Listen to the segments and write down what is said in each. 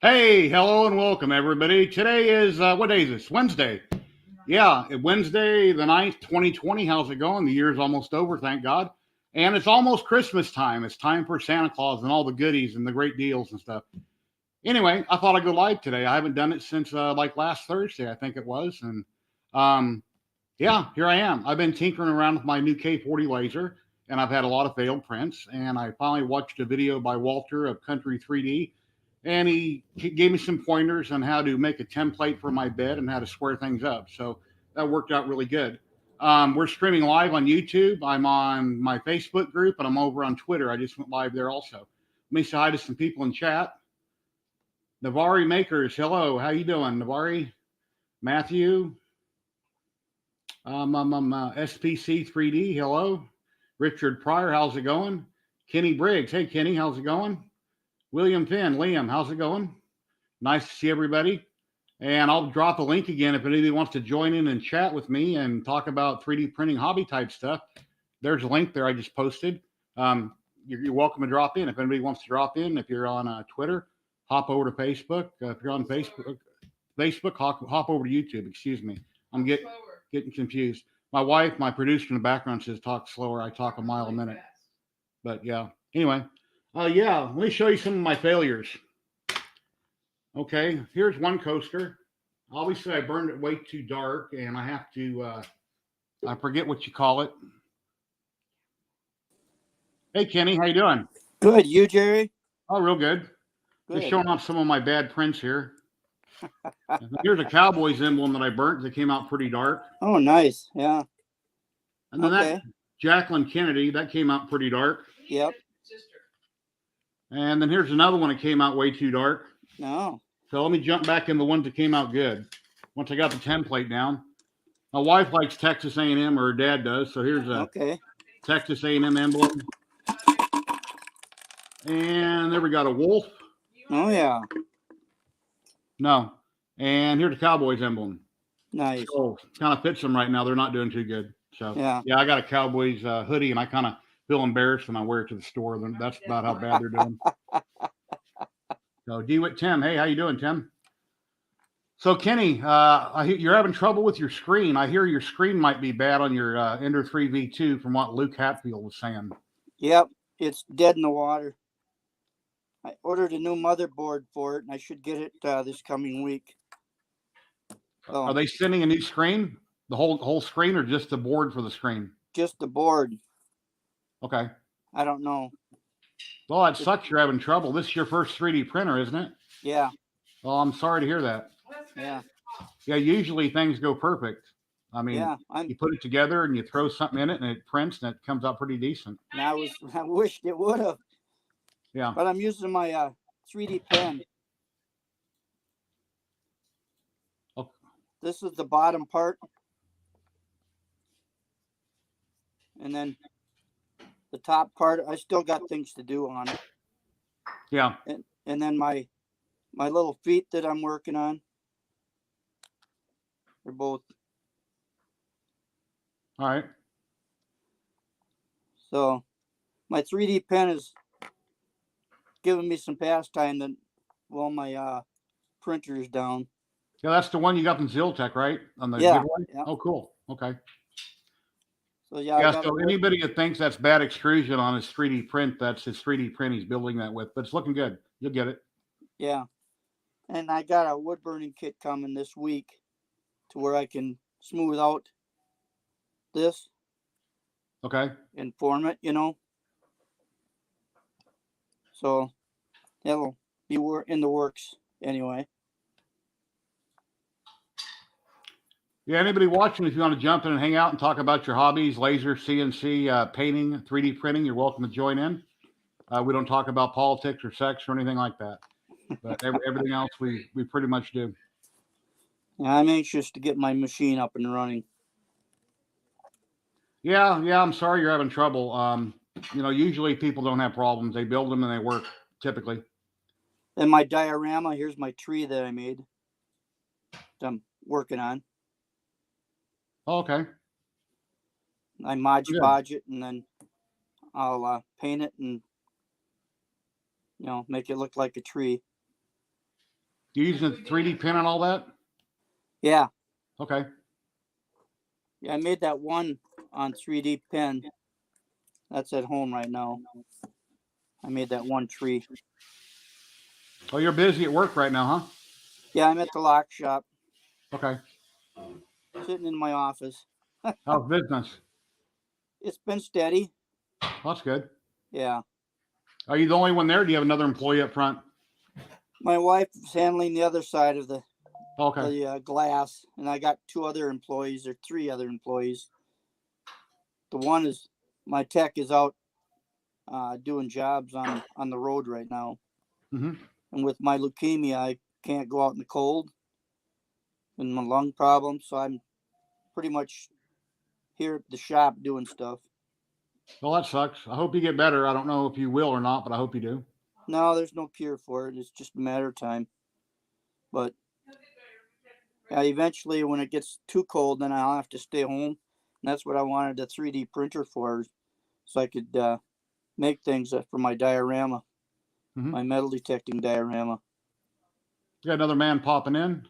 Hey, hello and welcome everybody. Today is, what day is this? Wednesday. Yeah, Wednesday the 9th, 2020. How's it going? The year's almost over, thank God. And it's almost Christmas time. It's time for Santa Claus and all the goodies and the great deals and stuff. Anyway, I thought I'd go live today. I haven't done it since like last Thursday, I think it was. And um, yeah, here I am. I've been tinkering around with my new K40 laser and I've had a lot of failed prints. And I finally watched a video by Walter of Country 3D, and he gave me some pointers on how to make a template for my bed and how to square things up. So that worked out really good. We're streaming live on YouTube. I'm on my Facebook group, and I'm over on Twitter. I just went live there also. Let me say hi to some people in chat. Navari Makers, hello. How you doing, Navari? Matthew, SPC 3D, hello. Richard Pryor, how's it going? Kenny Briggs, hey Kenny, how's it going? William Finn, Liam, how's it going? Nice to see everybody. And I'll drop a link again if anybody wants to join in and chat with me and talk about 3D printing hobby type stuff. There's a link there I just posted. You're welcome to drop in. If anybody wants to drop in, if you're on Twitter, hop over to Facebook. If you're on Facebook, hop over to YouTube. Excuse me. I'm getting confused. My wife, my producer in the background says talk slower. I talk a mile a minute. But yeah. Anyway, yeah, let me show you some of my failures. Okay, here's one coaster. Obviously, I burned it way too dark, and I have to, I forget what you call it. Hey, Kenny, how you doing? Good. You, Jerry? Oh, real good. Just showing off some of my bad prints here. Here's a Cowboys emblem that I burnt that came out pretty dark. Oh, nice. Yeah. And then that Jacqueline Kennedy, that came out pretty dark. Yep. And then here's another one that came out way too dark. No. So let me jump back in the ones that came out good. Once I got the template down. My wife likes Texas A&M, or her dad does. So here's a Texas A&M emblem. And there we got a wolf. Oh, yeah. No. And here's a Cowboys emblem. Nice. So kind of fits them right now. They're not doing too good. So yeah, I got a Cowboys hoodie, and I kind of feel embarrassed when I wear it to the store. That's about how bad they're doing. So DeWitt Tim, hey, how you doing, Tim? So Kenny, you're having trouble with your screen. I hear your screen might be bad on your Ender 3V2 from what Luke Hatfield was saying. Yep, it's dead in the water. I ordered a new motherboard for it, and I should get it this coming week. So, are they sending a new screen? The whole screen, or just the board for the screen? Just the board. Okay. I don't know. Well, that sucks. You're having trouble. This is your first 3D printer, isn't it? Yeah. Well, I'm sorry to hear that. Yeah. Yeah, usually things go perfect. I mean, you put it together and you throw something in it and it prints and it comes out pretty decent. And I wished it would have. Yeah. But I'm using my 3D pen. Okay. This is the bottom part. And then the top part, I still got things to do on it. Yeah. And then my little feet that I'm working on, they're both. All right. So my 3D pen is giving me some pastime that while my printer is down. Yeah, that's the one you got from ZYLTECH, right? On the giveaway? Yeah. Oh, cool. Okay. So yeah. So anybody that thinks that's bad extrusion on his 3D print, that's his 3D print he's building that with. But it's looking good. You'll get it. Yeah. And I got a wood burning kit coming this week to where I can smooth out this. Okay. And form it, So it'll be in the works anyway. Yeah, anybody watching, if you want to jump in and hang out and talk about your hobbies, laser, CNC, painting, 3D printing, you're welcome to join in. We don't talk about politics or sex or anything like that. But everything else we pretty much do. Yeah, I'm anxious to get my machine up and running. Yeah, I'm sorry you're having trouble. Usually people don't have problems. They build them and they work, typically. And my diorama, here's my tree that I made that I'm working on. Oh, okay. I Mod Podge it, and then I'll paint it and make it look like a tree. You using a 3D pen and all that? Yeah. Okay. Yeah, I made that one on 3D pen. That's at home right now. I made that one tree. Oh, you're busy at work right now, huh? Yeah, I'm at the lock shop, Okay. sitting in my office. How's business? It's been steady. That's good. Yeah. Are you the only one there? Or do you have another employee up front? My wife is handling the other side of the Okay. glass, and I got 2 other employees or 3 other employees. The one is my tech is out doing jobs on the road right now. Mm-hmm. And with my leukemia, I can't go out in the cold and my lung problem, so I'm pretty much here at the shop doing stuff. Well, that sucks. I hope you get better. I don't know if you will or not, but I hope you do. No, there's no cure for it. It's just a matter of time. But eventually, when it gets too cold, then I'll have to stay home. And that's what I wanted the 3D printer for, so I could make things for my diorama, my metal detecting diorama. We got another man popping in.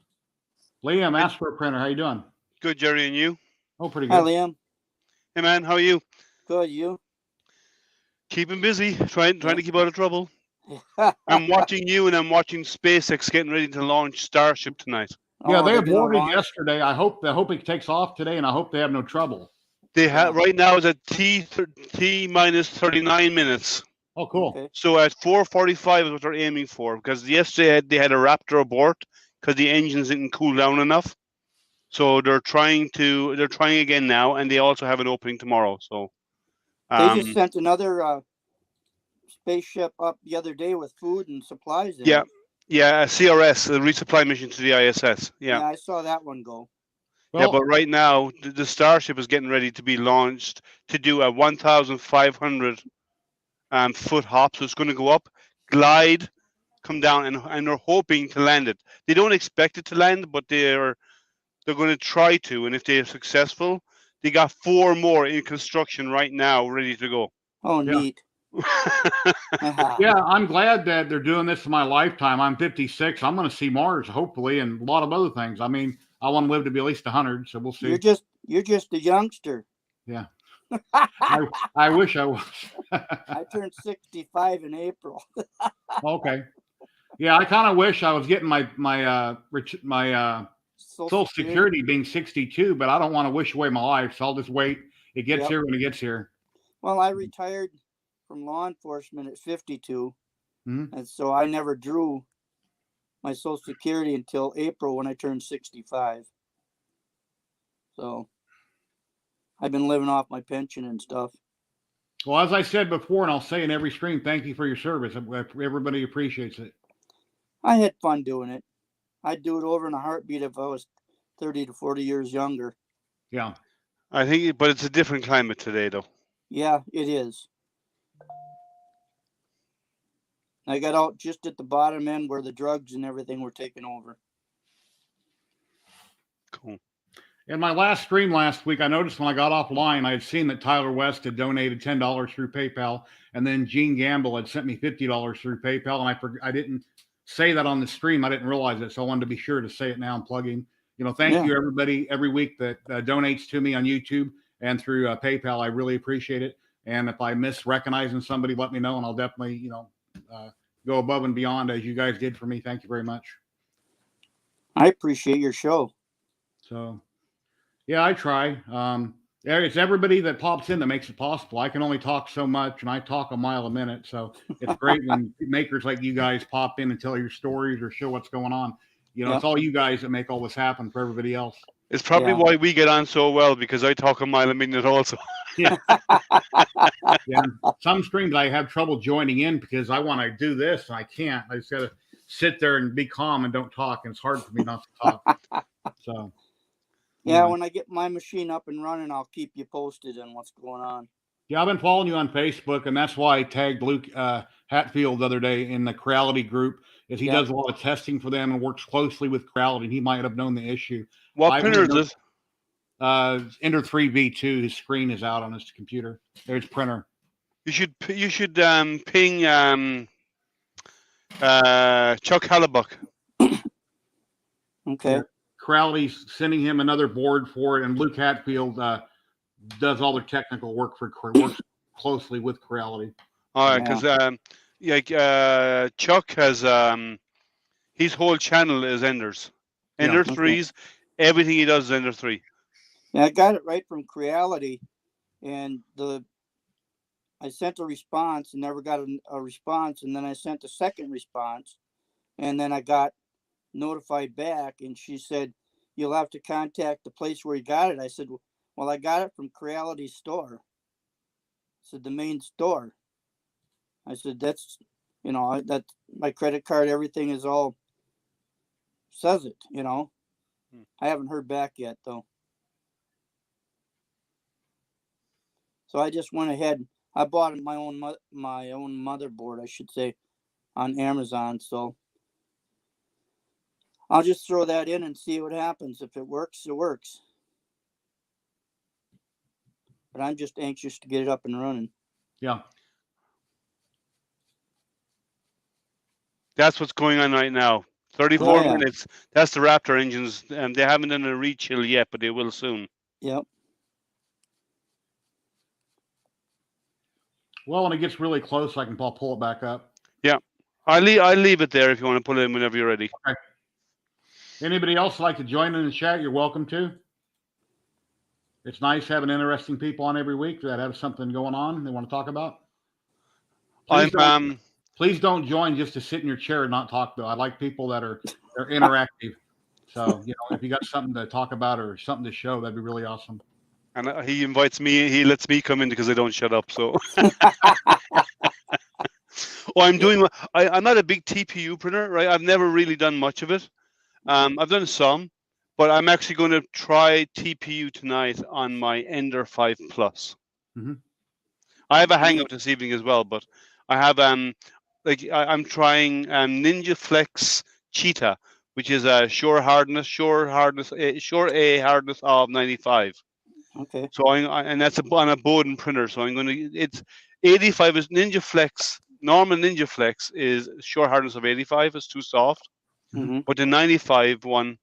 Liam, ask for a printer. How you doing? Good, Jerry, and you? Oh, pretty Hi, good. Liam. Hey, man, how are you? Good, you? Keeping busy, trying to keep out of trouble. I'm watching you, and I'm watching SpaceX getting ready to launch Starship tonight. Yeah, they they're gonna aborted launch? yesterday. I hope it takes off today, and I hope they have no trouble. They have right now it's at T minus 39 minutes. Oh, cool. Okay. So at 4:45 is what they're aiming for, because yesterday they had a Raptor abort because the engines didn't cool down enough. So they're trying again now, and they also have an opening tomorrow. So They just sent another spaceship up the other day with food and supplies in it. Yeah, a CRS, a resupply mission to the ISS. Yeah, I saw that one go. Yeah, but right now the Starship is getting ready to be launched to do a 1,500 foot hop. So it's going to go up, glide, come down, and they're hoping to land it. They don't expect it to land, but they're going to try to. And if they're successful, they got 4 more in construction right now, ready to go. Oh, neat. Yeah, I'm glad that they're doing this in my lifetime. I'm 56. I'm going to see Mars, hopefully, and a lot of other things. I mean, I want to live to be at least 100, so we'll see. You're just a youngster. Yeah. I wish I was. I turned 65 in April. Okay. Yeah, I kind of wish I was getting my Social Security being 62, but I don't want to wish away my life, so I'll just wait. It gets here when it gets here. Well, I retired from law enforcement at 52, and so I never drew my Social Security until April when I turned 65. So I've been living off my pension and stuff. Well, as I said before, and I'll say in every stream, thank you for your service. Everybody appreciates it. I had fun doing it. I'd do it over in a heartbeat if I was 30 to 40 years younger. Yeah. I think, but it's a different climate today, though. Yeah, it is. I got out just at the bottom end where the drugs and everything were taking over. Cool. In my last stream last week, I noticed when I got offline, I had seen that Tyler West had donated $10 through PayPal, and then Gene Gamble had sent me $50 through PayPal, and I didn't say that on the stream. I didn't realize it, so I wanted to be sure to say it now and plug in. Thank you, everybody, every week that donates to me on YouTube and through PayPal. I really appreciate it. And if I miss recognizing somebody, let me know, and I'll definitely, go above and beyond as you guys did for me. Thank you very much. I appreciate your show. So, yeah, I try. It's everybody that pops in that makes it possible. I can only talk so much, and I talk a mile a minute. So it's great when makers like you guys pop in and tell your stories or show what's going on. It's all you guys that make all this happen for everybody else. It's probably why we get on so well, because I talk a mile a minute also. Yeah. Yeah. Some streams I have trouble joining in because I want to do this and I can't. I just got to sit there and be calm and don't talk. And it's hard for me not to talk. So. Yeah, when I get my machine up and running, I'll keep you posted on what's going on. Yeah, I've been following you on Facebook, and that's why I tagged Luke Hatfield the other day in the Creality group, is he does a lot of testing for them and works closely with Creality, and he might have known the issue. What printer is this? Ender 3V2. His screen is out on his computer. There's printer. You should ping Chuck Hallebuck. Okay. Crowley's sending him another board for it, and Luke Hatfield does all the technical work works closely with Crowley. All right, because Chuck has his whole channel is Enders. Ender threes, everything he does is Ender 3. Yeah, I got it right from Creality, and I sent a response and never got a response, and then I sent a second response, and then I got notified back, and she said, "You'll have to contact the place where you got it." I said, "Well, I got it from Creality's store." I said, "The main store." I said, "That's, that's my credit card. Everything is all says it, I haven't heard back yet, though. So I just went ahead. I bought my own motherboard, I should say, on Amazon. So I'll just throw that in and see what happens. If it works, it works. But I'm just anxious to get it up and running. Yeah. That's what's going on right now. 34 minutes. That's the Raptor engines. They haven't done a rechill yet, but they will soon. Yep. Well, when it gets really close, I can pull it back up. Yeah. I'll leave it there if you want to pull it in whenever you're ready. Okay. Anybody else like to join in the chat? You're welcome to. It's nice having interesting people on every week that have something going on they want to talk about. Please don't join just to sit in your chair and not talk, though. I like people that are interactive. So, if you got something to talk about or something to show, that'd be really awesome. And he invites me. He lets me come in because I don't shut up. So, I'm not a big TPU printer, right? I've never really done much of it. I've done some, but I'm actually going to try TPU tonight on my Ender 5 Plus. Mm-hmm. I have a Hangout this evening as well, but I have I'm trying Ninja Flex Cheetah, which is a Shure A hardness of 95. Okay. So and that's on a Bowden printer. So it's 85 is Ninja Flex. Normal Ninja Flex is Shure hardness of 85. It's too soft. Mm-hmm. But the 95 one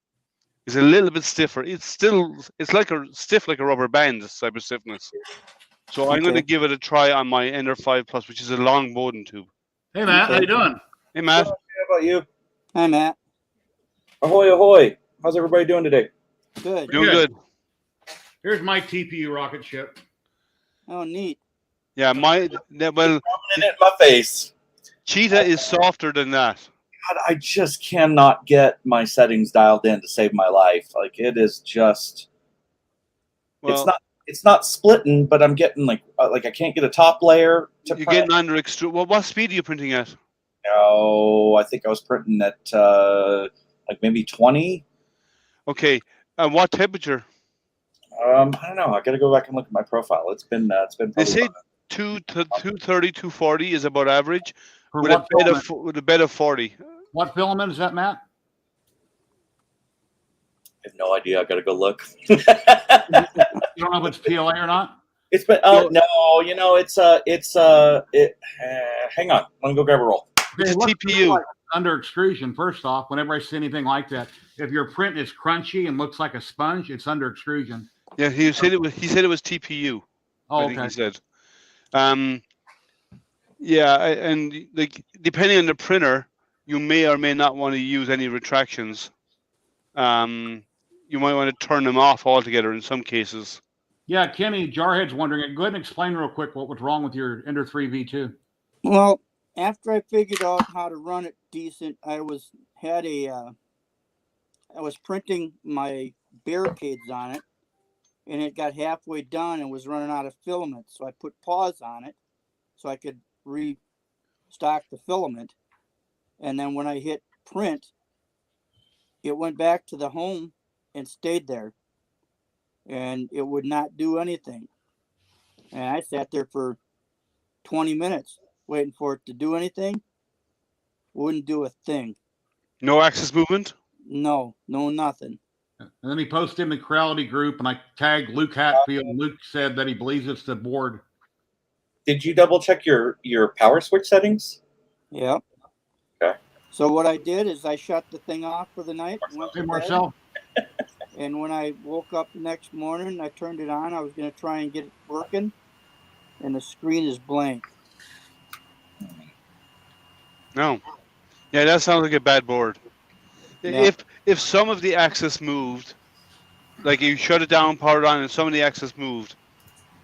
is a little bit stiffer. It's stiff like a rubber band, this type of stiffness. So I'm going to give it a try on my Ender 5 Plus, which is a long Bowden tube. Hey, Matt. How you doing? Hey, Matt. How about you? Hi, Matt. Ahoy, ahoy. How's everybody doing today? Good. Doing good. Here's my TPU rocket ship. Oh, neat. Yeah, in my face. Cheetah is softer than that. God, I just cannot get my settings dialed in to save my life. Like, it is just... It's not splitting, but I'm getting like I can't get a top layer to You're print. getting under extrude. Well, what speed are you printing at? No, I think I was printing at like maybe 20. Okay, and what temperature? I don't know. I got to go back and look at my profile. It's been. They say 230, 240 is about average For with a bed of 40. What filament is that, Matt? I have no idea. I got to go look. You don't know if it's PLA or not? It's been. Oh no, hang on. Let me go grab a roll. It's TPU. Like under extrusion. First off, whenever I see anything like that, if your print is crunchy and looks like a sponge, it's under extrusion. Yeah, he said it was TPU. Oh, I think he said. Yeah, and like depending on the printer, you may or may not want to use any retractions. You might want to turn them off altogether in some cases. Yeah, Kenny Jarhead's wondering. Go ahead and explain real quick what was wrong with your Ender 3 V2. Well, after I figured out how to run it decent, I was printing my barricades on it, and it got halfway done and was running out of filament. So I put pause on it so I could restock the filament. And then when I hit print, it went back to the home and stayed there. And it would not do anything. And I sat there for 20 minutes waiting for it to do anything. Wouldn't do a thing. No axis movement? No, nothing. And then he posted in the Creality group, and I tagged Luke Hatfield. And Luke said that he believes it's the board. Did you double check your power switch settings? Yeah. Okay. So what I did is I shut the thing off for the night. Went Hey, to bed, Marcel. and when I woke up the next morning, I turned it on. I was going to try and get it working, and the screen is blank. No. Yeah, that sounds like a bad board. Yeah. If some of the axis moved, like you shut it down, powered on, and some of the axis moved,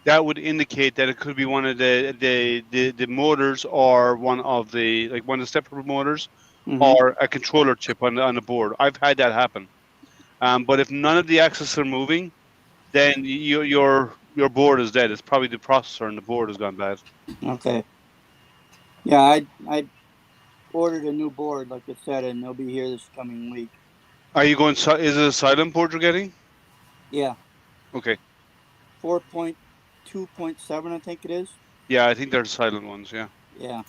that would indicate that it could be one of the motors, or one of the stepper motors, Mhm. or a controller chip on the board. I've had that happen. But if none of the axes are moving, then your board is dead. It's probably the processor and the board has gone bad. Okay. Yeah, I ordered a new board, like I said, and they'll be here this coming week. Are you going? Is it a silent board you're getting? Yeah. Okay. 4.2.7, I think it is. Yeah, I think they're the silent ones. Yeah. Yeah.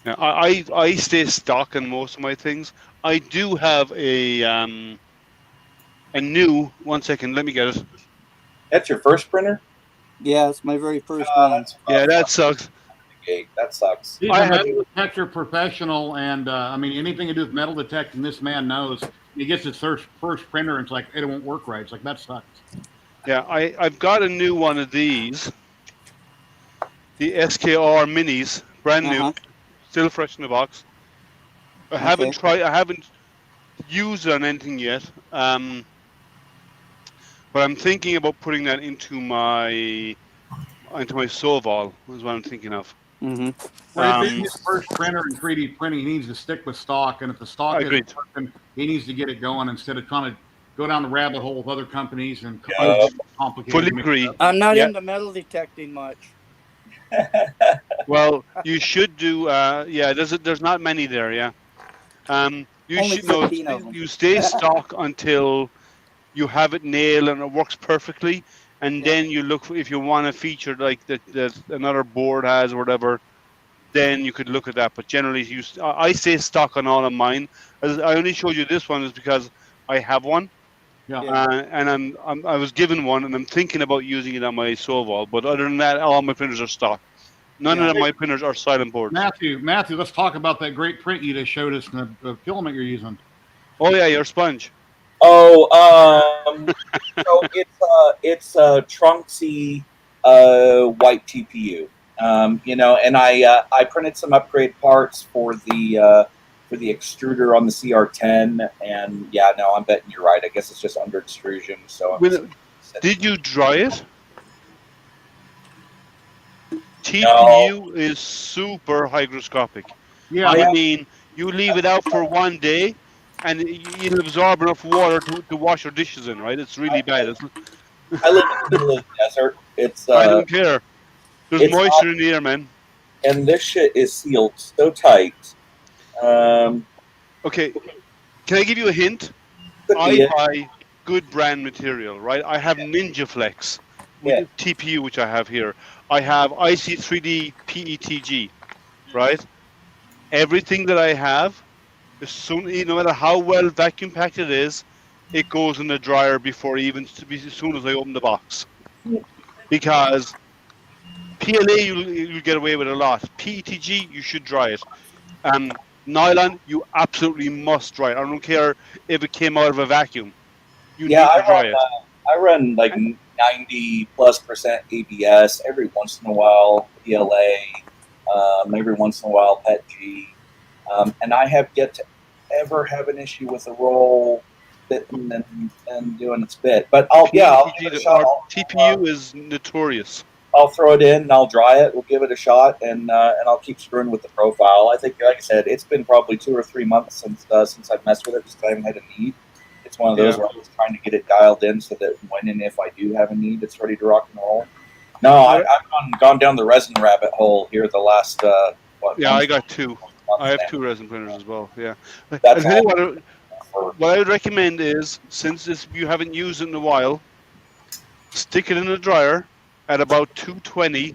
Yeah. I stay stock in most of my things. I do have a new. 1 second. Let me get it. That's your first printer? Yeah, it's my very first one. That's Yeah, rough. that sucks. That sucks. He's I a had- metal detector professional, and I mean, anything to do with metal detecting, this man knows. He gets his first printer, and it's like, it won't work right. It's like, that sucks. Yeah, I've got a new one of these. The SKR Minis, brand new, Uh-huh. still fresh in the box. I haven't used it on anything yet. But I'm thinking about putting that into my Soval, is what I'm thinking of. Mm-hmm. Well, if it's his first printer in 3D printing, he needs to stick with stock. And if the stock isn't Agreed. working, he needs to get it going instead of trying to go down the rabbit hole with other companies and Yeah. complicated. Fully agree. I'm not Yeah. into metal detecting much. Well, you should do. Yeah, there's not many there. Yeah. You Only should know. 15 of them. You stay stock until you have it nailed and it works perfectly, and Yeah. then you look for, if you want a feature like that another board has or whatever, then you could look at that. But generally, I stay stock on all of mine. As I only showed you this one is because I have one. Yeah. And I was given one, and I'm thinking about using it on my Soval. But other than that, all my printers are stock. None of my printers are silent boards. Matthew, let's talk about that great print you just showed us and the filament you're using. Oh yeah, your sponge. Oh, so it's a Trunksy white TPU. And I printed some upgrade parts for the extruder on the CR10, and yeah, no, I'm betting you're right. I guess it's just under extrusion. So did you dry it? TPU is super hygroscopic. Yeah. I mean, you leave it out for 1 day, and it'll absorb enough water to wash your dishes in. Right? It's really bad. I live in the middle of the desert. I don't care. There's moisture in the air, man. And this shit is sealed so tight. Okay, can I give you a hint? I buy good brand material, right? I have Ninja Flex with TPU, which I have here. I have IC3D PETG, right? Everything that I have, no matter how well vacuum packed it is, it goes in the dryer before as soon as I open the box. Because PLA you'll get away with a lot. PETG you should dry it. Nylon you absolutely must dry it. I don't care if it came out of a vacuum. You need to dry it. I run like 90+% ABS every once in a while. PLA, every once in a while PETG, and I have yet to ever have an issue with a roll fitting and doing its bit. But I'll give it a shot. TPU is notorious. I'll throw it in and I'll dry it. We'll give it a shot, and I'll keep screwing with the profile. I think, like I said, it's been probably 2 or 3 months since I've messed with it because I haven't had a need. It's one of those where I'm just trying to get it dialed in so that when and if I do have a need, it's ready to rock and roll. No, I've gone down the resin rabbit hole here the last. I got 2. I have 2 resin printers as well. Yeah. What I would recommend is, since you haven't used it in a while, stick it in the dryer at about 220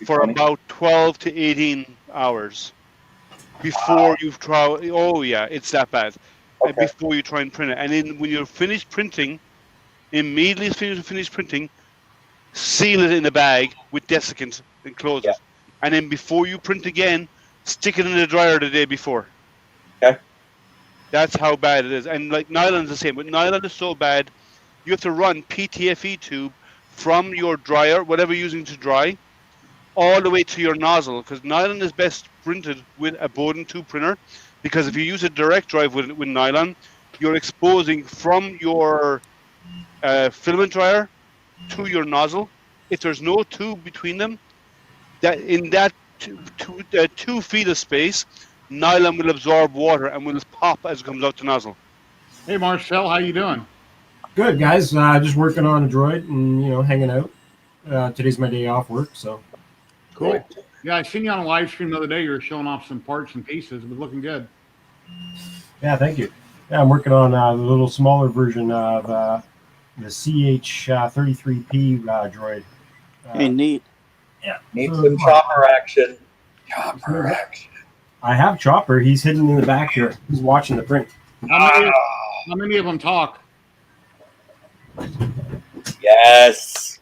for about 12 to 18 hours before you try. Oh yeah, it's that bad. Okay. Before you try and print it, and then when you're finished printing, immediately as soon as you finish printing, seal it in a bag with desiccant and close it. And then before you print again, stick it in the dryer the day before. Okay. That's how bad it is. And like nylon's the same, but nylon is so bad, you have to run PTFE tube from your dryer, whatever you're using to dry, all the way to your nozzle, because nylon is best printed with a Bowden tube printer, because if you use a direct drive with nylon, you're exposing from your filament dryer to your nozzle. If there's no tube between them, that in that 2 feet of space, nylon will absorb water and will pop as it comes out the nozzle. Hey, Marcel, how you doing? Good, guys. Just working on a droid and hanging out. Today's my day off work, so Cool. Yeah, I seen you on a live stream the other day. You were showing off some parts and pieces. It was looking good. yeah, thank you. Yeah, I'm working on a little smaller version of the CH33P droid. Hey, neat. Yeah, Need so some chopper action. Chopper action. I have Chopper. He's hidden in the back here. He's watching the print. How many of them talk? Yes.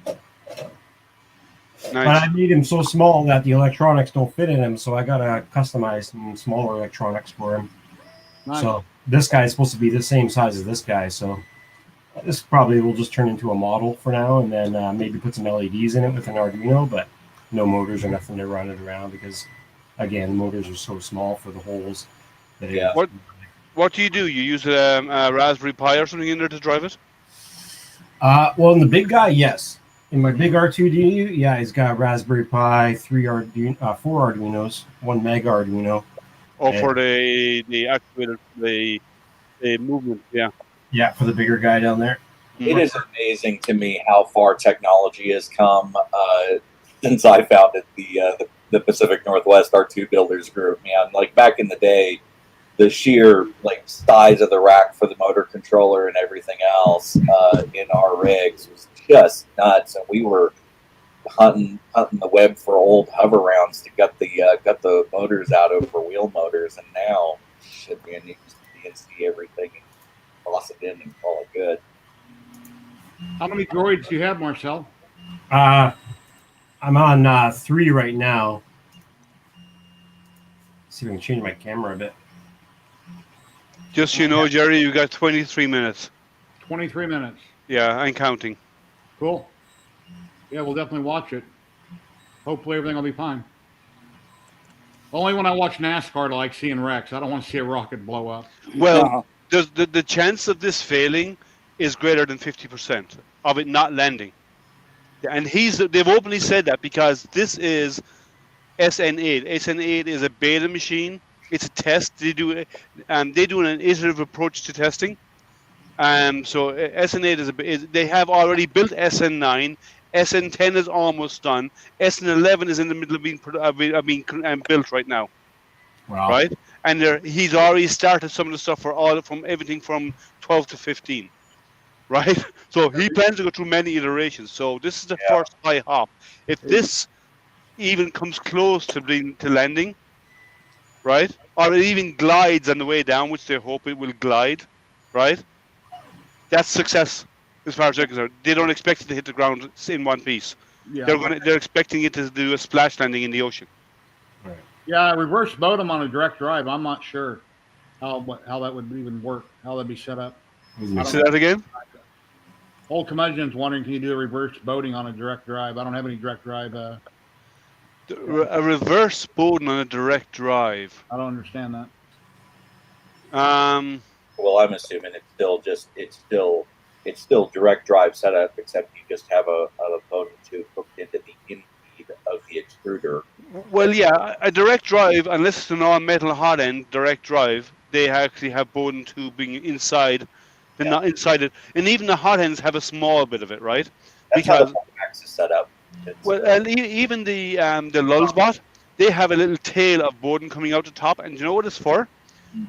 But Nice. I made him so small that the electronics don't fit in him, so I gotta customize some smaller electronics for him. Nice. So this guy is supposed to be the same size as this guy, so this probably will just turn into a model for now, and then maybe put some LEDs in it with an Arduino, but no motors or nothing to run it around because, again, the motors are so small for the holes. That Yeah. What do? You use a Raspberry Pi or something in there to drive it? Well, in the big guy, yes. In my big R2D, yeah, he's got Raspberry Pi, 4 Arduinos, 1 Mega Arduino. Or for the actuator, the movement, yeah. Yeah, for the bigger guy down there. It is amazing to me how far technology has come since I founded the Pacific Northwest R2 Builders Group. Man, like back in the day, the sheer size of the rack for the motor controller and everything else in our rigs was just nuts, and we were hunting the web for old hover rounds to gut the motors out over wheel motors, and now shit, man, you just DNC everything and toss it in and call it good. How many droids do you have, Marcel? I'm on 3 right now. See if I can change my camera a bit. Just so you know, Jerry, you got 23 minutes. 23 minutes. Yeah, I'm counting. Cool. Yeah, we'll definitely watch it. Hopefully everything will be fine. Only when I watch NASCAR do I like seeing wrecks. I don't want to see a rocket blow up. Well, the chance of this failing is greater than 50% of it not landing. And they've openly said that because this is SN8. SN8 is a beta machine. It's a test. They do an iterative approach to testing. So SN8 they have already built SN9. SN10 is almost done. SN11 is in the middle of being built right now. Wow. Right? And he's already started some of the stuff from everything from 12 to 15. Right? So he plans to go through many iterations. So this is the first high hop. If this even comes close to landing, right? Or it even glides on the way down, which they hope it will glide, right? That's success as far as they're concerned. They don't expect it to hit the ground in one piece. Yeah. They're expecting it to do a splash landing in the ocean. Right. Yeah, reverse modem on a direct drive. I'm not sure how that would even work, how that'd be set up. Say that again? Old Curmudgeon's wondering, can you do a reverse boating on a direct drive? I don't have any direct drive. A reverse Bowden on a direct drive. I don't understand that. Well, I'm assuming it's still direct drive setup, except you just have a Bowden tube hooked into the in feed of the extruder. Well, yeah, a direct drive, unless it's a non-metal hot end direct drive, they actually have Bowden tubing inside. They're not inside it, and even the hot ends have a small bit of it, right? That's how the Max is set up. Well, and even the Lulzbot, they have a little tail of Bowden coming out the top, and do you know what it's for?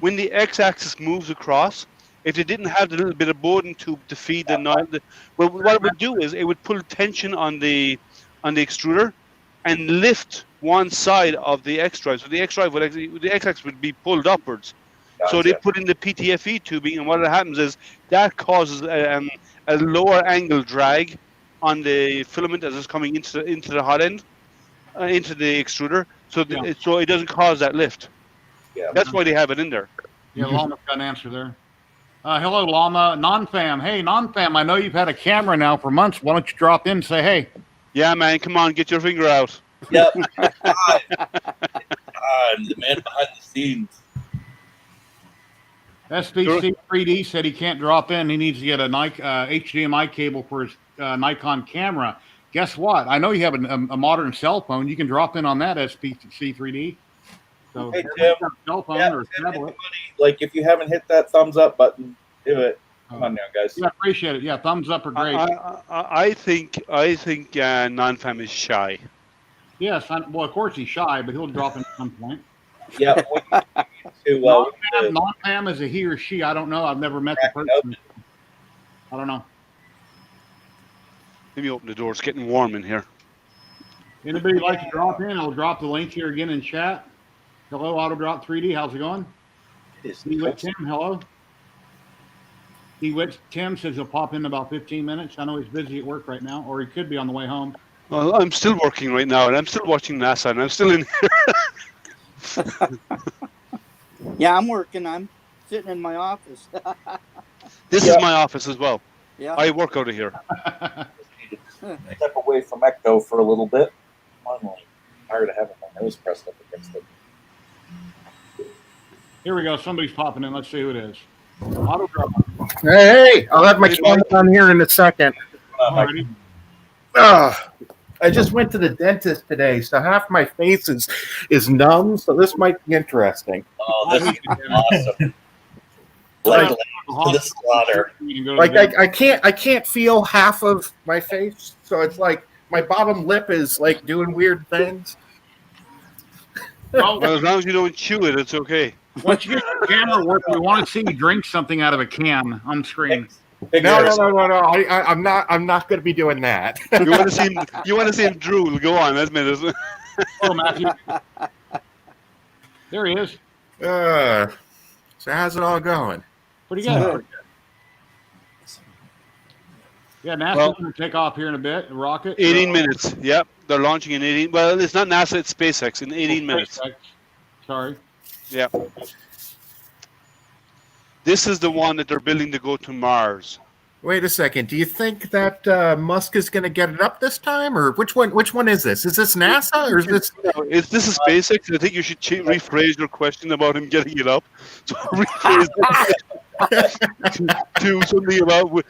When the x-axis moves across, if they didn't have the little bit of Bowden tube to feed what it would do is it would pull tension on the extruder and lift one side of the X drive. So the X drive the x-axis would be pulled upwards. Gotcha. So they put in the PTFE tubing, and what happens is that causes a lower angle drag on the filament as it's coming into the hot end, into the extruder. So so it doesn't cause that lift. Yeah. That's why they have it in there. Yeah, Llama's got an answer there. Hello, Llama. Non-fam. Hey, non-fam, I know you've had a camera now for months. Why don't you drop in and say hey? Yeah, man, come on, get your finger out. Yep. I'm the man behind the scenes. SBC 3D said he can't drop in. He needs to get a HDMI cable for his Nikon camera. Guess what? I know you have a modern cell phone. You can drop in on that SBC 3D. So Hey, Tim. a cell phone Yeah, or a Tim, tablet. like if you haven't hit that thumbs up button, do it. Come on now, guys. Yeah, appreciate it. Yeah, thumbs up are great. I think non-fam is shy. Yes, well, of course he's shy, but he'll drop in at some point. Yeah. Non-fam is a he or she. I don't know. I've never met the person. I don't know. Let me open the door. It's getting warm in here. Anybody like to drop in? I'll drop the link here again in chat. Hello, AutoDrop 3D. How's it going? Tim, hello. Tim says he'll pop in about 15 minutes. I know he's busy at work right now, or he could be on the way home. Well, I'm still working right now, and I'm still watching NASA, and I'm still in here. Yeah, I'm working. I'm sitting in my office. This is my office as well. Yeah. I work out of here. Step away from Ecto for a little bit. Finally, tired of having my nose pressed up against it. Here we go. Somebody's popping in. Let's see who it is. AutoDrop. Hey, I'll have my camera on here in a second. Alrighty. I just went to the dentist today, so half my face is numb, so this might be interesting. Oh, this is awesome. Like to the slaughter. Like I can't feel half of my face, so it's like my bottom lip is like doing weird things. Well, as long as you don't chew it, it's okay. Once you get the camera working, we want to see you drink something out of a can on screen. No. I'm not going to be doing that. You want to see him drool? Go on, admit it. Oh, Matthew. There he is. So how's it all going? Pretty good. Yeah, NASA's going to take off here in a bit. A rocket. 18 minutes. Yep, they're launching in 18. Well, it's not NASA, it's SpaceX in 18 minutes. Sorry. Yeah. This is the one that they're building to go to Mars. Wait a second. Do you think that Musk is going to get it up this time, or which one is this? Is this NASA or is this? This is SpaceX. I think you should rephrase your question about him getting it up. So rephrase to something about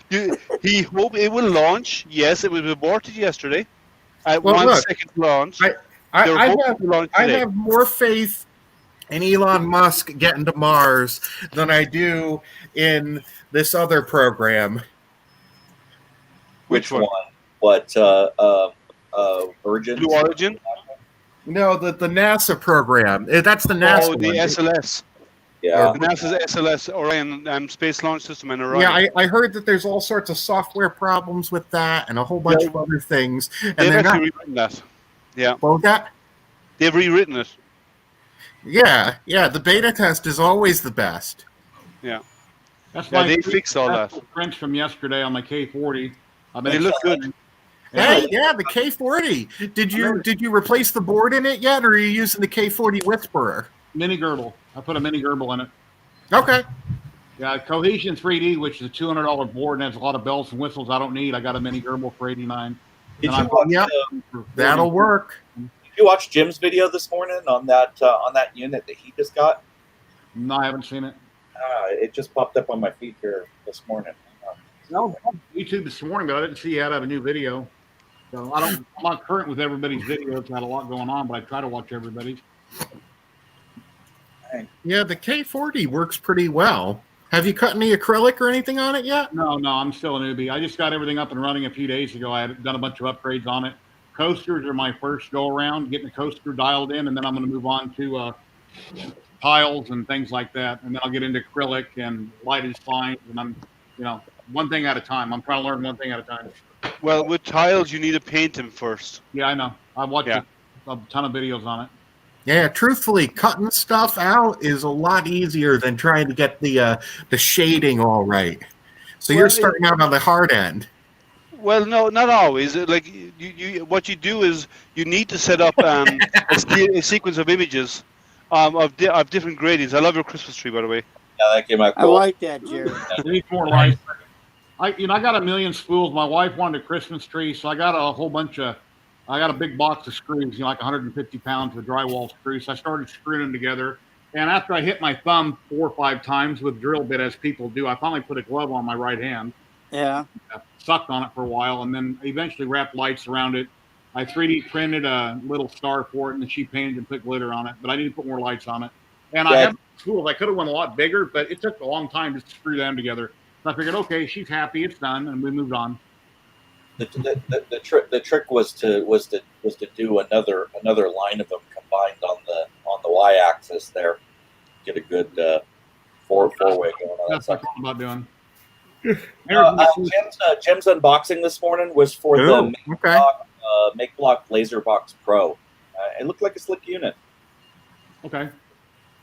he hope it will launch. Yes, it was aborted yesterday. At second launch. I have more faith in Elon Musk getting to Mars than I do in this other program. Which one? What? Virgin? Blue Origin? No, the NASA program. That's the NASA. Oh, the one. SLS. Yeah. The NASA's SLS, Orion Space Launch System, and Orion. Yeah, I heard that there's all sorts of software problems with that and a whole bunch of other things. And they've actually rewritten that. Yeah. Well, they've rewritten it. Yeah. The beta test is always the best. Yeah. They fixed all that. Prints from yesterday on my K40. They look good. Hey, yeah, the K40. Did you replace the board in it yet, or are you using the K40 Whisperer? Mini Gerbil. I put a mini Gerbil in it. Okay. Yeah, Cohesion 3D, which is a $200 board and has a lot of bells and whistles I don't need. I got a mini Gerbil for $89. That'll work. Did you watch Jim's video this morning on that unit that he just got? No, I haven't seen it. It just popped up on my feed here this morning. No, YouTube this morning, but I didn't see you had a new video. So I'm not current with everybody's videos. Had a lot going on, but I try to watch everybody's. Yeah, the K40 works pretty well. Have you cut any acrylic or anything on it yet? No, I'm still a newbie. I just got everything up and running a few days ago. I had done a bunch of upgrades on it. Coasters are my first go around, getting the coaster dialed in, and then I'm going to move on to tiles and things like that. And then I'll get into acrylic and lighted spines, and I'm, one thing at a time. I'm trying to learn one thing at a time. Well, with tiles, you need to paint them first. Yeah, I know. I watched a ton of videos on it. Yeah, truthfully, cutting stuff out is a lot easier than trying to get the shading all right. So you're starting out on the hard end. Well, no, not always. Like what you do is you need to set up a sequence of images of different gradings. I love your Christmas tree, by the way. Yeah, that came out I cool. like that, Jerry. We need more lights. I got a million spools. My wife wanted a Christmas tree, so I got a whole bunch of. I got a big box of screws, like 150 pounds of drywall screws. So I started screwing them together. And after I hit my thumb 4 or 5 times with a drill bit, as people do, I finally put a glove on my right hand. Yeah. Sucked on it for a while, and then eventually wrapped lights around it. I 3D printed a little star for it, and then she painted and put glitter on it. But I need to put more lights on it. And I have tools. I could have went a lot bigger, but it took a long time to screw them together. So I figured, okay, she's happy, it's done, and we moved on. The trick was to do another line of them combined on the y-axis there, get a good four-way going on. That's what I'm about doing. Jim's unboxing this morning was for the Make Block Laser Box Pro. It looked like a slick unit. Okay.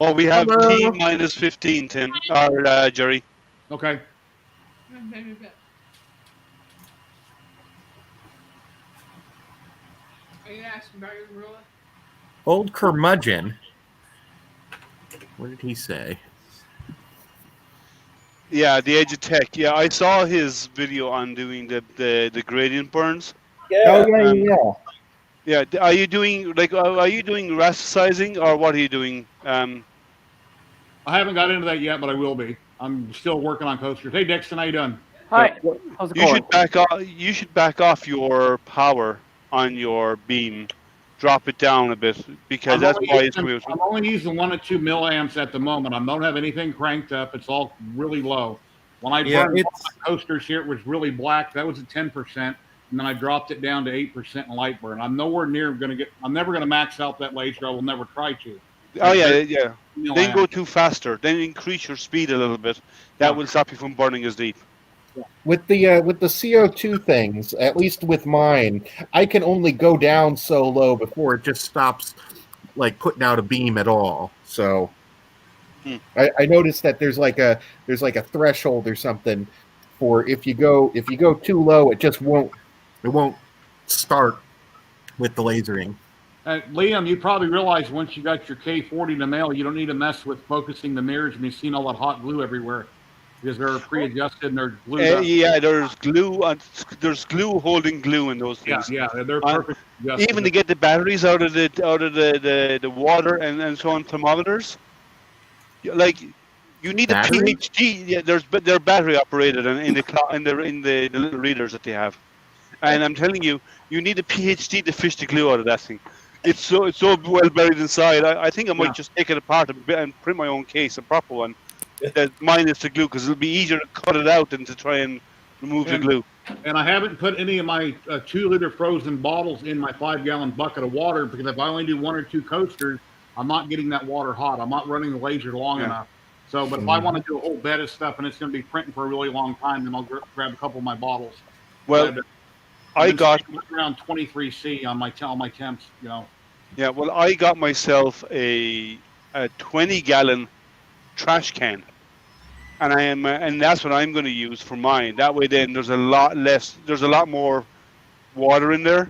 Oh, we have T minus 15, Tim, or Jerry. Okay. Are you asking about your ruler? Old curmudgeon. What did he say? Yeah, the Edge of Tech. Yeah, I saw his video on doing the gradient burns. Yeah. Yeah. Are you doing rasticizing, or what are you doing? I haven't got into that yet, but I will be. I'm still working on coasters. Hey, Dixon, how you doing? Hi. How's it going? You should back off your power on your beam. Drop it down a bit, because that's why it's weird. I'm only using 1 or 2 milliamps at the moment. I don't have anything cranked up. It's all really low. When I burned my coasters here, it was really black. That was at 10%, and then I dropped it down to 8% in light burn. I'm nowhere near I'm never going to max out that laser. I will never try to. Oh yeah. Then go too faster. Then increase your speed a little bit. That will stop you from burning as deep. With the CO2 things, at least with mine, I can only go down so low before it just stops, like putting out a beam at all. So, I noticed that there's like a threshold or something for if you go too low, it won't start with the lasering. Liam, you probably realize once you got your K40 in the mail, you don't need to mess with focusing the mirrors and you've seen all that hot glue everywhere. Because they're pre-adjusted and they're glued up. Yeah, there's glue holding glue in those things. Yeah, they're perfect. Even to get the batteries out of the water and so on thermometers, like you need a PhD. Yeah, they're battery operated and in the little readers that they have. And I'm telling you, you need a PhD to fish the glue out of that thing. It's so well buried inside. I think I might just take it apart and print my own case, a proper one. That minus the glue, because it'll be easier to cut it out than to try and remove the glue. And I haven't put any of my 2-liter frozen bottles in my 5-gallon bucket of water, because if I only do 1 or 2 coasters, I'm not getting that water hot. I'm not running the laser long enough. So, but if I want to do a whole bed of stuff and it's going to be printing for a really long time, then I'll grab a couple of my bottels. Well, I got around 23C on my temps. Yeah, well, I got myself a 20-gallon trash can, and that's what I'm going to use for mine. That way, then there's a lot more water in there.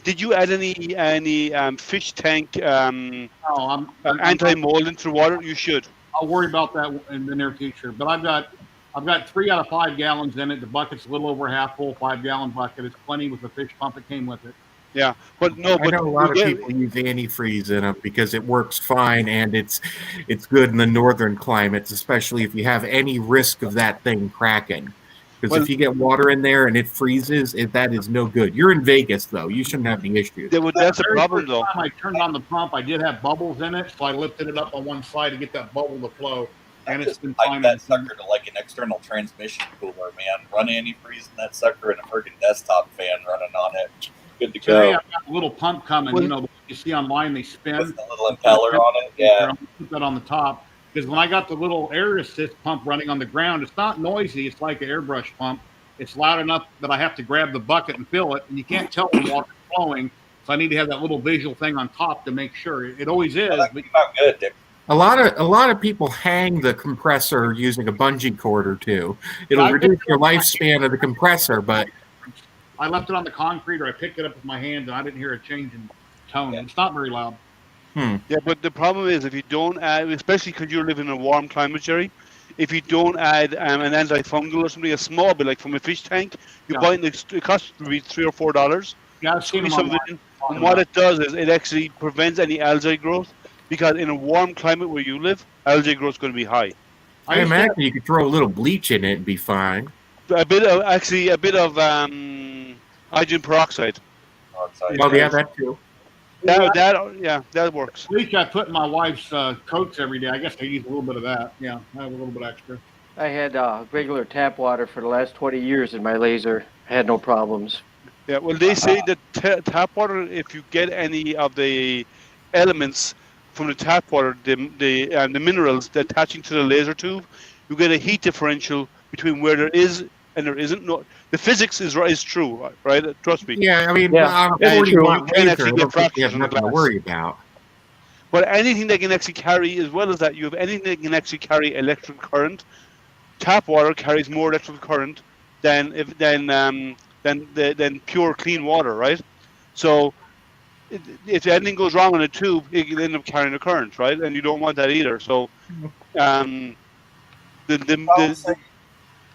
Did you add any fish tank anti-mold into water? You should. I'll worry about that in the near future. But I've got 3 out of 5 gallons in it. The bucket's a little over half full, 5-gallon bucket. It's plenty with the fish pump that came with it. Yeah, but I know a lot of people use antifreeze in them because it works fine and it's good in the northern climates, especially if you have any risk of that thing cracking. Because if you get water in there and it freezes, that is no good. You're in Vegas, though. You shouldn't have any issues. That's a problem, though. Time I turned on the pump, I did have bubbles in it, so I lifted it up on one side to get that bubble to flow. And it's been fine. That sucker to like an external transmission cooler, man. Run antifreeze in that sucker and a friggin' desktop fan running on it. Good to go. Today I've got a little pump coming. You see online they spin. With a little impeller on it, yeah. Put that on the top. Because when I got the little air assist pump running on the ground, it's not noisy. It's like an airbrush pump. It's loud enough that I have to grab the bucket and fill it, and you can't tell when water's flowing. So I need to have that little visual thing on top to make sure. It always is. That came out good, Dick. A lot of people hang the compressor using a bungee cord or two. It'll reduce your lifespan of the compressor, but I left it on the concrete, or I picked it up with my hand, and I didn't hear a change in tone. It's not very loud. Yeah, but the problem is if you don't add, especially because you're living in a warm climate, Jerry, if you don't add an antifungal or something, a small bit like from a fish tank, you buy it costs maybe $3 or $4. Yeah, I've seen them Some of it online. in, and what it does is it actually prevents any algae growth because in a warm climate where you live, algae growth is going to be high. I imagine you could throw a little bleach in it and be fine. A bit of hydrogen peroxide. Oh yeah, that too. That works. Bleach I put in my wife's coats every day. I guess I use a little bit of that. Yeah, I have a little bit extra. I had regular tap water for the last 20 years in my laser. I had no problems. Yeah, well, they say that tap water, if you get any of the elements from the tap water, the minerals attaching to the laser tube, you get a heat differential between where there is and there isn't. No, the physics is true, right? Trust me. Yeah, I mean, Yeah, on it's 40 true. watt You can laser, actually I get don't think you fractures have in the nothing to glass. worry about. But anything that can actually carry, as well as that, you have anything that can actually carry electrical current. Tap water carries more electrical current than pure clean water, right? So if anything goes wrong in a tube, it can end up carrying a current, right? And you don't want that either. So, go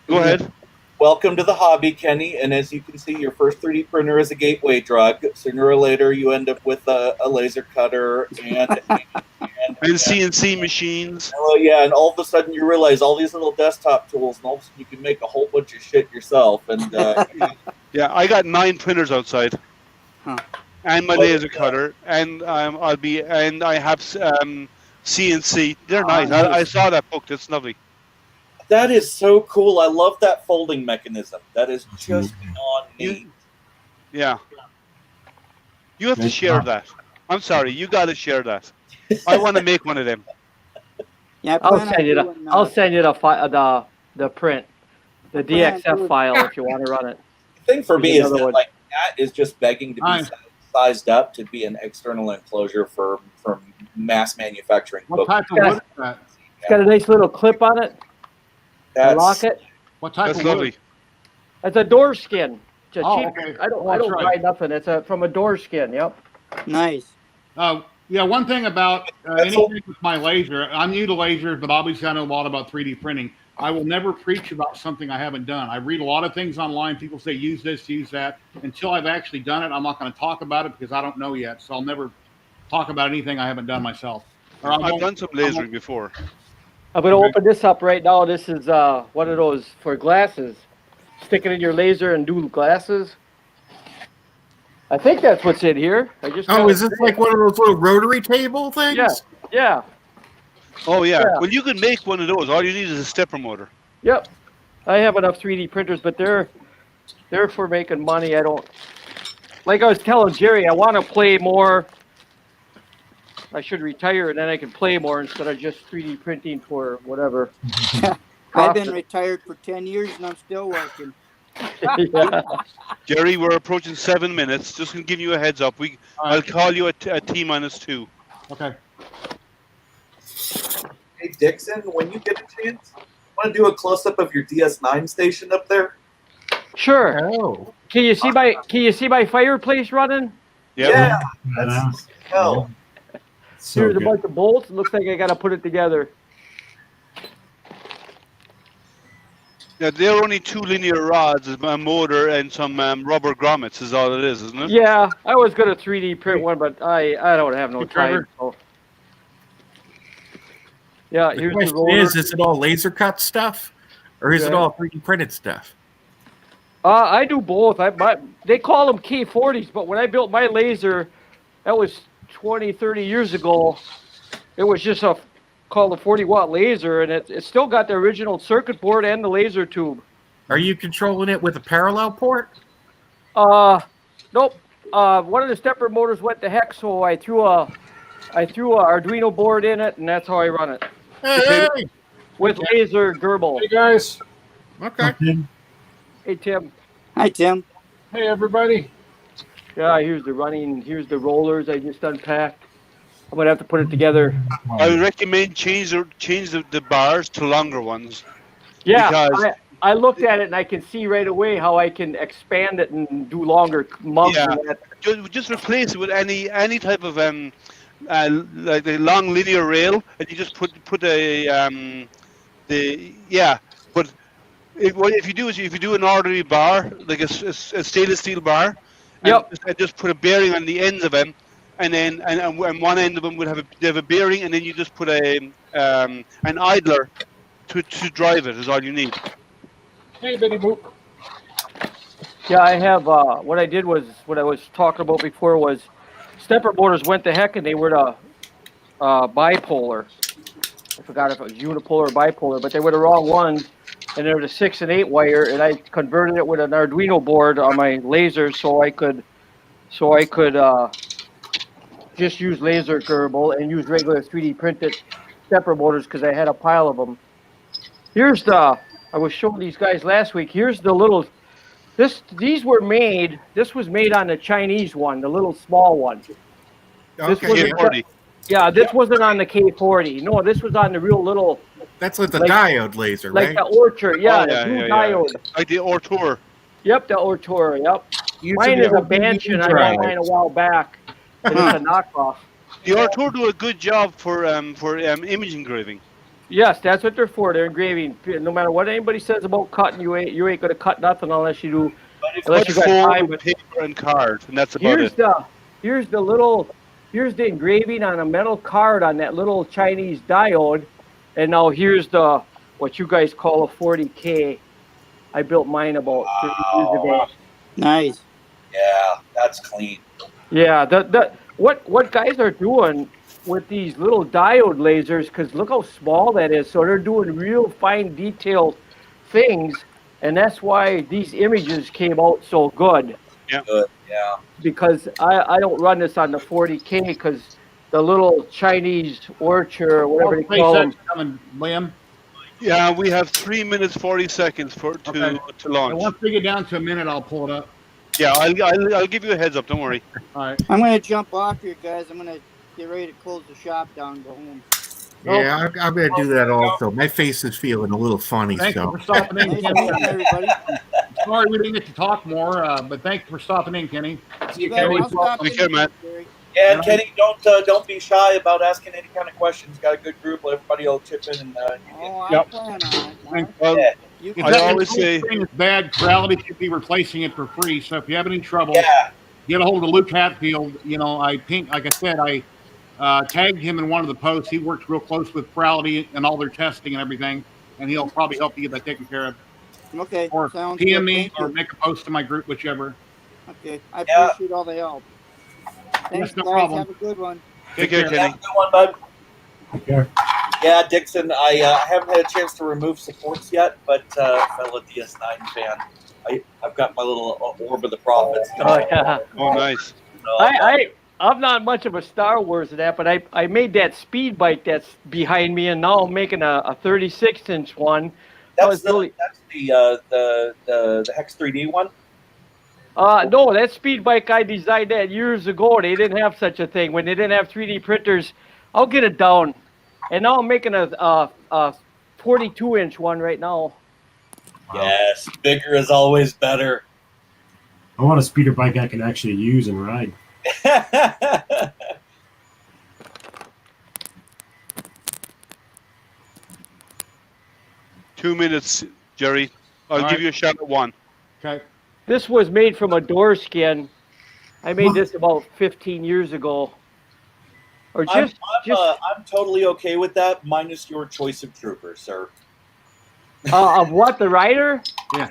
ahead. Welcome to the hobby, Kenny. And as you can see, your first 3D printer is a gateway drug. Sooner or later, you end up with a laser cutter and CNC machines. Oh yeah, and all of a sudden you realize all these little desktop tools, and all of a sudden you can make a whole bunch of shit yourself. And Yeah, I got 9 printers outside, and my laser cutter, and I have CNC. They're nice. I saw that book. That's lovely. that is so cool. I love that folding mechanism. That is just beyond neat. Yeah. You have to share that. I'm sorry, you got to share that. I want to make one of them. Yeah, I'll send you the print, the DXF file if you want to run it. The thing for me is another that one. like that is just begging to be Nice. sized up to be an external enclosure for mass manufacturing. What type of wood is that? It's got a nice little clip on it. That's, Lock it. What type That's of wood? lovely. It's a door skin. It's a Oh, cheap. okay. I don't That's buy right. nothing. It's from a door skin. Yep. Nice. Yeah, one thing about anything with my laser, I'm new to lasers, but obviously I know a lot about 3D printing. I will never preach about something I haven't done. I read a lot of things online. People say, use this, use that. Until I've actually done it, I'm not going to talk about it because I don't know yet. So I'll never talk about anything I haven't done myself. Or I've done some lasering before. I'm going to open this up right now. This is one of those for glasses. Stick it in your laser and do glasses. I think that's what's in here. Oh, is this like one of those little rotary table things? Yeah. Yeah. Oh, yeah. Yeah. Well, you can make one of those. All you need is a stepper motor. Yep. I have enough 3D printers, but they're for making money. I don't. Like I was telling Jerry, I want to play more. I should retire and then I can play more instead of just 3D printing for whatever. I've been retired for 10 years and I'm still working. Yeah. Jerry, we're approaching 7 minutes. Just to give you a heads up. I'll call you at T-2. Okay. Hey Dixon, when you get a chance, want to do a close up of your DS9 station up there? Sure. Oh. Can you see my fireplace running? Yep. Yeah, that's hell. So Here's a good. bunch of bolts. It looks like I got to put it together. Yeah, they're only 2 linear rods, a motor, and some rubber grommets is all it is, isn't it? Yeah, I was gonna 3D print one, but I don't have no Hey, time. Trevor. So. Yeah, The here's the question roller. is it all laser cut stuff? Or is it Okay. all 3D printed stuff? I do both. They call them K40s, but when I built my laser, that was 20, 30 years ago. It was just called a 40-watt laser, and it still got the original circuit board and the laser tube. Are you controlling it with a parallel port? Nope. One of the stepper motors went to heck, so I threw a Arduino board in it, and that's how I run it Hey! with laser Gerbil. Hey guys. Okay. Hey Tim. Hi, Tim. Hey everybody. Yeah, here's the rollers I just unpacked. I'm gonna have to put it together. I would recommend change the bars to longer ones. Yeah, Because- I looked at it and I can see right away how I can expand it and do longer mugs Yeah. and that. Just replace it with any type of like the long linear rail, and you just put a But what if you do is if you do an ordinary bar, like a stainless steel bar, and Yep. just put a bearing on the ends of them, and then and one end of them would have a bearing, and then you just put an idler to drive it is all you need. Hey, Betty Boop. Yeah, I have. What I did was what I was talking about before was stepper motors went to heck and they were the bipolar. I forgot if it was unipolar or bipolar, but they were the wrong ones, and they were the 6 and 8 wire. And I converted it with an Arduino board on my laser, so I could just use laser Gerbil and use regular 3D printed stepper motors because I had a pile of them. Here's I was showing these guys last week. Here's the little. These were made. This was made on the Chinese one, the little small one. This was K40. Yeah, this wasn't on the K40. No, this was on the real little. That's with the diode laser, like right? the Orchard. Yeah, Oh, the blue diode. Like the Ortour. Yep, the Orchard. Yep. Used to Mine be is a LPD Banshee. I drive. got mine a while back. And it's a knockoff. The Ortour do a good job for image engraving. Yes, that's what they're for. They're engraving. No matter what anybody says about cutting, you ain't gonna cut nothing unless you do. Unless you got time. With paper and card, and that's about it. Here's the engraving on a metal card on that little Chinese diode, and now here's what you guys call a 40K. I built mine about 30 years ago. Nice. Yeah, that's clean. Yeah, what guys are doing with these little diode lasers, because look how small that is. So they're doing real fine detailed things, and that's why these images came out so good. Yeah. Good. Yeah. Because I don't run this on the 40K because the little Chinese Orchard or whatever they call them. Coming, Liam. Yeah, we have 3 minutes 40 seconds to And launch. once we get down to a minute, I'll pull it up. Yeah, I'll give you a heads up. Don't worry. All right. I'm going to jump off here, guys. I'm going to get ready to close the shop down and go home. Yeah, I'm going to do that also. My face is feeling a little funny. Thank you So for stopping in, Nice Kenny. meeting everybody. Sorry we didn't get to talk more, but thank you for stopping in, Kenny. You bet. I'll stop Take in care, again, Matt. Gary. Yeah, and Kenny, don't be shy about asking any kind of questions. Got a good group. Everybody will chip in and Oh, I Yep. plan on it. Mark. Well, You If can I that always say- thing is bad, Corrality should be replacing it for free. So if you have any trouble, yeah. get a hold of Luke Hatfield. You know, I think, like I said, I tagged him in one of the posts. He works real close with Corality and all their testing and everything, and he'll probably help you get that taken care of. Okay. Or Sounds PM good. me Thank or you. make a post to my group, whichever. Okay. I Yeah. appreciate all the help. Thanks, no guys. problem. Have a good one. Take care, Yeah, Kenny. good one, bud. Yeah. Yeah, Dixon. I haven't had a chance to remove supports yet, but fellow DS9 fan, I've got my little orb of the prophets. Oh yeah. Oh, nice. I'm not much of a Star Wars of that, but I made that speed bike that's behind me, and now I'm making a 36-inch one. That's really- the Hex 3D one. No, that speed bike I designed that years ago. They didn't have such a thing when they didn't have 3D printers. I'll get it down, and now I'm making a 42-inch one right now. Yes, bigger is always better. I want a speeder bike I can actually use and ride. 2 minutes, Jerry. I'll All give right. you a shot at one. Okay. This was made from a door skin. I made this about 15 years ago. Or just I'm totally okay with that, minus your choice of trooper, sir. of what, the rider? Yeah.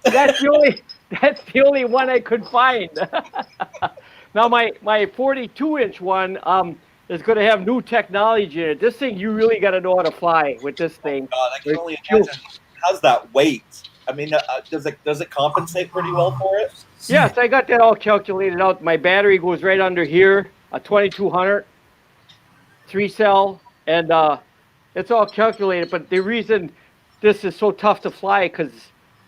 That's the only one I could find. Now my 42-inch one is going to have new technology in it. This thing, you really got to know how to fly with this thing. God, I can only imagine. How's that weight? I mean, does it compensate pretty well for it? Yes, I got that all calculated out. My battery goes right under here, a 2200 3-cell, and it's all calculated. But the reason this is so tough to fly because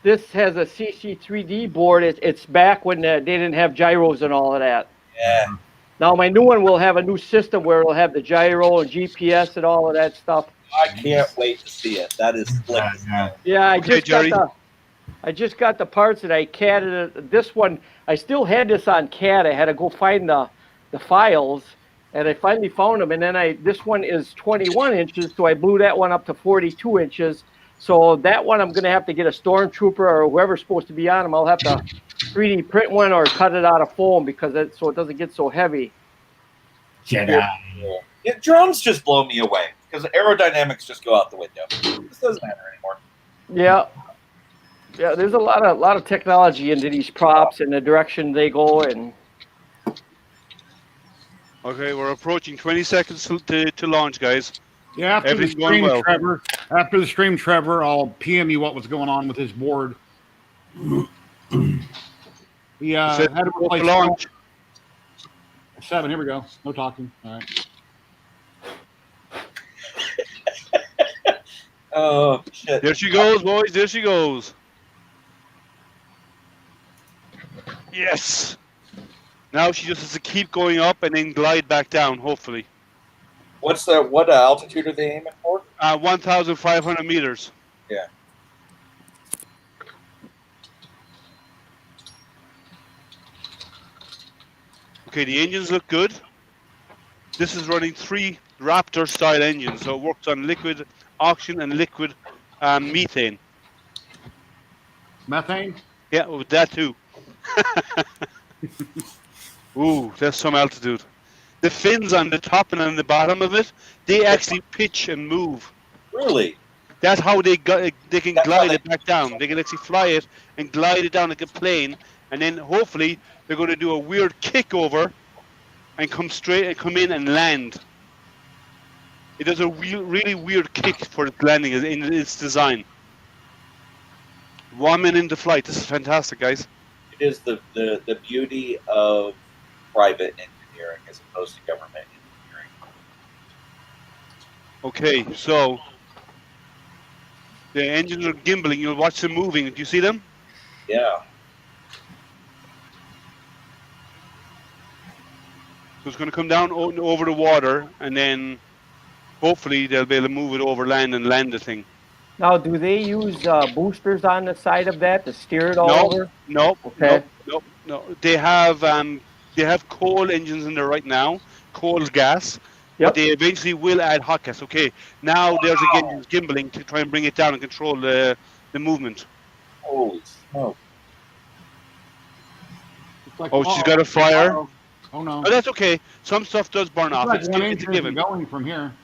this has a CC3D board. It's back when they didn't have gyros and all of that. Yeah. Now my new one will have a new system where it'll have the gyro and GPS and all of that stuff. I can't wait to see it. That is slick. Yeah, Okay, Jerry. I just got the parts and I CAD'd it. This one, I still had this on CAD. I had to go find the files, and I finally found them. And then this one is 21 inches, so I blew that one up to 42 inches. So that one I'm going to have to get a stormtrooper or whoever's supposed to be on them. I'll have to 3D print one or cut it out of foam because so it doesn't get so heavy. Jedi. Yeah, drones just blow me away because aerodynamics just go out the window. This doesn't matter anymore. Yeah. Yeah, there's a lot of technology into these props and the direction they go in. Okay, we're approaching 20 seconds to launch, guys. Yeah, after the Everything's going stream, well. Trevor. After the stream, Trevor, I'll PM you what was going on with his board. He had to replace launch. 7. Here we go. No talking. All right. Oh shit! There she goes, boys. There she goes. Yes. Now she just has to keep going up and then glide back down, hopefully. What altitude are they aiming for? 1,500 meters. Yeah. Okay, the engines look good. This is running 3 Raptor-style engines, so it works on liquid oxygen and liquid methane. Methane? Yeah, with that too. Ooh, there's some altitude. The fins on the top and on the bottom of it, they actually pitch and move. Really? That's how they can glide it back down. They can actually fly it and glide it down like a plane, and then hopefully they're going to do a weird kick over and come in and land. It does a really weird kick for its landing in its design. 1 minute into flight. This is fantastic, guys. It is the beauty of private engineering as opposed to government engineering. Okay, so the engines are gimbaling. You'll watch them moving. Do you see them? Yeah. So it's going to come down over the water, and then hopefully they'll be able to move it over land and land the thing. Now, do they use boosters on the side of that to steer it all over? No. Okay. No. They have coal engines in there right now, coal gas. Yep. But they eventually will add hot gas. Okay, now there's again gimbaling to try and bring it down and control the movement. Holy smoke. Like, Oh, she's got a fire. Oh no. Oh, that's okay. Some stuff does burn off. Like It's one a inch given. going from here.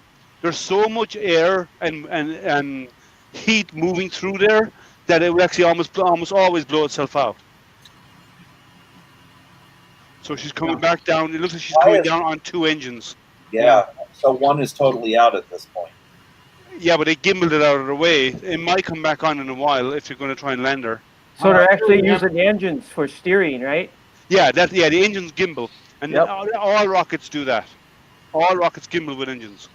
There's so much air and heat moving through there that it will actually almost always blow itself out. So she's coming back down. It looks like she's coming down on 2 engines. Yeah. So one is totally out at this point. Yeah, but they gimbaled it out of the way. It might come back on in a while if you're going to try and land her. So they're actually using the engines for steering, right? Yeah, the engine's gimbal, and Yep. all rockets do that. All rockets gimbal with engines.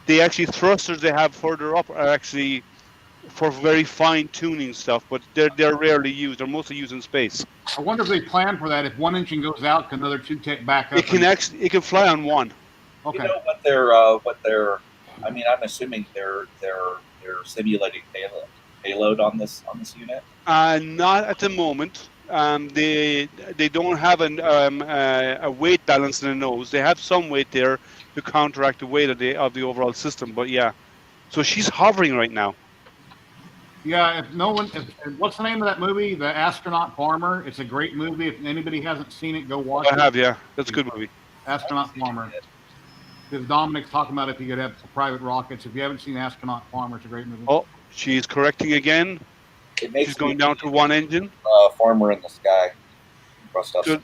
The actually thrusters they have further up are actually for very fine tuning stuff, but they're rarely used. They're mostly used in space. I wonder if they plan for that. If one engine goes out, can another 2 take back up? It can fly on one. Okay. You know what they're I mean, I'm assuming they're simulating payload on this unit. Not at the moment. They don't have a weight balance in the nose. They have some weight there to counteract the weight of the overall system. But yeah, so she's hovering right now. Yeah, what's the name of that movie? The Astronaut Farmer. It's a great movie. If anybody hasn't seen it, go watch it. I have, yeah. That's a good movie. Astronaut Farmer. Because Dominic's talking about if you could have private rockets. If you haven't seen Astronaut Farmer, it's a great movie. Oh, she's correcting again. She's going down to 1 engine. Farmer in the sky. Rust off Good.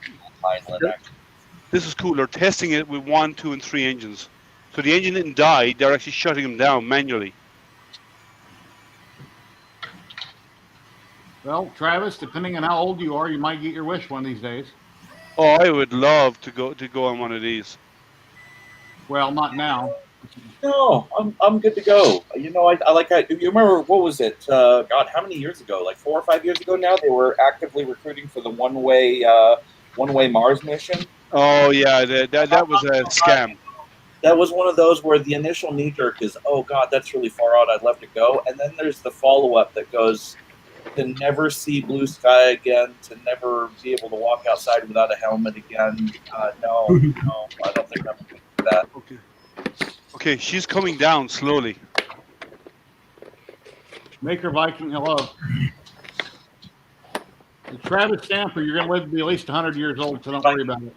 This is cool. They're testing it with 1, 2, and 3 engines. So the engine didn't die. They're actually shutting them down manually. Well, Travis, depending on how old you are, you might get your wish one of these days. Oh, I would love to go on one of these. Well, not now. No, I'm good to go. You know, I like that. Do you remember what was it? God, how many years ago? Like 4 or 5 years ago now, they were actively recruiting for the one-way Mars mission. Oh yeah, that was a scam. That was one of those where the initial knee-jerk is, oh God, that's really far out. I'd love to go. And then there's the follow-up that goes to never see blue sky again, to never be able to walk outside without a helmet again. No, I don't think I'm that. Okay. Okay, she's coming down slowly. Maker Viking, hello. Travis Stamper, you're going to live to be at least 100 years old, so don't worry about it.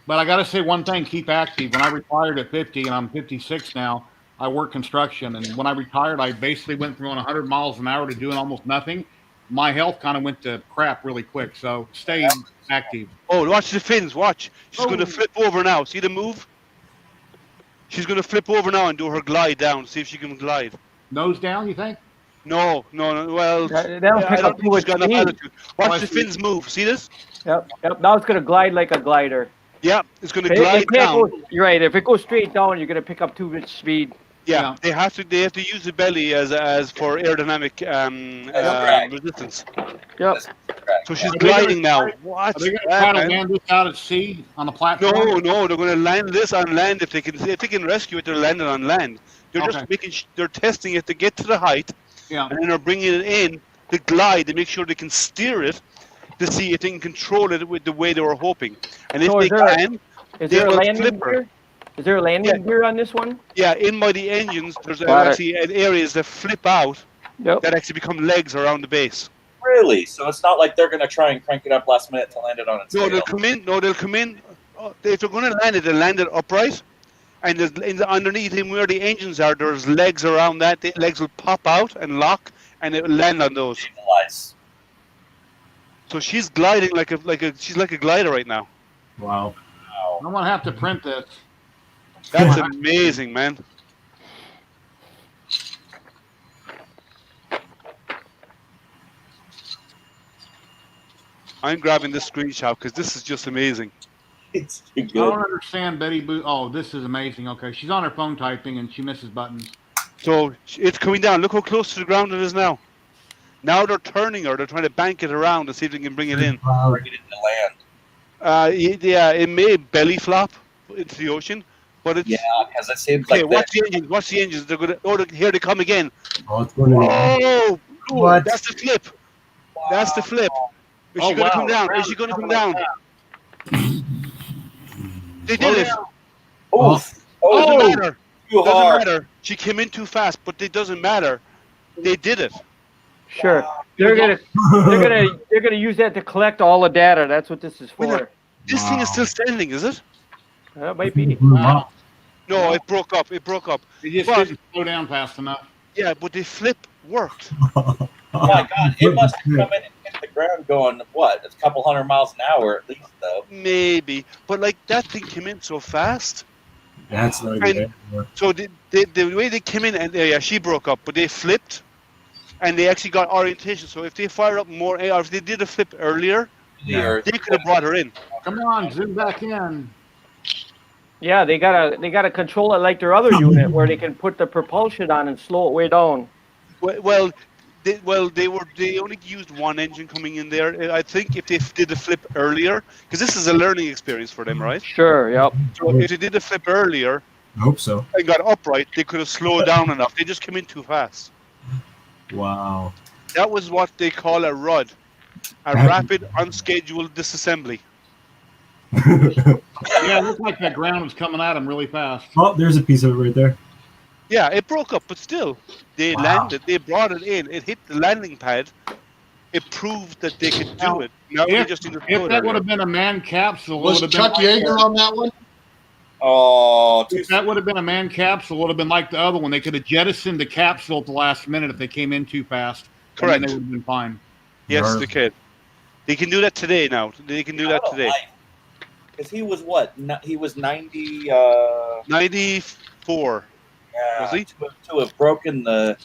But I got to say one thing, keep active. When I retired at 50, and I'm 56 now, I work construction. And when I retired, I basically went from 100 miles an hour to doing almost nothing. My health kind of went to crap really quick. So stay active. Oh, watch the fins. Watch. She's going to Oh. flip over now. See the move? She's going to flip over now and do her glide down. See if she can glide. Nose down, you think? No. Well, That'll I pick don't up too think she's much got enough speed. altitude. Watch I the see. fins move. See this? Yep. Now it's gonna glide like a glider. Yeah, it's going to It glide can't down. go. You're right. If it goes straight down, you're gonna pick up too much speed. Yeah, they have to use the belly as for aerodynamic resistance. Yep. So she's Are they gonna gliding now. try- Watch Are they going to that, try to man. land this out at sea on the platform? No, they're going to land this on land. If they can rescue it, they're landing on land. They're just they're testing it to get to the height, Yeah. and then they're bringing it in to glide to make sure they can steer it to see if they can control it with the way they were hoping. And if So they is there- can, Is they there a will landing flip her. gear? Is there a landing gear on this one? Yeah, in by the engines, there's Got it. actually areas that flip out Yep. that actually become legs around the base. Really? So it's not like they're going to try and crank it up last minute to land it on its No, tail. they'll come in. If they're going to land it, they'll land it upright. And underneath him where the engines are, there's legs around that. The legs will pop out and lock, and it will land on those. Stabilize. So she's gliding she's like a glider right now. Wow. I'm going to have to print this. That's amazing, man. I'm grabbing this screenshot because this is just amazing. It's too I good. don't understand Betty Boo. Oh, this is amazing. Okay, she's on her phone typing and she misses buttons. So it's coming down. Look how close to the ground it is now. Now they're turning her. They're trying to bank it around to see if they can bring it in. Bring it into land. Yeah, it may belly flop into the ocean, but it's Yeah, because it seems okay. like Watch the engines. Watch the engines. They're gonna. Oh, here they come again. Oh, it's going to Oh, What? that's the flip. That's the flip. Is she Oh, gonna wow. come down? The Is she gonna come ground down? is They did it. Oof. Oh, Doesn't matter. too Doesn't hard. matter. She came in too fast, but it doesn't matter. They did it. Sure. They're gonna use that to collect all the data. That's what this is Wait a for. This thing is still standing, is it? That might be. Wow. No, it broke up. It broke up. It just But- didn't slow down fast enough. Yeah, but the flip worked. Oh my God, it must have come in and hit the ground going, what, a couple 100 miles an hour at least, though. Maybe, but like that thing came in so fast. That's not And- good. So the way they came in, and yeah, she broke up, but they flipped, and they actually got orientation. So if they fired up more, or if they did a flip earlier, Yeah. they could have brought her in. Come on, zoom back in. Yeah, they gotta control it like their other unit, where they can put the propulsion on and slow it way down. Well, they only used one engine coming in there. I think if they did the flip earlier, because this is a learning experience for them, right? Sure. Yep. So if they did the flip earlier I hope so. and got upright, they could have slowed down enough. They just came in too fast. Wow. That was what they call a RUD, a rapid unscheduled disassembly. Yeah, it looked like that ground was coming at him really fast. Oh, there's a piece of it right there. Yeah, it broke up, but still, they Wow. landed. They brought it in. It hit the landing pad. It proved that they could do it. Now they just need to If throw it that would earlier. have been a manned capsule, it Was would have been Chuck like Yeager on that one? Oh, too If that would have been a manned capsule, it would have been like the other one. They could have jettisoned the capsule at the last minute if they came in too fast. Correct. And then they would have been fine. Yes, Nerve. they can. They can do that today now. They can do that today. Because he was what? He was 90. 94. Yeah, Was he? to have broken the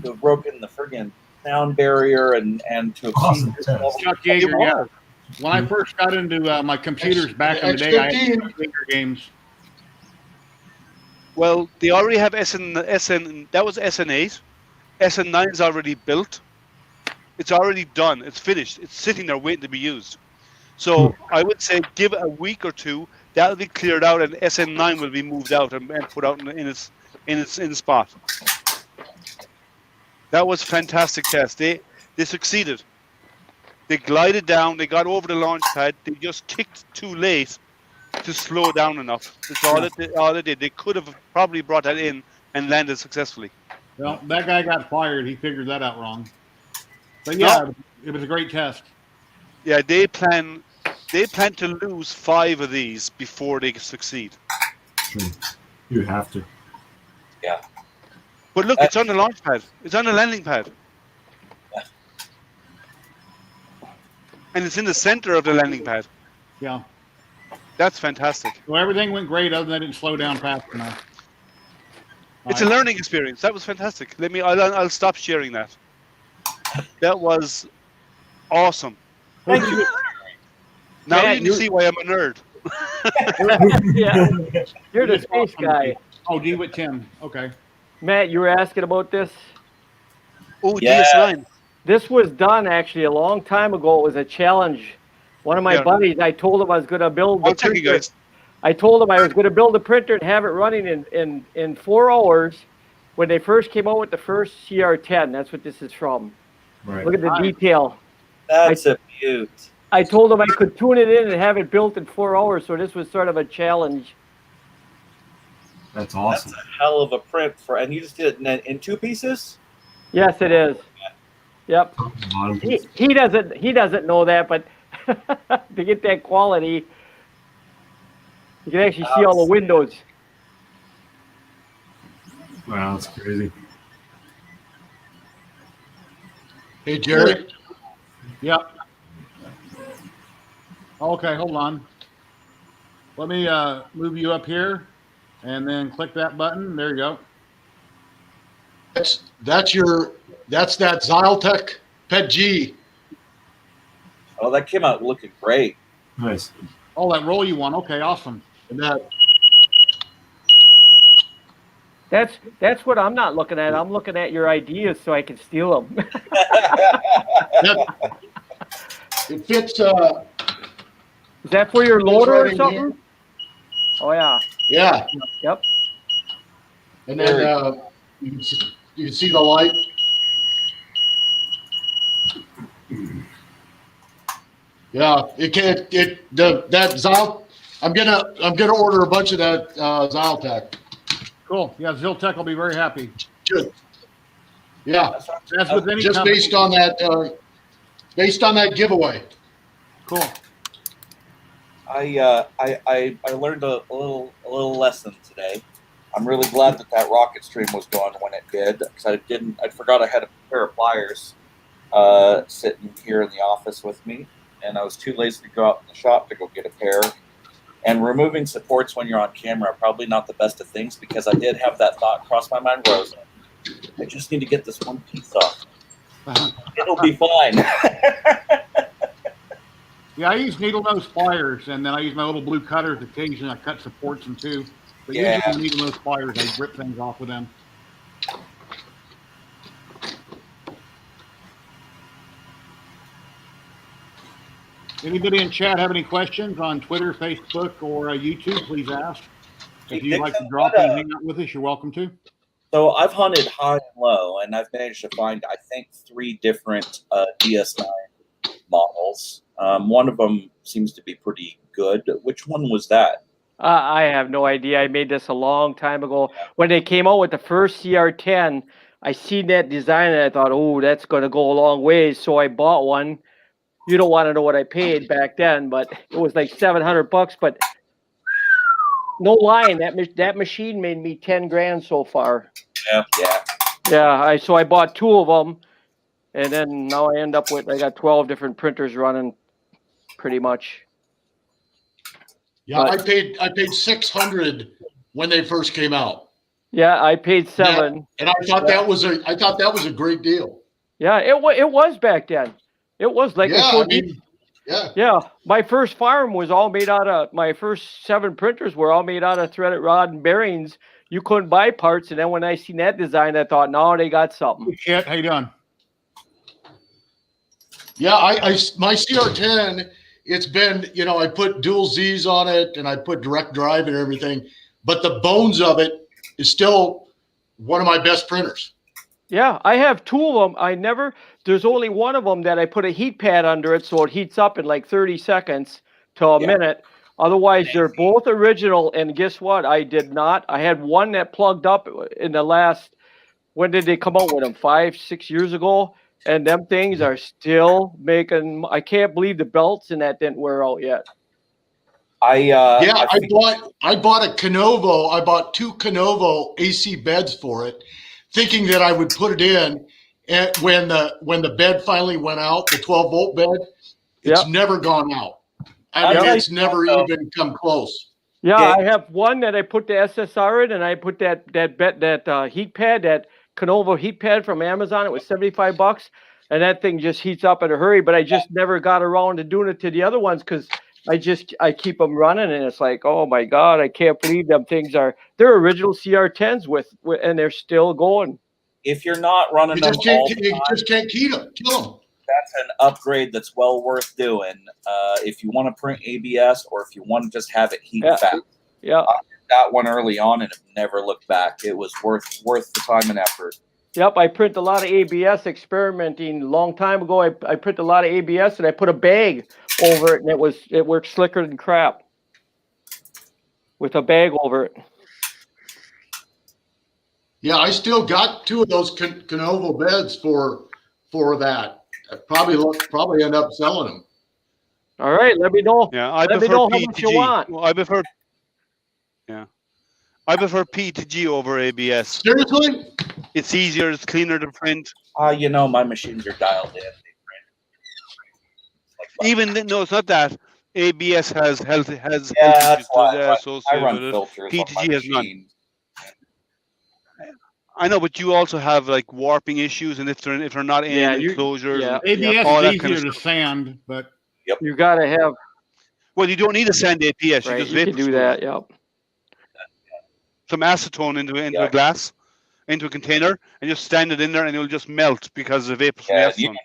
friggin' sound barrier and to have Awesome seen this test. level. Chuck Yeager, yeah. When I first got into my computers back in the day, I had X15. Chuck Yeager games. Well, they already have SN. That was SN8. SN9 is already built. It's already done. It's finished. It's sitting there waiting to be used. So I would say give it a week or two. That'll be cleared out, and SN9 will be moved out and put out in its spot. That was fantastic test. They succeeded. They glided down. They got over the launch pad. They just kicked too late to slow down enough. That's all it did. All it did. They could have probably brought that in and landed successfully. Well, that guy got fired. He figured that out wrong. But yeah, it was a great test. Yeah, they plan to lose 5 of these before they succeed. Sure. You have to. Yeah. But look, it's on the launch pad. It's on the landing pad. Yeah. And it's in the center of the landing pad. Yeah. That's fantastic. So everything went great, other than it didn't slow down fast enough. It's a learning experience. That was fantastic. I'll stop sharing that. That was awesome. Thank you. Now Yeah, you can see why I'm a nerd. Yeah, you're the It's space awesome. guy. Oh, DWIT 10. Okay. Matt, you were asking about this? Oh, Yeah. DS9. This was done actually a long time ago. It was a challenge. One of my Yeah. buddies, I told him I was going to build the I'll take you printer. guys. I told him I was going to build a printer and have it running in 4 hours when they first came out with the first CR10. That's what this is from. Right. Look at the Nice. detail. That's a beaut. I told him I could tune it in and have it built in 4 hours, so this was sort of a challenge. That's awesome. That's a hell of a print and you just did it in 2 pieces? Yes, it is. Yep. Bottom He, piece. he doesn't know that, but to get that quality, you can actually see all the windows. Wow, that's crazy. Hey, Jerry. Yep. Okay, hold on. Let me move you up here and then click that button. There you go. That's that ZYLTECH Pet G. Oh, that came out looking great. Nice. Oh, that roll you won. Okay, awesome. And that That's what I'm not looking at. I'm looking at your ideas so I can steal them. it fits. Is that for your Goes loader right or in something? here. Oh yeah. Yeah. Yep. And then you can see the light. Yeah, it can't. That Zyl. I'm gonna order a bunch of that ZYLTECH. Cool. Yeah, ZYLTECH will be very happy. Good. Yeah, As with any just company. based on that giveaway. Cool. I learned a little lesson today. I'm really glad that rocket stream was going when it did, because I forgot I had a pair of pliers sitting here in the office with me, and I was too lazy to go out in the shop to go get a pair. And removing supports when you're on camera are probably not the best of things, because I did have that thought cross my mind where I just need to get this one piece off. It'll be fine. Yeah, I use needle nose pliers, and then I use my little blue cutters. Occasionally, I cut supports in too. But Yeah. usually, needle nose pliers, I rip things off with them. Anybody in chat have any questions on Twitter, Facebook, or YouTube? Please ask. If you'd like to drop in and hang out with us, you're welcome to. So I've hunted high and low, and I've managed to find, I think, 3 different DS9 models. One of them seems to be pretty good. Which one was that? I have no idea. I made this a long time ago. When they came out with the first CR10, I seen that design and I thought, oh, that's going to go a long ways. So I bought one. You don't want to know what I paid back then, but it was like $700. But no lying, that machine made me 10 grand so far. Yeah. Yeah, so I bought 2 of them, and then now I end up with, I got 12 different printers running, pretty much. Yeah, I paid $600 when they first came out, Yeah, I paid 7. and I thought that was a great deal. Yeah, it was back then. It was like Yeah, I showed I mean, yeah. yeah. My first farm was all made out of, my first 7 printers were all made out of threaded rod and bearings. You couldn't buy parts, and then when I seen that design, I thought, no, they got something. Hey, Chet, how you doing? Yeah, my CR10, it's been, I put dual Z's on it and I put direct drive and everything, but the bones of it is still one of my best printers. Yeah, I have 2 of them. there's only one of them that I put a heat pad under it, so it heats up in like 30 seconds to a minute. Otherwise, they're both original. And guess what? I had one that plugged up in the last, when did they come out with them? 5-6 years ago. And them things are still making, I can't believe the belts in that didn't wear out yet. I bought a Canovo. I bought 2 Canovo AC beds for it, thinking that I would put it in. And when the bed finally went out, the 12-volt bed, it's never gone out. I mean, it's never even come close. Yeah, I have one that I put the SSR in, and I put that heat pad, that Canovo heat pad from Amazon. It was $75, and that thing just heats up in a hurry. But I just never got around to doing it to the other ones because I keep them running, and it's like, oh my God, I can't believe them things they're original CR10s with and they're still going. If you're not running them, you just can't kill them. That's an upgrade that's well worth doing. If you want to print ABS or if you want to just have it heat fast. Yeah. I did that one early on and have never looked back. It was worth the time and effort. Yep, I print a lot of ABS experimenting a long time ago. I print a lot of ABS and I put a bag over it, and it worked slicker than crap with a bag over it. Yeah, I still got 2 of those Canovo beds for that. I probably end up selling them. All right, let me know. Yeah, I let me prefer know how PTG. much you want. Well, I prefer PTG over ABS. Seriously? It's easier. It's cleaner to print. My machines are dialed in. No, it's not that. ABS has health issues associated with it. PTG has none. I know, but you also have like warping issues, and if they're not in enclosures, ABS all is that kind easier of to sand, but you got to have. Well, you don't need to sand ABS. Right, you just you can do that. Yep. Some acetone into a glass, into a container, and just stand it in there, and it'll just melt because of vapor from the acetone.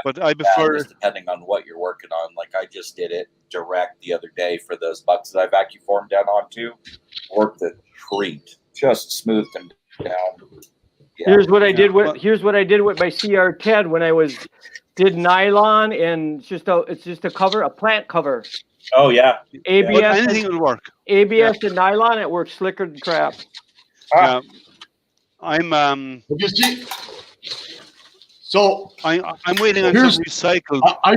But I prefer, depending on what you're working on. Like I just did it direct the other day for those bucks that I vacuum formed down onto. Worked a treat. Just smoothed them down. Yeah. Here's what I did with my CR10 when I did nylon, and it's just a cover, a plant cover. Oh yeah. ABS. Anything will work. ABS and nylon, it works slicker than crap. Yeah. I'm waiting on some recycled. I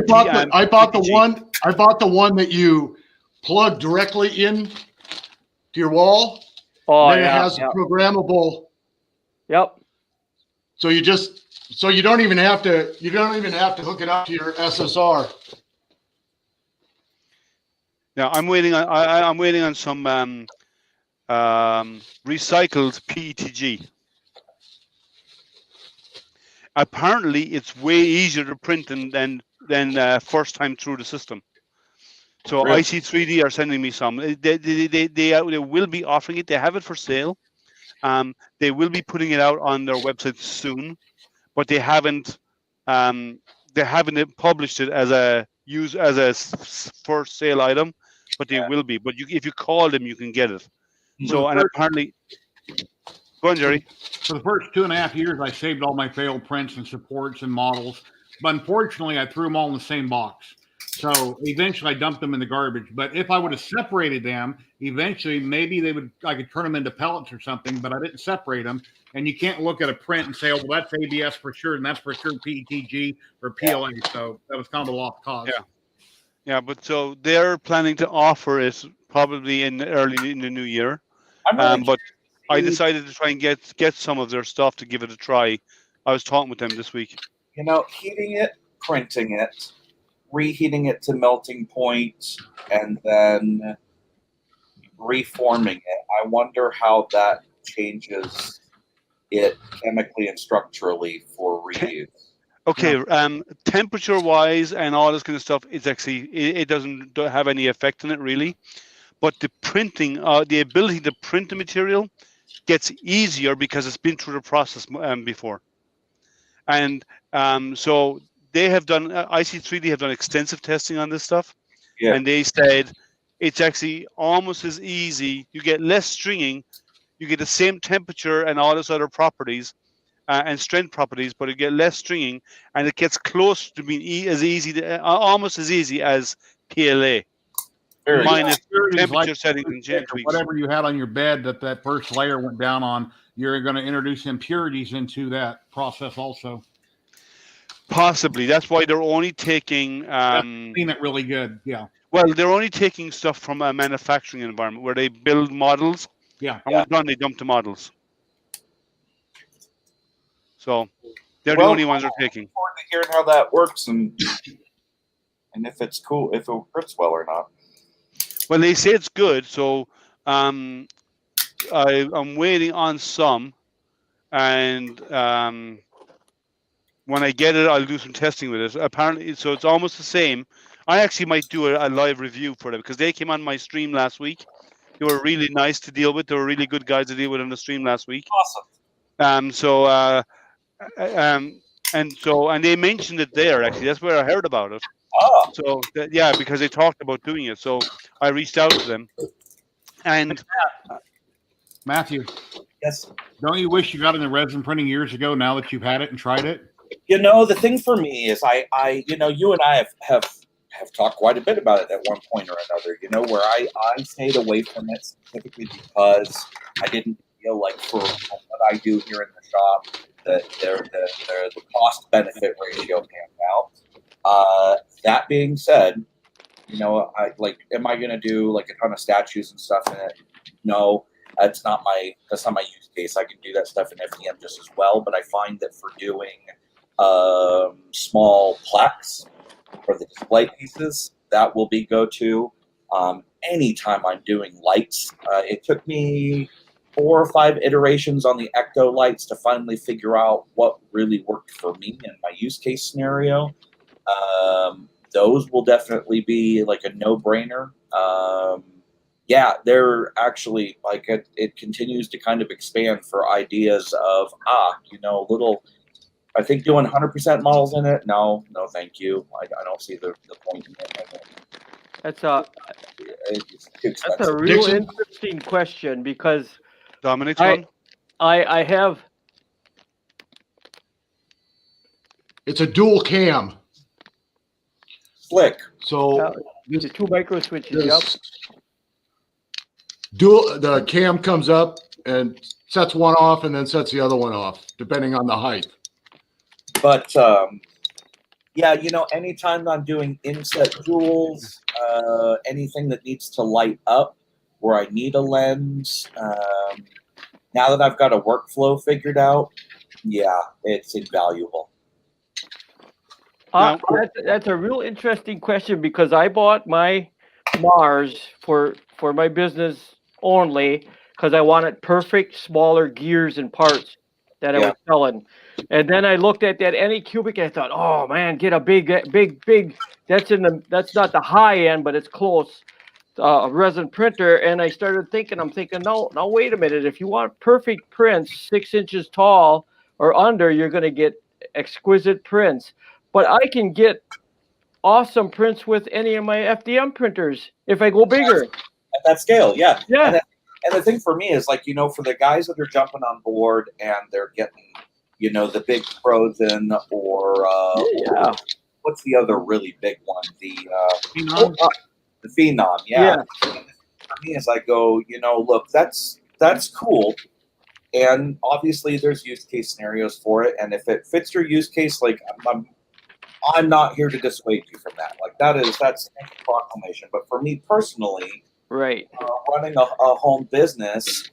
bought the one that you plug directly in to your wall. Oh, then it has a programmable. Yep. So you don't even have to hook it up to your SSR. Yeah, I'm waiting on some recycled PETG. Apparently, it's way easier to print than first time through the system. So Really? IC3D are sending me some. They will be offering it. They have it for sale. They will be putting it out on their website soon, but they haven't published it as a for sale item. But they will be. But if you call them, you can get it. So apparently, go on, Jerry. For the first 2.5 years, I saved all my failed prints and supports and models. But unfortunately, I threw them all in the same box. So eventually, I dumped them in the garbage. But if I would have separated them, eventually, maybe I could turn them into pellets or something. But I didn't separate them. And you can't look at a print and say, "Oh, well, that's ABS for sure, and that's for sure PETG or PLA." So that was kind of a lost cause. Yeah. Yeah, but so they're planning to offer it probably early in the new year. But I decided to try and get some of their stuff to give it a try. I was talking with them this week. Heating it, printing it, reheating it to melting point, and then reforming it. I wonder how that changes it chemically and structurally for reuse. Okay, temperature wise and all this kind of stuff, it's actually it doesn't have any effect on it really, but the printing, the ability to print the material gets easier because it's been through the process before, and so they have done IC3D have done extensive testing on this stuff, and they said it's actually almost as easy. You get less stringing, you get the same temperature and all these other properties, and strength properties, but it gets less stringing, and it gets close to being almost as easy as PLA. Minus temperature settings and chain tweaks. Whatever you had on your bed that first layer went down on, you're going to introduce impurities into that process also. Possibly. That's why they're only taking. Clean it really good. Yeah. Well, they're only taking stuff from a manufacturing environment where they build models. Yeah. And when done, they dump the models. So they're the only ones they're taking. I'm forward to hearing how that works and if it's cool, if it works well or not. Well, they say it's good, so I'm waiting on some, and when I get it, I'll do some testing with it. Apparently, so it's almost the same. I actually might do a live review for them because they came on my stream last week. They were really nice to deal with. They were really good guys to deal with on the stream last week. Awesome. And they mentioned it there. Actually, that's where I heard about it. Oh. So because they talked about doing it. So I reached out to them. And Matthew. Yes. Don't you wish you got into resin printing years ago? Now that you've had it and tried it. The thing for me is I you and I have talked quite a bit about it at one point or another. Where I stayed away from it specifically because I didn't feel like for what I do here in the shop that the cost benefit ratio panned out. That being said, am I going to do like a ton of statues and stuff in it? No, that's not my use case. I can do that stuff in FDM just as well, but I find that for doing small plaques for the display pieces, that will be go-to. Anytime I'm doing lights, it took me 4 or 5 iterations on the Ecto lights to finally figure out what really worked for me in my use case scenario. Those will definitely be like a no-brainer. They're actually like it continues to kind of expand for ideas of little. I think doing 100% models in it. No, thank you. I don't see the point in it. That's a real interesting question because Dominic's I have. It's a dual cam. Slick. So the 2 micro switches. Yep. The cam comes up and sets one off and then sets the other one off, depending on the height. But anytime I'm doing inset jewels, anything that needs to light up where I need a lens, now that I've got a workflow figured out, it's invaluable. That's a real interesting question because I bought my Mars for my business only because I wanted perfect smaller gears and parts that I was selling. And then I looked at that Anycubic and I thought, oh man, get a big. That's not the high end, but it's close. Resin printer. And I started thinking, no, wait a minute. If you want perfect prints, 6 inches tall or under, you're going to get exquisite prints. But I can get awesome prints with any of my FDM printers if I go bigger. At that scale, yeah. Yeah. And the thing for me is for the guys that are jumping on board and they're getting, the big Frozen or what's the other really big one? The Phenom. Yeah. For me, as I go, look, that's cool. And obviously there's use case scenarios for it. And if it fits your use case, I'm not here to dissuade you from that. That's a proclamation. But for me personally, right, running a home business,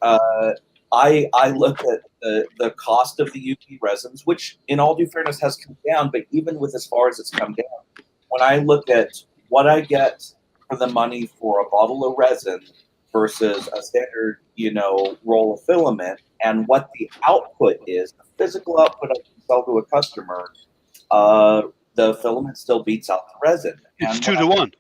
I look at the cost of the UV resins, which in all due fairness has come down. But even with as far as it's come down, when I look at what I get for the money for a bottle of resin versus a standard, roll of filament, and what the output is, the physical output I can sell to a customer, the filament still beats out the resin. It's 2 to 1.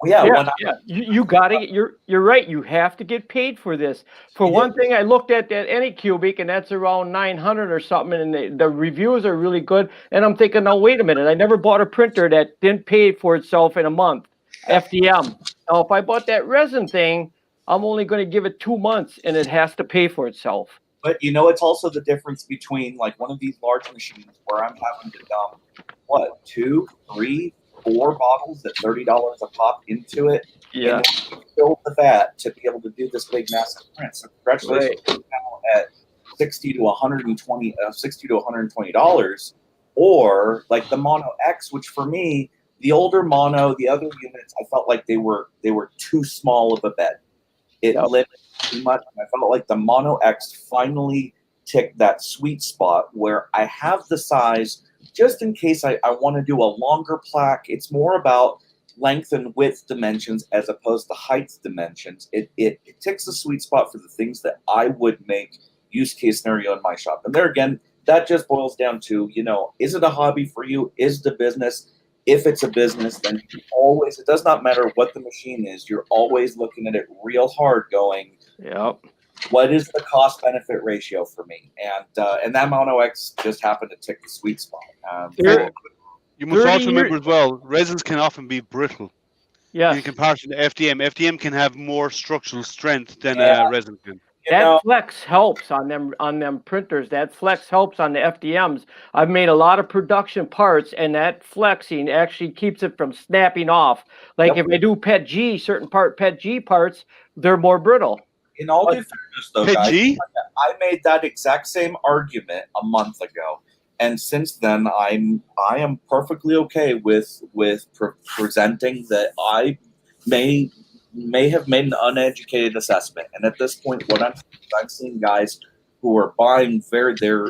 You got to. You're right. You have to get paid for this. For one thing, I looked at that Anycubic, and that's around 900 or something, and the reviews are really good. And I'm thinking, now wait a minute. I never bought a printer that didn't pay for itself in a month. FDM. Now, if I bought that resin thing, I'm only going to give it 2 months, and it has to pay for itself. But you know, it's also the difference between like one of these large machines where I'm having to dump what 2, 3, 4 bottles at $30 a pop into it in order to fill the vat to be able to do this big massive print. So congratulations now at $60 to $120, or like the Mono X, which for me, the older Mono, the other units, I felt like they were too small of a bed. It limited too much. And I felt like the Mono X finally ticked that sweet spot where I have the size just in case I want to do a longer plaque. It's more about length and width dimensions as opposed to height dimensions. It ticks the sweet spot for the things that I would make use case scenario in my shop. And there again, that just boils down to, you know, is it a hobby for you? Is it a business? If it's a business, then you always, it does not matter what the machine is, you're always looking at it real hard going, what is the cost benefit ratio for me? And that Mono X just happened to tick the sweet spot. You must also remember as well, resins can often be brittle. In comparison to FDM. FDM can have more structural strength than resin can. That flex helps on them printers. That flex helps on the FDMs. I've made a lot of production parts, and that flexing actually keeps it from snapping off. Like if I do PET G parts, they're more brittle. In all due fairness, though, guys, I made that exact same argument a month ago, and since then I am perfectly okay with presenting that I may have made an uneducated assessment. And at this point, what I'm seeing guys who are buying they're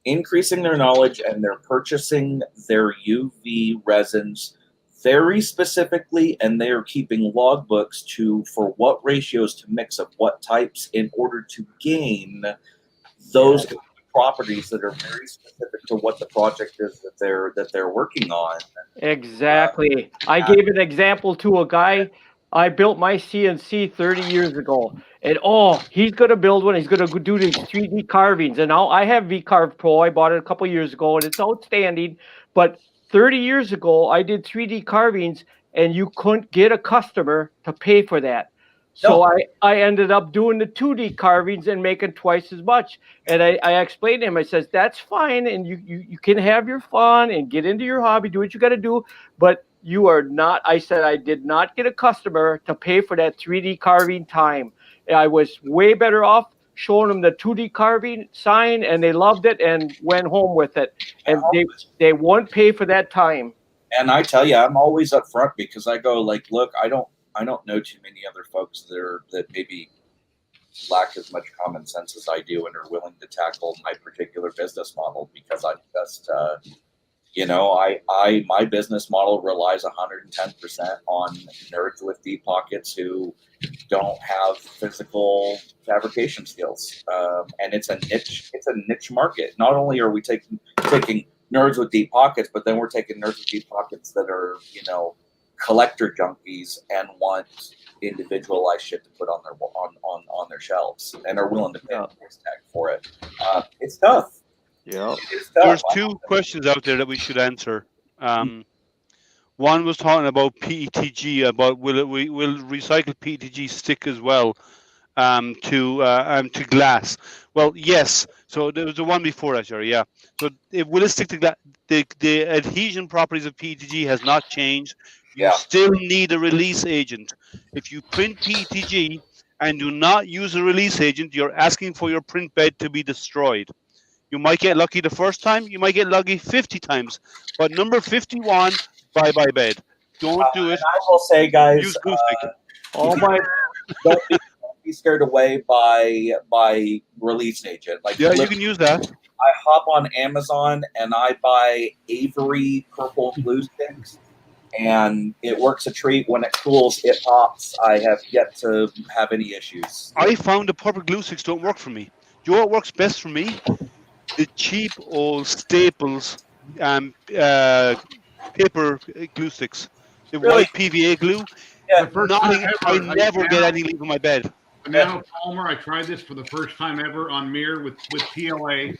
increasing their knowledge and they're purchasing their UV resins very specifically, and they are keeping logbooks for what ratios to mix of what types in order to gain those properties that are very specific to what the project is that they're working on. Exactly. I gave an example to a guy. I built my CNC 30 years ago, and he's going to build one. He's going to do these 3D carvings, and now I have VCarve Pro. I bought it a couple years ago, and it's outstanding. But 30 years ago, I did 3D carvings, and you couldn't get a customer to pay for that. So I ended up doing the 2D carvings and making twice as much. And I explained to him, I says, that's fine. And you can have your fun and get into your hobby, do what you got to do. But you are not, I said, I did not get a customer to pay for that 3D carving time. And I was way better off showing them the 2D carving sign, and they loved it and went home with it. And they won't pay for that time. And I tell you, I'm always up front because I go like, look, I don't know too many other folks that maybe lack as much common sense as I do and are willing to tackle my particular business model, because I just, my business model relies 110% on nerds with deep pockets who don't have physical fabrication skills, and it's a niche market. Not only are we taking nerds with deep pockets, but then we're taking nerds with deep pockets that are, collector junkies and want individualized shit to put on their shelves and are willing to pay a price tag for it. It's tough. Yeah. There's two questions out there that we should answer. One was talking about PETG, about will recycled PETG stick as well to glass? Well, yes. So there was the one before that, Jerry. Yeah. So will it stick to glass? The adhesion properties of PETG has not changed. You still need a release agent. If you print PETG and do not use a release agent, you're asking for your print bed to be destroyed. You might get lucky the first time. You might get lucky 50 times. But number 51, bye-bye bed. Don't do it. I will say, guys, use glue stick. Don't be scared away by release agent. Like, you can use that. I hop on Amazon and I buy Avery purple glue sticks, and it works a treat. When it cools, it pops. I have yet to have any issues. I found the purple glue sticks don't work for me. You know what works best for me? The cheap old Staples paper glue sticks. The white PVA glue. Yeah, I never get any leave in my bed. Now, Palmer, I tried this for the first time ever on mirror with PLA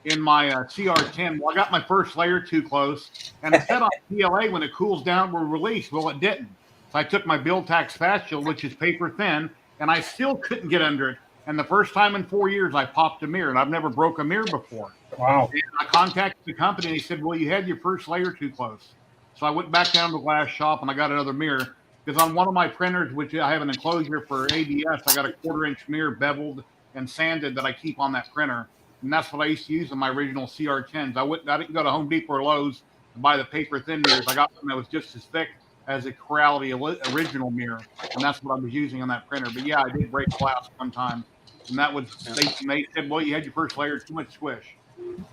in my CR10. Well, I got my first layer too close, and it said on PLA when it cools down will release. Well, it didn't. So I took my Build-Tax Fast Shield, which is paper thin, and I still couldn't get under it. And the first time in 4 years, I popped a mirror, and I've never broke a mirror before. Wow. And I contacted the company, and he said, well, you had your first layer too close. So I went back down to the glass shop, and I got another mirror. Because on one of my printers, which I have an enclosure for ABS, I got a 1/4-inch mirror beveled and sanded that I keep on that printer. And that's what I used to use in my original CR10s. I didn't go to Home Depot or Lowe's to buy the paper thin mirrors. I got one that was just as thick as a Corality original mirror. And that's what I was using on that printer. But yeah, I did break glass one time. And that was, they said, well, you had your first layer, too much squish.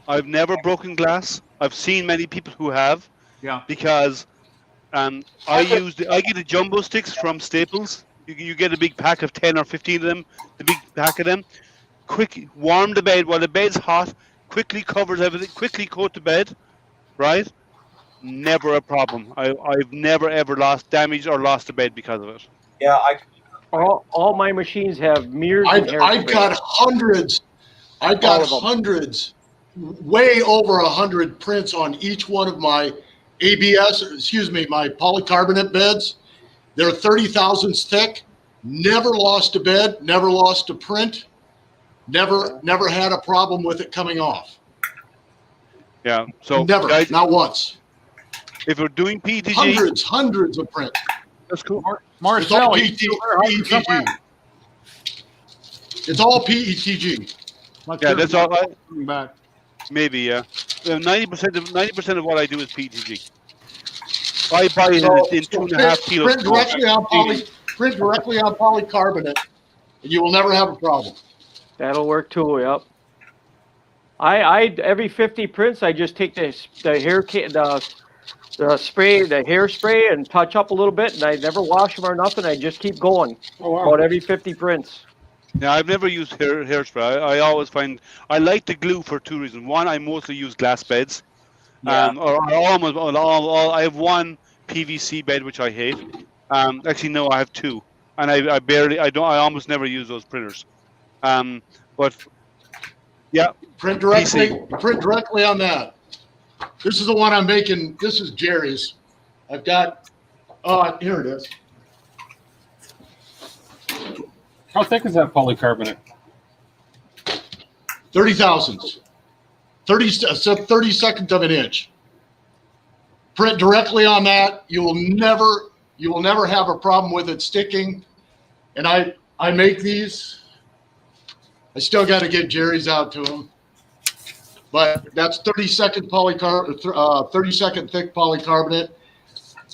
I've never broken glass. I've seen many people who have. Yeah. Because I get the jumbo sticks from Staples. You get a big pack of 10 or 15 of them, the big pack of them. Quick, warm the bed while the bed's hot. Quickly covers everything. Quickly coat the bed, right? Never a problem. I've never ever damaged or lost a bed because of it. Yeah, all my machines have mirrors. I've got hundreds. I've got hundreds, way over 100 prints on each one of my my polycarbonate beds. They're 30 thousandths thick. Never lost a bed. Never lost a print. Never had a problem with it coming off. Yeah. So never, guys, not once. If we're doing PETG, hundreds of prints. That's cool. Marcel, PETG. It's all PETG. Yeah, that's all. Back. Maybe, yeah. 90% of what I do is PETG. I buy it in 2.5 kilos. Print directly on polycarbonate, and you will never have a problem. That'll work too. Yep. I every 50 prints, I just take the spray, the hairspray, and touch up a little bit, and I never wash them or nothing. I just keep going. Oh, wow. About every 50 prints. Yeah, I've never used hairspray. I always find I like the glue for two reasons. One, I mostly use glass beds. Yeah. I have one PVC bed which I hate. Actually, no, I have two, and I almost never use those printers. But yeah, print directly on that. This is the one I'm making. This is Jerry's. I've got. Here it is. How thick is that polycarbonate? 30 thousandths. 30/32 of an inch. Print directly on that. You will never have a problem with it sticking. And I make these. I still got to get Jerry's out to him. But that's 30-second 30-second thick polycarbonate.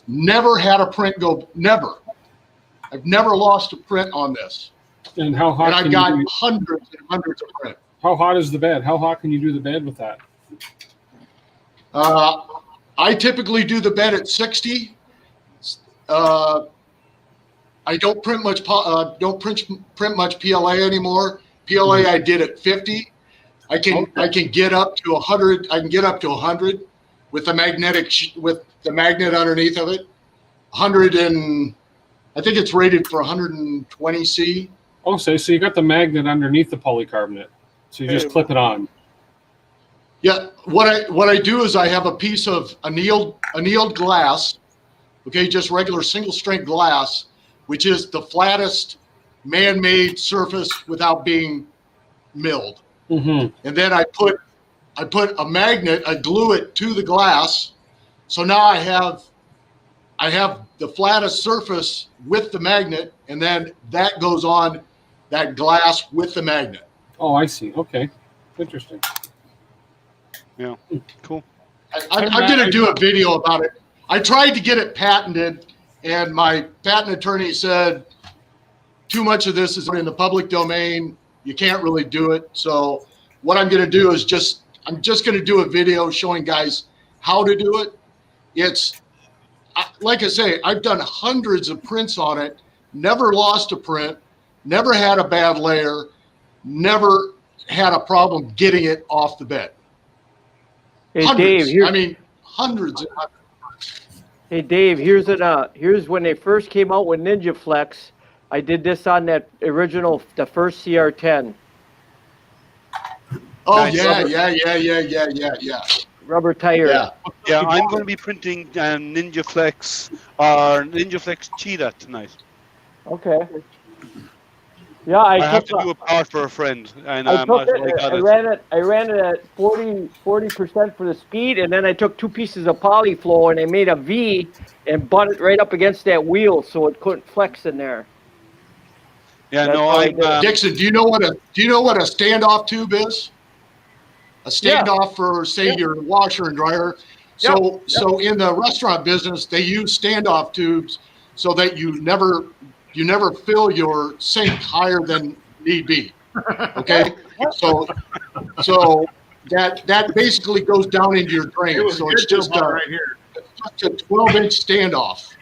Never had a print go. Never. I've never lost a print on this. And how hot? And I've got hundreds and hundreds of prints. How hot is the bed? How hot can you do the bed with that? I typically do the bed at 60. I don't print much. Print much PLA anymore. PLA I did at 50. I can get up to 100. I can get up to 100 with the magnet underneath of it. 100 and I think it's rated for 120 C. Oh, so you got the magnet underneath the polycarbonate, so you just clip it on. Yeah, what I do is I have a piece of annealed glass, okay, just regular single strength glass, which is the flattest man-made surface without being milled. Mm-hmm. And then I put a magnet, I glue it to the glass, so now I have the flattest surface with the magnet, and then that goes on that glass with the magnet. Oh, I see. Okay, interesting. Yeah, cool. I'm going to do a video about it. I tried to get it patented, and my patent attorney said too much of this is in the public domain. You can't really do it. So what I'm going to do is I'm just going to do a video showing guys how to do it. It's like I say, I've done hundreds of prints on it, never lost a print, never had a bad layer, never had a problem getting it off the bed. Hey, hundreds. Dave, hundreds. Hey, Dave, here's when they first came out with Ninja Flex. I did this on that original, the first CR10. Oh, yeah. Rubber tire. Yeah, I'm going to be printing Ninja Flex or Ninja Flex Cheetah tonight. Okay. Yeah, I have to do a part for a friend, and I took that's what it. I got I it. ran it. I ran it at 40% for the speed, and then I took 2 pieces of polyflow and I made a V and butt it right up against that wheel so it couldn't flex in there. Yeah, That's no, how I I'm. did it. Dixon, do you know what a standoff tube is? A Yeah. standoff for, say, your washer and dryer. So in the restaurant business, they use standoff tubes so that you never fill your sink higher than need be. Okay, so that basically goes down into your drain. So it's just right here. just a 12-inch standoff.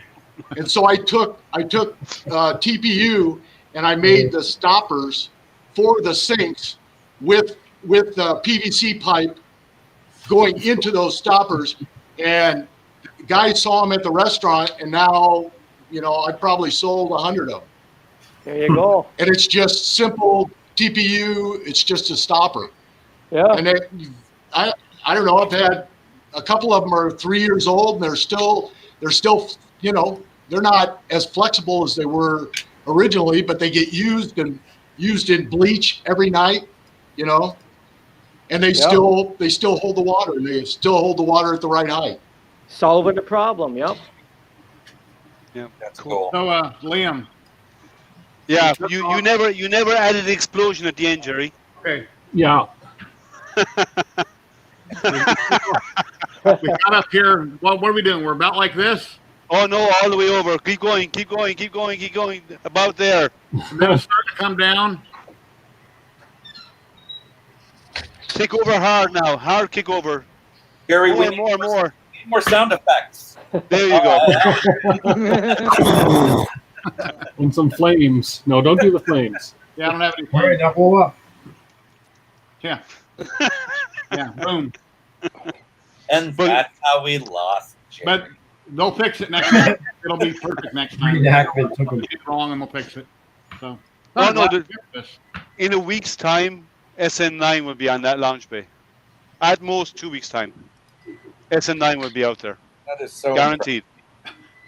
And so I took TPU and I made the stoppers for the sinks with the PVC pipe going into those stoppers. And guys saw them at the restaurant, and now, I probably sold 100 of them. There you go. And it's just simple TPU. It's just a stopper. Yeah. And I don't know. I've had a couple of them are 3 years old, and they're still, they're not as flexible as they were originally, but they get used in bleach every night, and they still hold the water. They still hold the water at the right height. Solving the problem. Yep. Yeah, That's cool. So, Liam. Yeah, you never added the explosion at the end, Jerry. Okay. Yeah. We got up here. What are we doing? We're about like this. Oh no, all the way over. Keep going. About there. And then it's starting to come down. Kick over hard now. Hard kick over. Gary, More, we need more. more sound effects. There you go. And some flames. No, don't do the flames. Yeah, I don't have any. All right, now blow up. Yeah. Yeah. Boom. And that's how we lost. Jerry. But they'll fix it next time. It'll be perfect next time. Hackman took them. Get it wrong and they'll fix it. So. Oh, no, this. In a week's time, SN9 will be on that launch bay. At most 2 weeks' time. SN9 will be out there. That is so guaranteed.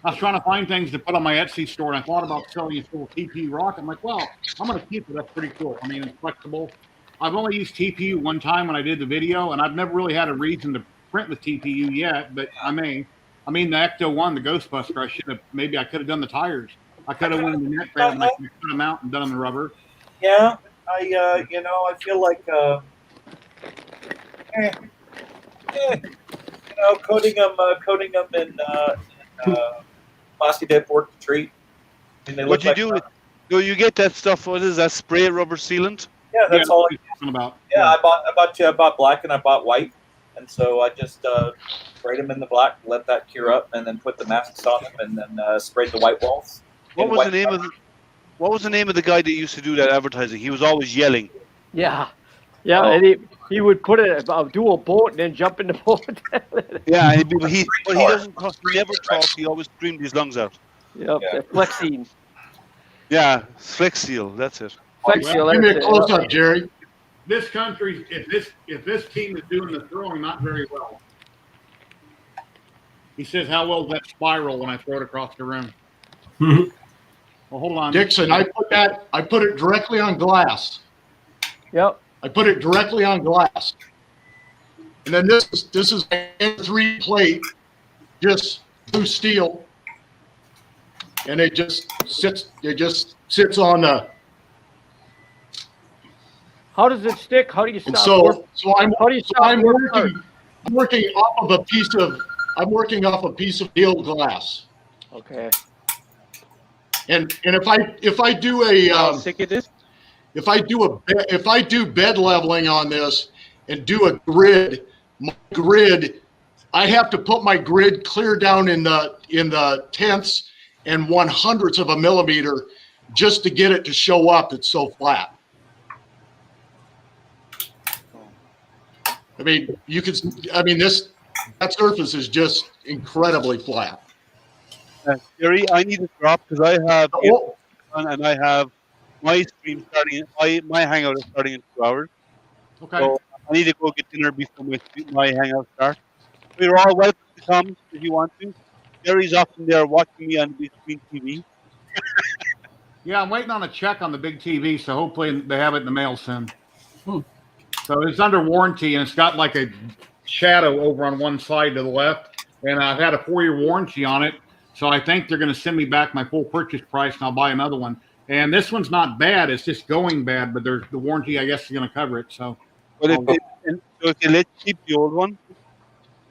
I was trying to find things to put on my Etsy store, and I thought about selling a little TPU rock. I'm like, well, I'm going to keep it. That's pretty cool. I mean, it's flexible. I've only used TPU one time when I did the video, and I've never really had a reason to print with TPU yet, but I may. I mean, the Ecto 1, the Ghostbuster, I could have done the tires. I could have went in the net grab and I could have cut them out and done them in rubber. Yeah, I feel like, coating them in plastic dip work the treat. What you do? Do you get that stuff? What is that spray rubber sealant? Yeah, that's all. About. Yeah, I bought black and I bought white, and so I just sprayed them in the black, let that cure up, and then put the masks on them, and then sprayed the white walls. What was the name of the guy that used to do that advertising? He was always yelling. Yeah. Yeah, and he would put do a boat and then jump in the boat. Yeah, he doesn't talk. He never talks. He always screamed his lungs out. Yep, yeah. Flexine. Yeah, Flex Seal. That's it. Flex Seal. Give me a close up, Jerry. This country, if this team is doing the throwing not very well, he says, "How well is that spiral when I throw it across the room?" Well, hold on, Dixon. I put it directly on glass. Yep. I put it directly on glass, and then this is an N3 plate, just blue steel, and it just sits on the. How does it stick? How do you stop? I'm working off of a piece of steel glass. Okay. And if I do a How thick it is? if I do bed leveling on this and do a grid, I have to put my grid clear down in the tenths and 1/100ths of a millimeter just to get it to show up. It's so flat. I mean, that surface is just incredibly flat. Jerry, I need to drop because I have and I have my stream starting. My hangout is starting in 2 hours. Okay. So I need to go get dinner before my hangout starts. You're all welcome to come if you want to. Jerry's often there watching me on the screen TV. Yeah, I'm waiting on a check on the big TV, so hopefully they have it in the mail soon. So it's under warranty, and it's got like a shadow over on one side to the left, and I've had a 4-year warranty on it. So I think they're going to send me back my full purchase price, and I'll buy another one. And this one's not bad; it's just going bad, but there's the warranty, I guess, is going to cover it. So, But if they let you keep the old one,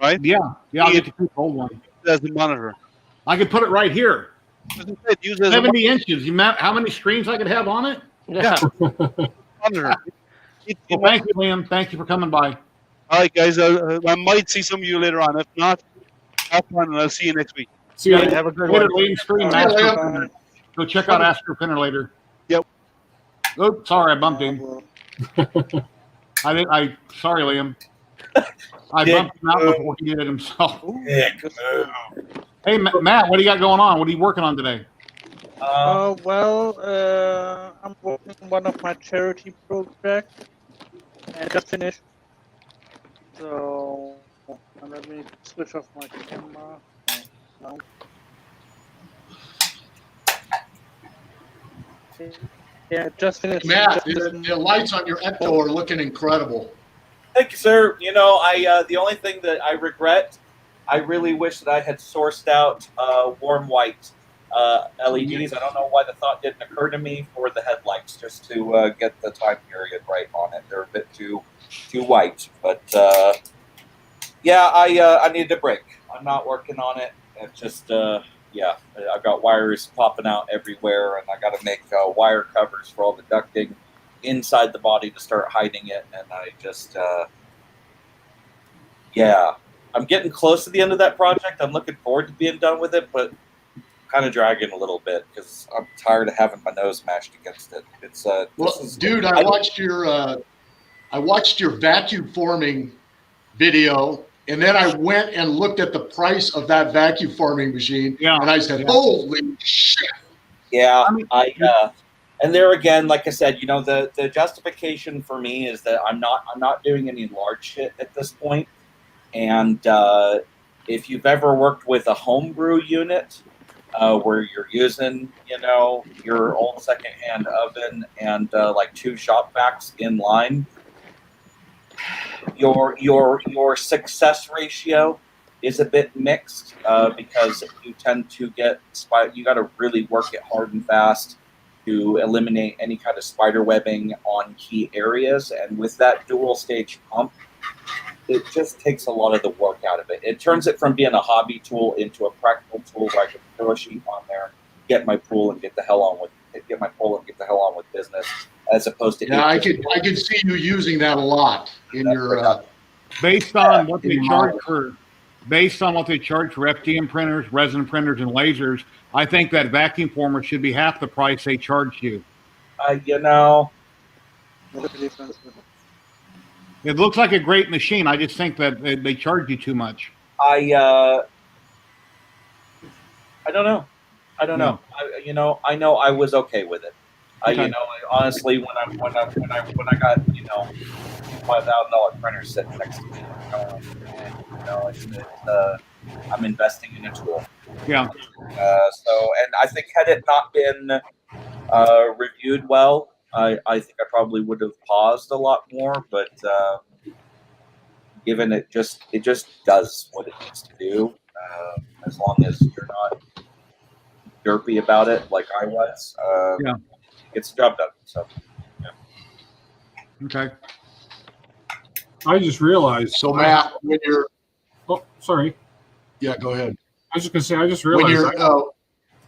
right? yeah, I'll get to keep the old one as a monitor. I could put it right here. Use it as 70 inches. You meant how many screens I could have on it? Yeah. monitor. Well, thank you, Liam. Thank you for coming by. All right, guys. I might see some of you later on. If not, have fun, and I'll see you next week. See you. Have a good one. Liam stream. Go check out Astro Pinner later. Yep. Oh, sorry, I bumped him. Sorry, Liam. I bumped him out before he did it himself. Hey, Matt, what do you got going on? What are you working on today? I'm working on one of my charity projects. I just finished. So let me switch off my camera. No. Yeah, just finished. Matt, the lights on your Ecto are looking incredible. Thank you, sir. You know, the only thing that I regret, I really wish that I had sourced out warm white LEDs. I don't know why the thought didn't occur to me for the headlights, just to get the time period right on it. They're a bit too white, but yeah, I needed a break. I'm not working on it. It's just yeah, I've got wires popping out everywhere, and I got to make wire covers for all the ducting inside the body to start hiding it. And I just yeah, I'm getting close to the end of that project. I'm looking forward to being done with it, but kind of dragging a little bit because I'm tired of having my nose mashed against it. It's dude, I watched your vacuum forming video, and then I went and looked at the price of that vacuum forming machine, and I said, "Holy shit!" Yeah, and there again, like I said, you know, the justification for me is that I'm not doing any large shit at this point, and if you've ever worked with a homebrew unit, where you're using, you know, your old secondhand oven and like 2 shop vacs in line, your success ratio is a bit mixed because you tend to get you got to really work it hard and fast to eliminate any kind of spider webbing on key areas, and with that dual stage pump, it just takes a lot of the work out of it. It turns it from being a hobby tool into a practical tool where I can throw a sheet on there, get my pool, and get the hell on with business, as opposed to I could see you using that a lot in your based on what they charge for FDM printers, resin printers, and lasers. I think that vacuum former should be half the price they charge you. You know, it looks like a great machine. I just think that they charge you too much. I don't know. You know, I know I was okay with it. Okay. You know, honestly, when I got, you know, $5,000 printer sitting next to me, you know, I'm investing in a tool. Yeah. So, and I think had it not been reviewed well, I think I probably would have paused a lot more. But given it just does what it needs to do, as long as you're not derpy about it like I was, it gets the job done. So, yeah. Okay. I just realized. So, Matt, when you're. Oh, sorry. Yeah, go ahead. I was just going to say, I just realized I got a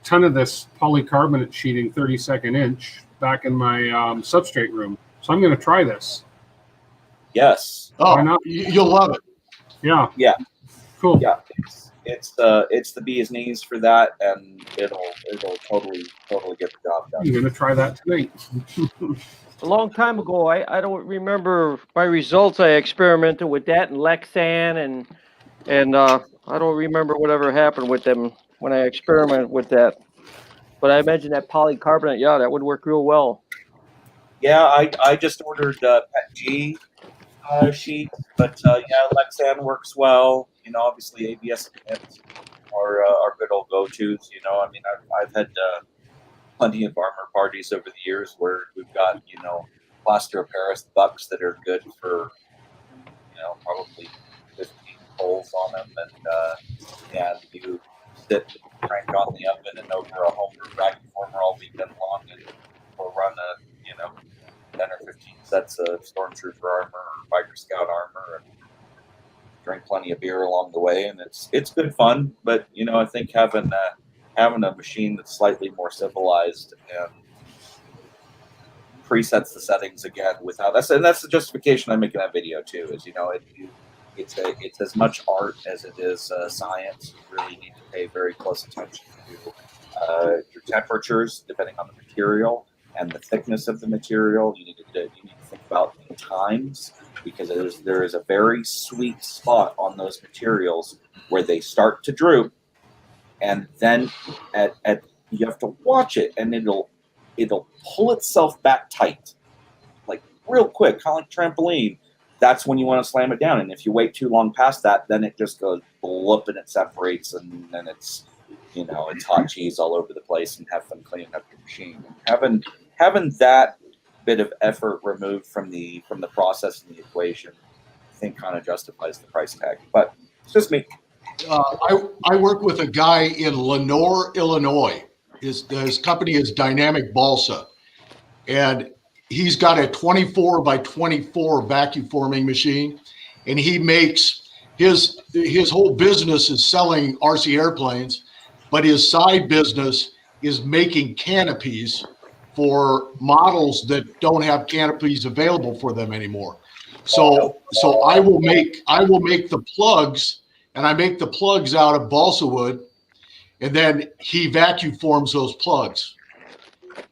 ton of this polycarbonate sheeting 32nd inch back in my substrate room. So I'm going to try this. Yes. Oh, why not? You'll love it. Yeah. Yeah. Cool. Yeah. It's the bee's knees for that, and it'll totally get the job done. I'm going to try that tonight. A long time ago, I don't remember my results. I experimented with that and Lexan, and I don't remember whatever happened with them when I experimented with that. But I imagine that polycarbonate, that would work real well. Yeah, I just ordered PETG sheet, but Lexan works well. You know, obviously ABS are good old go-tos. You know, I mean, I've had plenty of armor parties over the years where we've got, plaster of Paris bucks that are good for, probably 15 holes on them, and you sit with the crank on the oven and over a homebrew vacuum former all weekend long, and we'll run 10 or 15 sets of Stormtrooper armor or Biker Scout armor, and drink plenty of beer along the way, and it's good fun. But I think having a machine that's slightly more civilized and presets the settings again without that's the justification I'm making that video too. Is it's as much art as it is science. You really need to pay very close attention to your temperatures, depending on the material and the thickness of the material. You need to think about the times, because there is a very sweet spot on those materials where they start to droop, and then you have to watch it, and it'll pull itself back tight, like real quick, kind of like trampoline. That's when you want to slam it down. And if you wait too long past that, then it just goes bloop and it separates, and then it's it's hot cheese all over the place, and have fun cleaning up your machine. And having that bit of effort removed from the process and the equation, I think kind of justifies the price tag. But it's just me. I work with a guy in Lenore, Illinois. His company is Dynamic Balsa, and he's got a 24 by 24 vacuum forming machine, and he makes his whole business is selling RC airplanes, but his side business is making canopies for models that don't have canopies available for them anymore. So I will make the plugs, and I make the plugs out of balsa wood, and then he vacuum forms those plugs.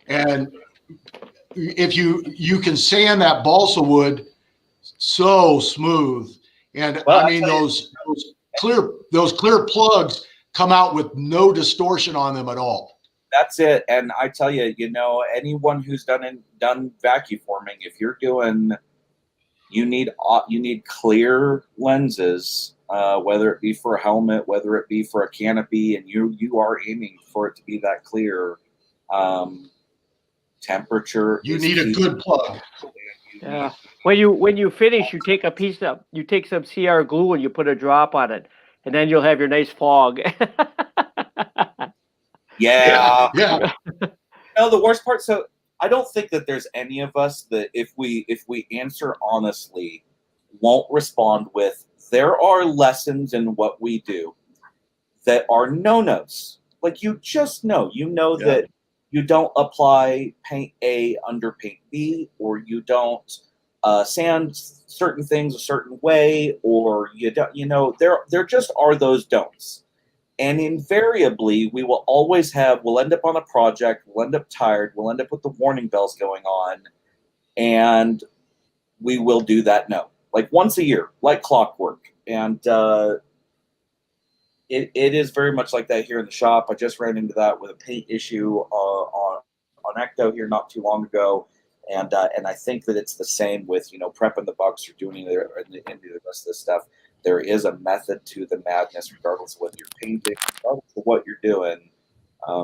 And if you can sand that balsa wood so smooth, and I mean those clear plugs come out with no distortion on them at all. That's it. And I tell you, anyone who's done vacuum forming, if you're doing, you need clear lenses, whether it be for a helmet, whether it be for a canopy, and you are aiming for it to be that clear. Temperature. You need a good plug. Yeah. When you finish, you take some CR glue and you put a drop on it, and then you'll have your nice fog. Yeah. No, the worst part. So I don't think that there's any of us that if we answer honestly, won't respond with, there are lessons in what we do that are no-nos. Like you just know, that you don't apply paint A under paint B, or you don't sand certain things a certain way, or you don't, there just are those don'ts. And invariably, we'll end up on a project, we'll end up tired, we'll end up with the warning bells going on, and we will do that like once a year, like clockwork. And it is very much like that here in the shop. I just ran into that with a paint issue on Ecto here not too long ago. And I think that it's the same with, prepping the bucks or doing the rest of this stuff. There is a method to the madness, regardless of whether you're painting, regardless of what you're doing.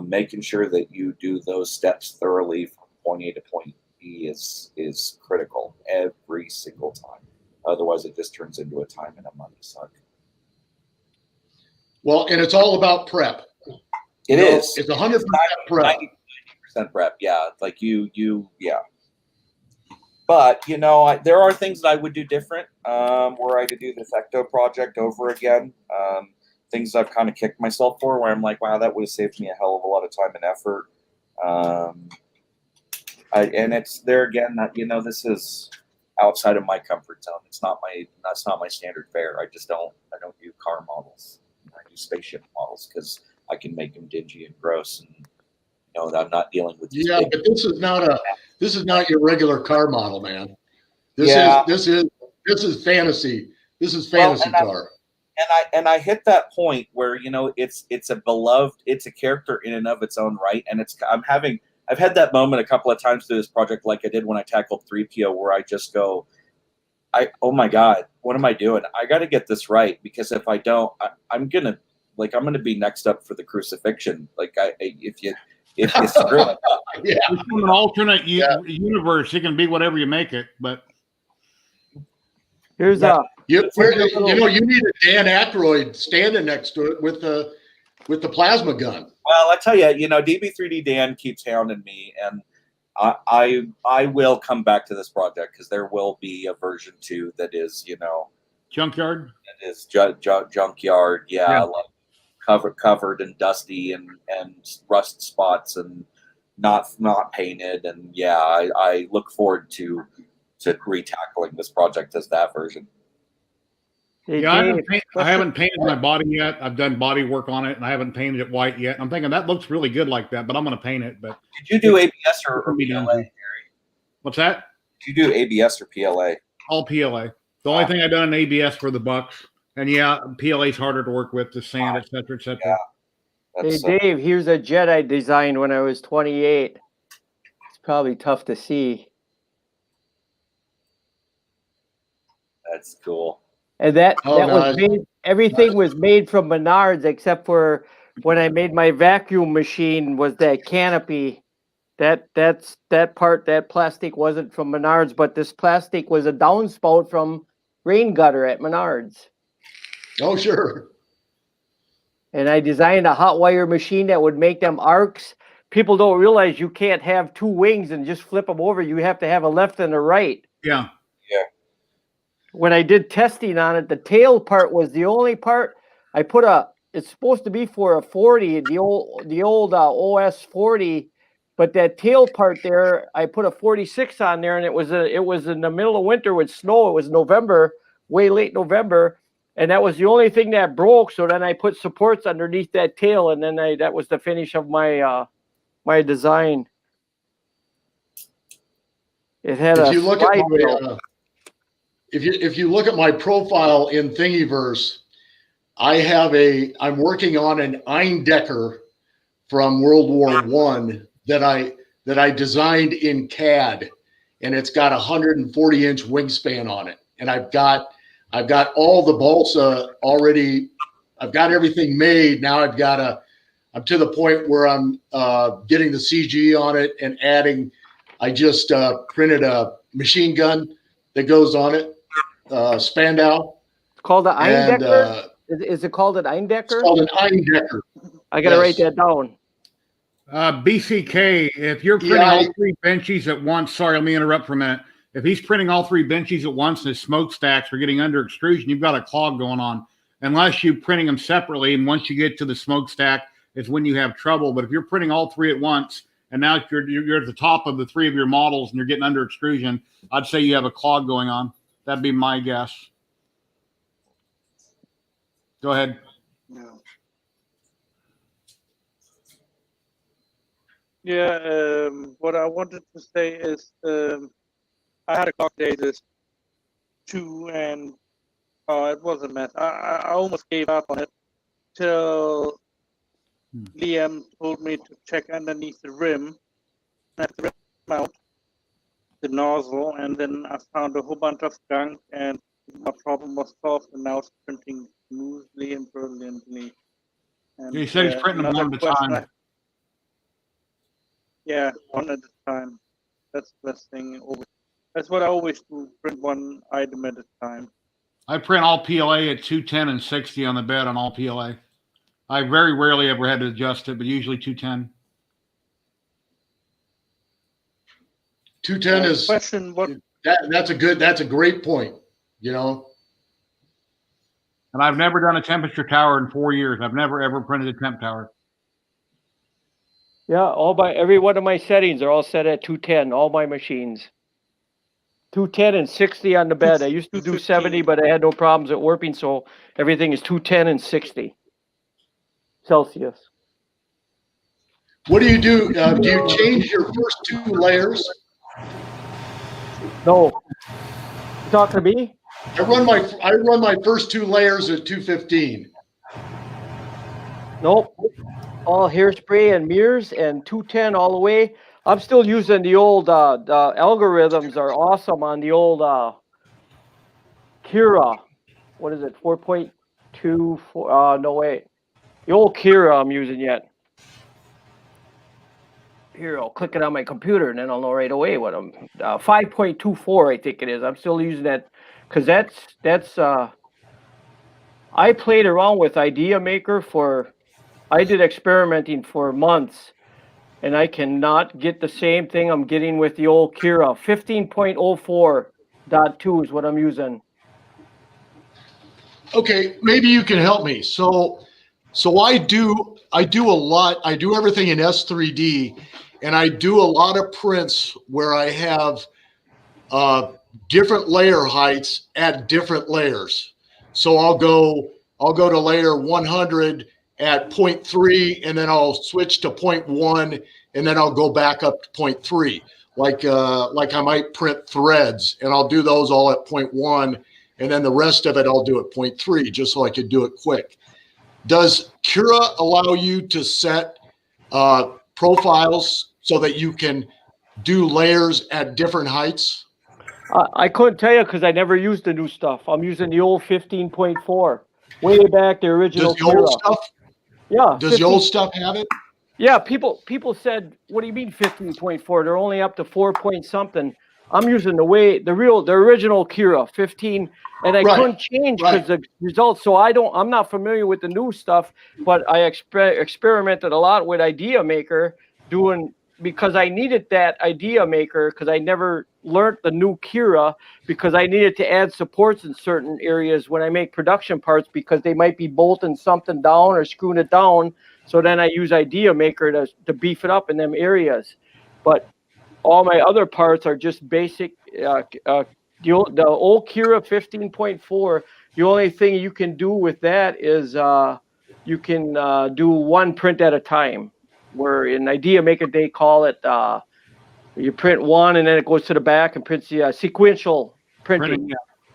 Making sure that you do those steps thoroughly from point A to point B is critical every single time. Otherwise, it just turns into a time and a money suck. Well, and it's all about prep. It is. It's 100% prep. 90% prep. Yeah, like yeah. But there are things that I would do different. Were I to do this Ecto project over again, things I've kind of kicked myself for, where I'm like, wow, that would have saved me a hell of a lot of time and effort. And it's there again that this is outside of my comfort zone. That's not my standard fare. I don't do car models. I do spaceship models because I can make them dingy and gross, and I'm not dealing with. Yeah, but this is not your regular car model, man. This is fantasy. This is fantasy car. And I hit that point where it's a beloved, it's a character in and of its own right, and I've had that moment a couple of times through this project, like I did when I tackled 3PO, where I just go, oh my God, what am I doing? I got to get this right, because if I don't, I'm gonna be next up for the crucifixion. Like if it's screwing. Yeah. It's from an alternate universe. It can be whatever you make it, but Here's you need a Dan Aykroyd standing next to it with the plasma gun. Well, I tell you, DB3D Dan keeps hounding me, and I will come back to this project because there will be a version 2 that is, junkyard. It is junkyard, like covered and dusty and rust spots and not painted, and I look forward to retackling this project as that version. Yeah, I haven't painted my body yet. I've done body work on it, and I haven't painted it white yet. I'm thinking that looks really good like that, but I'm going to paint it. But did you do ABS or PLA, Gary? What's that? Did you do ABS or PLA? All PLA. The only thing I've done in ABS for the Bucks, and PLA is harder to work with, the sand, et cetera, et cetera. Yeah. Hey, Dave, here's a jet I designed when I was 28. It's probably tough to see. That's cool. And was made, everything was made from Menards except for when I made my vacuum machine was that canopy. That plastic wasn't from Menards, but this plastic was a downspout from rain gutter at Menards. Oh, sure. And I designed a hot wire machine that would make them arcs. People don't realize you can't have two wings and just flip them over. You have to have a left and a right. Yeah. When I did testing on it, the tail part was the only part I put it's supposed to be for a 40, the old OS 40, but that tail part there, I put a 46 on there, and it was in the middle of winter with snow. It was November, way late November, and that was the only thing that broke. So then I put supports underneath that tail, and then that was the finish of my my design. It had if you look at my profile in Thingiverse, I'm working on an Eindecker from World War I that I designed in CAD, and it's got a 140-inch wingspan on it. And I've got all the balsa already. I've got everything made. Now I'm to the point where I'm getting the CG on it and adding. I just printed a machine gun that goes on it. Spandau. It's called an Eindecker? Is it called an Eindecker? It's called an Eindecker. I got to write that down. BCK, if you're printing all three benchies at once, sorry, let me interrupt for a minute. If he's printing all three benchies at once and his smokestacks are getting under extrusion, you've got a clog going on. Unless you're printing them separately, and once you get to the smokestack is when you have trouble. But if you're printing all three at once, and now you're at the top of the three of your models and you're getting under extrusion, I'd say you have a clog going on. That'd be my guess. Go ahead. No. Yeah, what I wanted to say is I had a clock day this 2 and it was a mess. I almost gave up on it till Liam told me to check underneath the rim, at the rim mount, the nozzle, and then I found a whole bunch of gunk, and my problem was solved, and now it's printing smoothly and brilliantly. And, he said he's printing them one at a time. Yeah, one at a time. That's the best thing. That's what I always do, print one item at a time. I print all PLA at 210 and 60 on the bed on all PLA. I very rarely ever had to adjust it, but usually 210. 210 is question. What? That's a great point. And I've never done a temperature tower in 4 years. I've never ever printed a temp tower. Yeah, every one of my settings are all set at 210. All my machines. 210 and 60 on the bed. I used to do 70, but I had no problems at warping, so everything is 210 and 60 Celsius. What do you do? Do you change your first 2 layers? No. You talking to me? I run my first 2 layers at 215. Nope. All hairspray and mirrors and 210 all the way. I'm still using the old, the algorithms are awesome on the old Kira. What is it, 4.2? No, wait. The old Kira I'm using yet. Here, I'll click it on my computer, and then I'll know right away what I'm. 5.24, I think it is. I'm still using that because that's. I played around with Idea Maker I did experimenting for months, and I cannot get the same thing I'm getting with the old Kira. 15.04.2 is what I'm using. Okay, maybe you can help me. So I do a lot. I do everything in S3D, and I do a lot of prints where I have different layer heights at different layers. So I'll go to layer 100 at 0.3, and then I'll switch to 0.1, and then I'll go back up to 0.3. Like I might print threads, and I'll do those all at 0.1, and then the rest of it I'll do at 0.3, just so I could do it quick. Does Cura allow you to set profiles so that you can do layers at different heights? I couldn't tell you because I never used the new stuff. I'm using the old 15.4, way back the original. Does the old stuff? Yeah. Does the old stuff have it? Yeah. People said, "What do you mean 15.4? They're only up to 4 point something." I'm using the original Kira 15, and I couldn't change because the results. So I'm not familiar with the new stuff, but I experimented a lot with Idea Maker because I needed that Idea Maker because I never learned the new Kira because I needed to add supports in certain areas when I make production parts because they might be bolting something down or screwing it down. So then I use Idea Maker to beef it up in them areas. But all my other parts are just basic. The old Kira 15.4, the only thing you can do with that is you can do one print at a time. Where in Idea Maker, they call it, you print one and then it goes to the back and prints the sequential printing.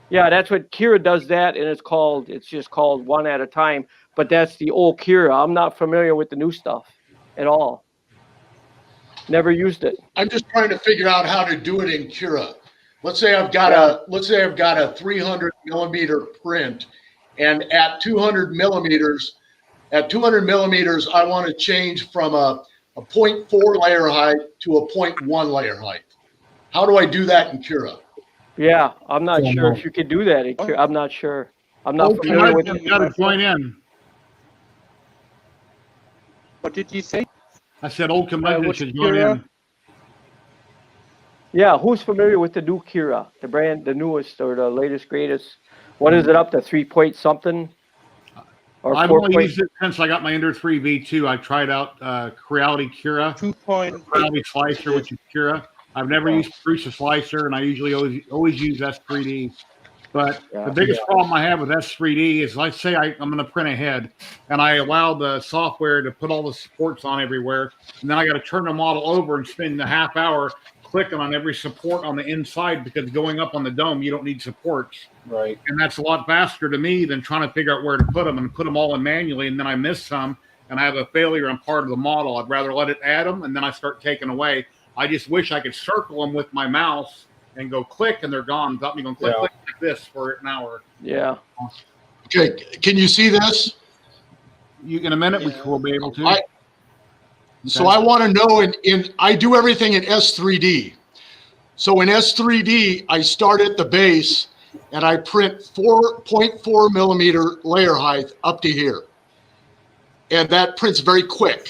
Yeah, that's what Kira does that, and it's just called one at a time. But that's the old Kira. I'm not familiar with the new stuff at all. Never used it. I'm just trying to figure out how to do it in Cura. Let's say I've got a 300 millimeter print, and at 200 millimeters, I want to change from a 0.4 layer height to a 0.1 layer height. How do I do that in Cura? Yeah, I'm not sure if you can do that in Cura. I'm not sure. I'm not familiar with it. You got to join in. What did you say? I said old Curmudgeon should join in. Yeah, who's familiar with the new Kira, the newest or the latest, greatest? What is it up to 3 point something? Or I've only used it since I got my Ender 3 V2. I tried out Creality Cura, Creality Slicer, which is Cura. I've never used Prusa Slicer, and I usually always use S3D. But the biggest problem I have with S3D is, let's say I'm going to print ahead, and I allow the software to put all the supports on everywhere, and then I got to turn the model over and spend a half hour clicking on every support on the inside because going up on the dome, you don't need supports. Right. And that's a lot faster to me than trying to figure out where to put them and put them all in manually, and then I miss some, and I have a failure on part of the model. I'd rather let it add them, and then I start taking away. I just wish I could circle them with my mouse and go click, and they're gone without me going click like this for an hour. Yeah. Okay, can you see this? In a minute, we'll be able to. So I want to know, I do everything in S3D. So in S3D, I start at the base, and I print 4.4 millimeter layer height up to here. And that prints very quick.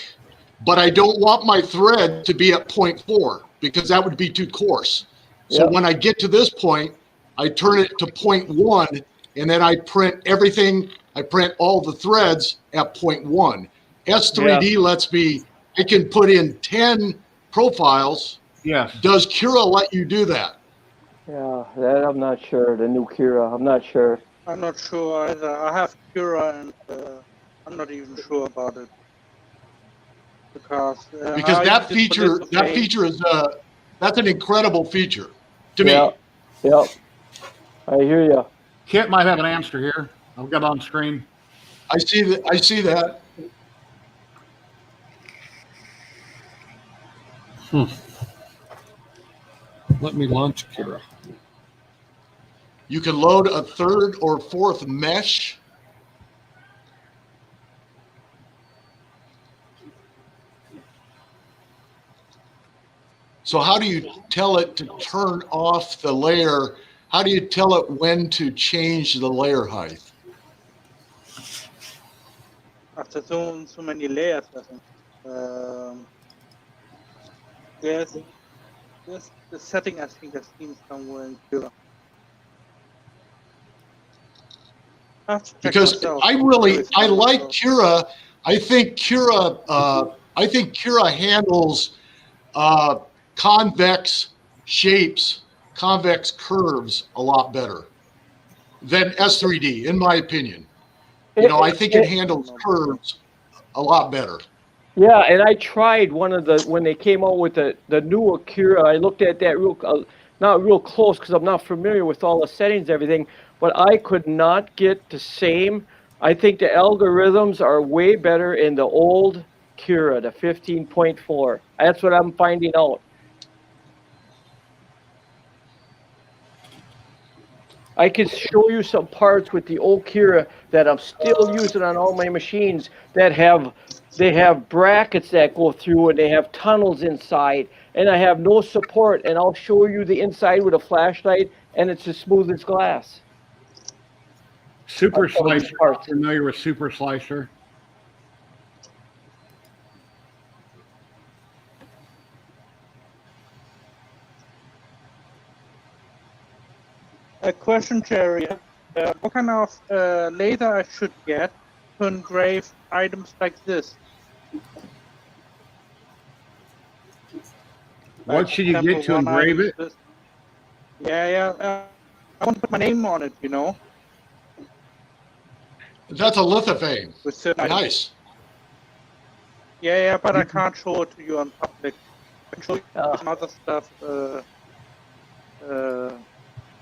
But I don't want my thread to be at 0.4 because that would be too coarse. So when I get to this point, I turn it to 0.1, and then I print everything. I print all the threads at 0.1. S3D lets me, I can put in 10 profiles. Yes. Does Cura let you do that? Yeah, that I'm not sure. The new Cura, I'm not sure. I'm not sure either. I have Cura, and I'm not even sure about it. Because that feature is that's an incredible feature to me. Yeah, I hear you. Kit might have an answer here. I've got it on screen. I see that. Let me launch Kira. You can load a third or fourth mesh. So how do you tell it to turn off the layer? How do you tell it when to change the layer height? After so many layers, I think. There's the setting I think I've seen somewhere in Cura. Because I like Cura. I think Cura handles convex shapes, convex curves a lot better than S3D, in my opinion. I think it handles curves a lot better. Yeah, and I tried when they came out with the new Akira. I looked at that not real close because I'm not familiar with all the settings and everything, but I could not get the same. I think the algorithms are way better in the old Kira, the 15.4. That's what I'm finding out. I could show you some parts with the old Kira that I'm still using on all my machines that have brackets that go through and they have tunnels inside, and I have no support, and I'll show you the inside with a flashlight and it's as smooth as glass. Super Slicer. Familiar with Super Slicer? A question, Jerry. What kind of laser I should get to engrave items like this? What should you get to engrave it? Yeah. I want to put my name on it, That's a lithophane. Nice. Yeah, but I can't show it to you on public. I can show you some other stuff.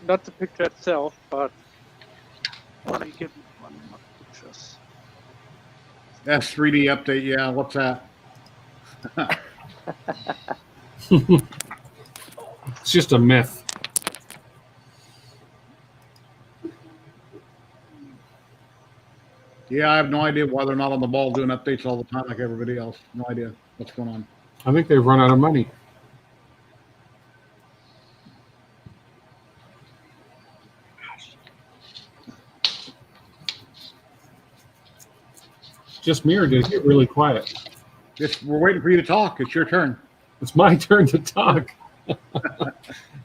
Not the picture itself, but what do you give me one of my pictures? That's 3D update. Yeah, what's that? It's just a myth. Yeah, I have no idea why they're not on the ball doing updates all the time like everybody else. No idea what's going on. I think they've run out of money. Just me, or did it get really quiet? We're waiting for you to talk. It's your turn. It's my turn to talk.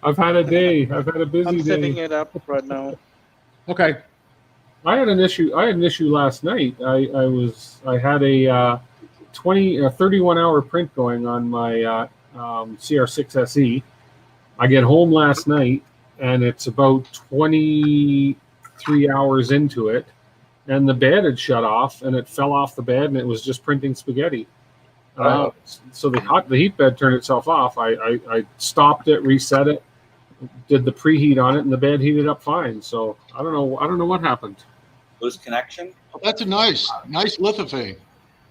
I've had a day. I've had a busy day. I'm setting it up right now. Okay. I had an issue last night. I had a 31-hour print going on my CR6 SE. I get home last night and it's about 23 hours into it, and the bed had shut off and it fell off the bed and it was just printing spaghetti. So the heat bed turned itself off. I stopped it, reset it, did the preheat on it, and the bed heated up fine. So I don't know what happened. Loose connection? That's a nice lithophane.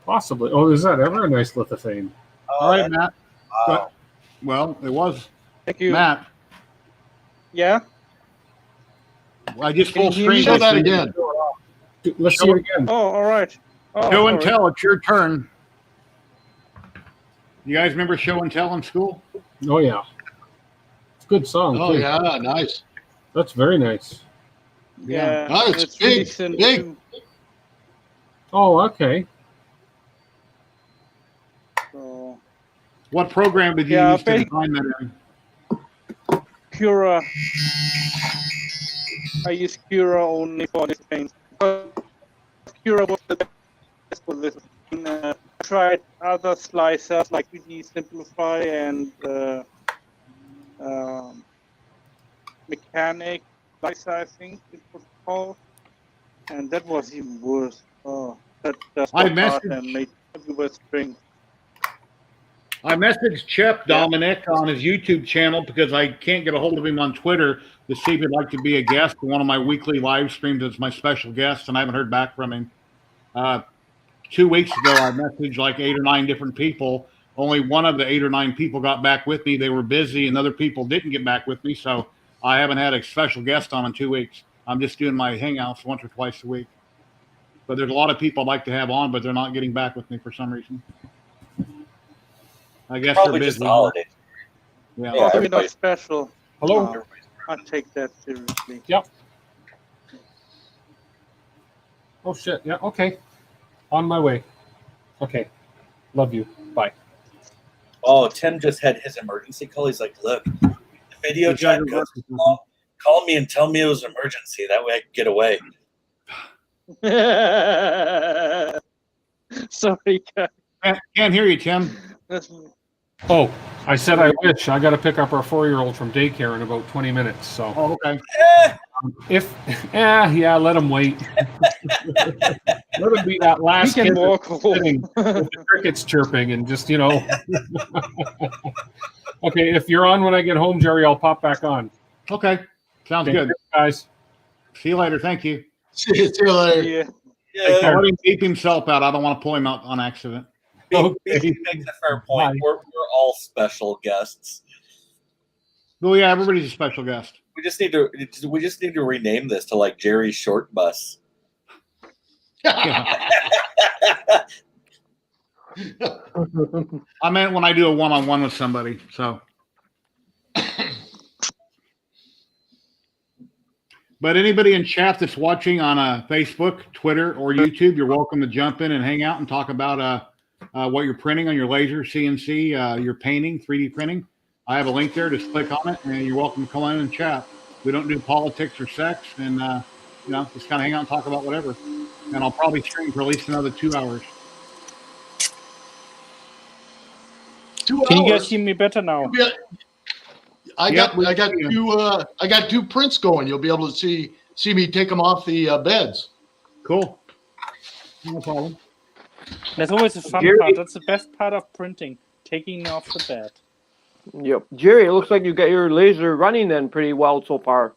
Possibly. Oh, is that ever a nice lithophane? All right, Matt. Well, it was. Thank you, Matt. Yeah. I just full screen. Show that again. Let's see it again. Oh, all right. Show and tell. It's your turn. You guys remember Show and Tell in school? Oh yeah. It's a good song. Oh too. yeah, nice. That's very nice. Yeah. It's big. Really Big. Oh, okay. So, What program did you use to design that in? Cura. I use Cura only for this paint. Cura was the best for this. I tried other slicers like 3D Simplify and Mechanic slicer, I think it was called, and that was even worse. Oh, that just got hard and made everywhere string. I messaged Chep Dominic on his YouTube channel because I can't get a hold of him on Twitter to see if he'd like to be a guest for one of my weekly live streams as my special guest, and I haven't heard back from him. 2 weeks ago, I messaged like 8 or 9 different people. Only one of the 8 or 9 people got back with me. They were busy, and other people didn't get back with me, so I haven't had a special guest on in 2 weeks. I'm just doing my hangouts once or twice a week. But there's a lot of people I'd like to have on, but they're not getting back with me for some reason. I guess Probably they're busy. just the holidays. Yeah. Probably not special. Hello. I take that seriously. Yep. Oh shit. Yeah. Okay. On my way. Okay. Love you. Bye. Oh, Tim just had his emergency call. He's like, "Look, the video chat goes, call me and tell me it was an emergency. That way I can get away." Sorry, can't hear you, Tim. Oh, I said I wish. I got to pick up our 4-year-old from daycare in about 20 minutes. So. Oh, okay. Yeah, let him wait. Let him be that last He can kid walk sitting with the crickets chirping and just, Okay, if you're on when I get home, Jerry, I'll pop back on. Okay. Sounds good. Guys. See you later. Thank you. See you later. Yeah. Let him keep himself out. I don't want to pull him out on accident. BC makes a fair point. We're all special guests. Oh yeah, everybody's a special guest. We just need to rename this to like Jerry's Short Bus. I meant when I do a one-on-one with somebody. So, but anybody in chat that's watching on Facebook, Twitter, or YouTube, you're welcome to jump in and hang out and talk about what you're printing on your laser, CNC, your painting, 3D printing. I have a link there. Just click on it, and you're welcome to come in and chat. We don't do politics or sex, and just kind of hang out and talk about whatever. And I'll probably stream for at least another 2 hours. 2 hours. Can you guys hear me better now? I got two prints going. You'll be able to see me take them off the beds. Cool. No problem. That's always the fun part. That's the best part of printing, taking off the bed. Yep. Jerry, it looks like you got your laser running then pretty well so far.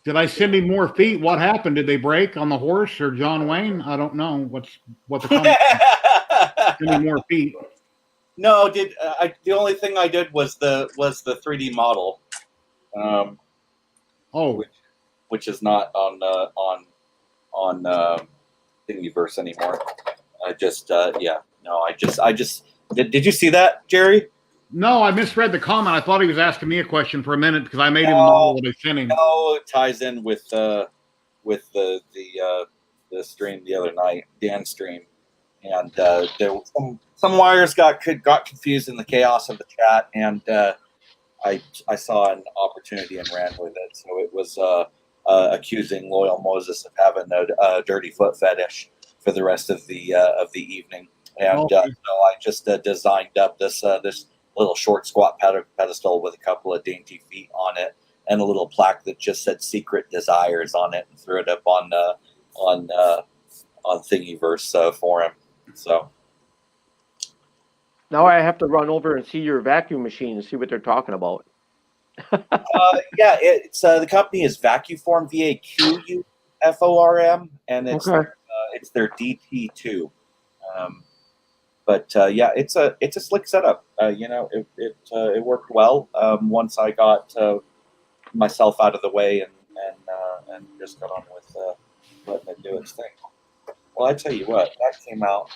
Did I send him more feet? What happened? Did they break on the horse or John Wayne? I don't know. What the comment? Send me more feet. No, the only thing I did was the 3D model, which is not on Thingiverse anymore. Did you see that, Jerry? No, I misread the comment. I thought he was asking me a question for a minute because I made him a model that I sent him. No, it ties in with the stream the other night, Dan's stream, and there was some wires got confused in the chaos of the chat, and I saw an opportunity and ran with it. So it was accusing Loyal Moses of having a dirty foot fetish for the rest of the evening, and so I just designed up this little short squat pedestal with a couple of dainty feet on it and a little plaque that just said "Secret Desires" on it, and threw it up on Thingiverse for him. So now I have to run over and see your vacuum machine and see what they're talking about. It's the company is Vacuform, VAQUFORM, and it's their DT2. But it's a slick setup. It worked well once I got myself out of the way and just got on with letting it do its thing. Well, I tell you what, that came out.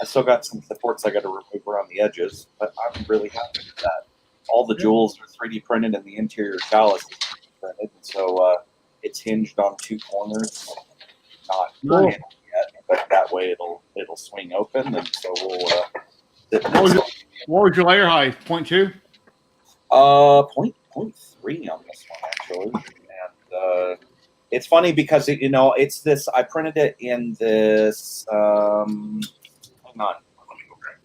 I still got some supports I got to remove around the edges, but I'm really happy with that. All the jewels are 3D printed, and the interior chalice is 3D printed, so it's hinged on two corners. Not hinged yet, but that way it'll swing open, and so we'll. What was your layer height? 0.2? 0.3 on this one actually, and it's funny because it's this. I printed it in this. Hang on, let me go back.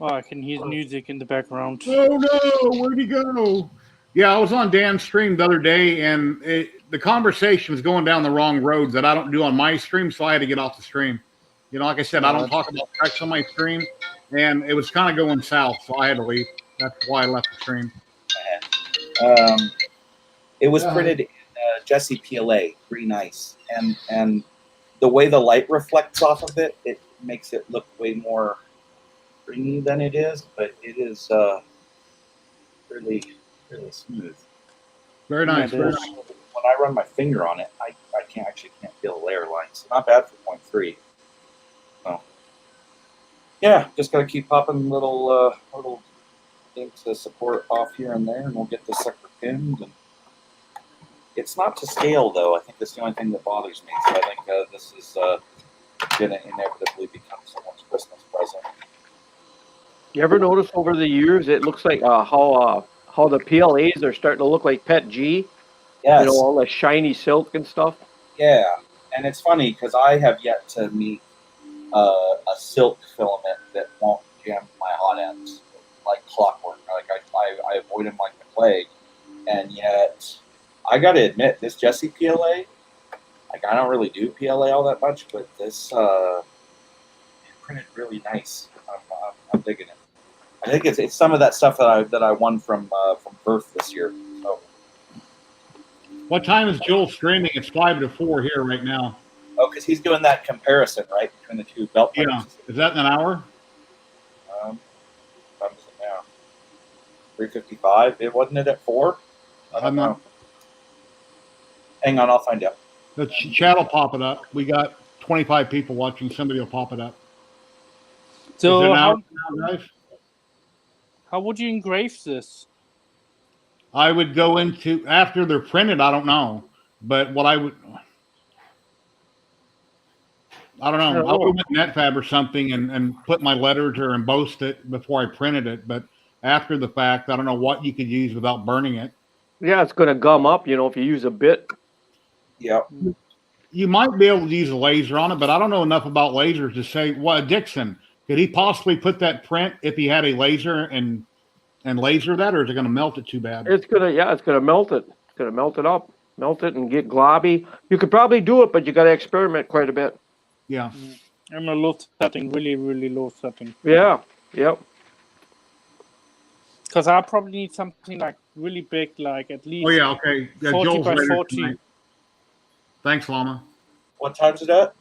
Oh, I can hear music in the background. Oh no, where'd he go? Yeah, I was on Dan's stream the other day, and the conversation was going down the wrong roads that I don't do on my stream, so I had to get off the stream. Like I said, I don't talk about tracks on my stream, and it was kind of going south, so I had to leave. That's why I left the stream. It was printed in Jesse PLA, pretty nice, and the way the light reflects off of it, it makes it look way more creamy than it is, but it is really smooth. Very nice. Yeah, Very it is. nice. When I run my finger on it, I can't feel a layer line. So not bad for 0.3. So yeah, just gotta keep popping little things to support off here and there, and we'll get the sucker pinned. And it's not to scale though. I think that's the only thing that bothers me. So I think this is gonna inevitably become someone's Christmas present. You ever notice over the years it looks like how the PLAs are starting to look like Pet G? Yes. You know, all the shiny silk and stuff. Yeah, and it's funny because I have yet to meet a silk filament that won't jam my hot ends like clockwork. Like I avoid them like the plague, and yet I got to admit this Jesse PLA. Like I don't really do PLA all that much, but this it printed really nice. I'm digging it. I think it's some of that stuff that I won from Birth this year. So. What time is Joel streaming? It's 3 to 4 here right now. Oh, because he's doing that comparison, right, between the two belt Yeah. printers. Is that in an hour? What time is it now? 3:55. It wasn't it at 4? I don't know. Hang on, I'll find out. The chat will pop it up. We got 25 people watching. Somebody will pop it up. So how would you engrave this? I would go into after they're printed. I don't know, but what I don't know. I would Netfab or something and put my letters or embossed it before I printed it. But after the fact, I don't know what you could use without burning it. Yeah, it's going to gum up, you know, if you use a bit. Yeah. You might be able to use a laser on it, but I don't know enough about lasers to say, what, Dixon, could he possibly put that print if he had a laser and laser that, or is it going to melt it too bad? It's going to melt it. It's going to melt it up, melt it and get globby. You could probably do it, but you got to experiment quite a bit. Yeah. I'm a low setting, really, really low setting. Yeah. Yep. Because I probably need something like really big, like at least. Oh yeah, okay. Yeah, 40 Joel's by later 40. tonight. Thanks, Lama. What time's it at?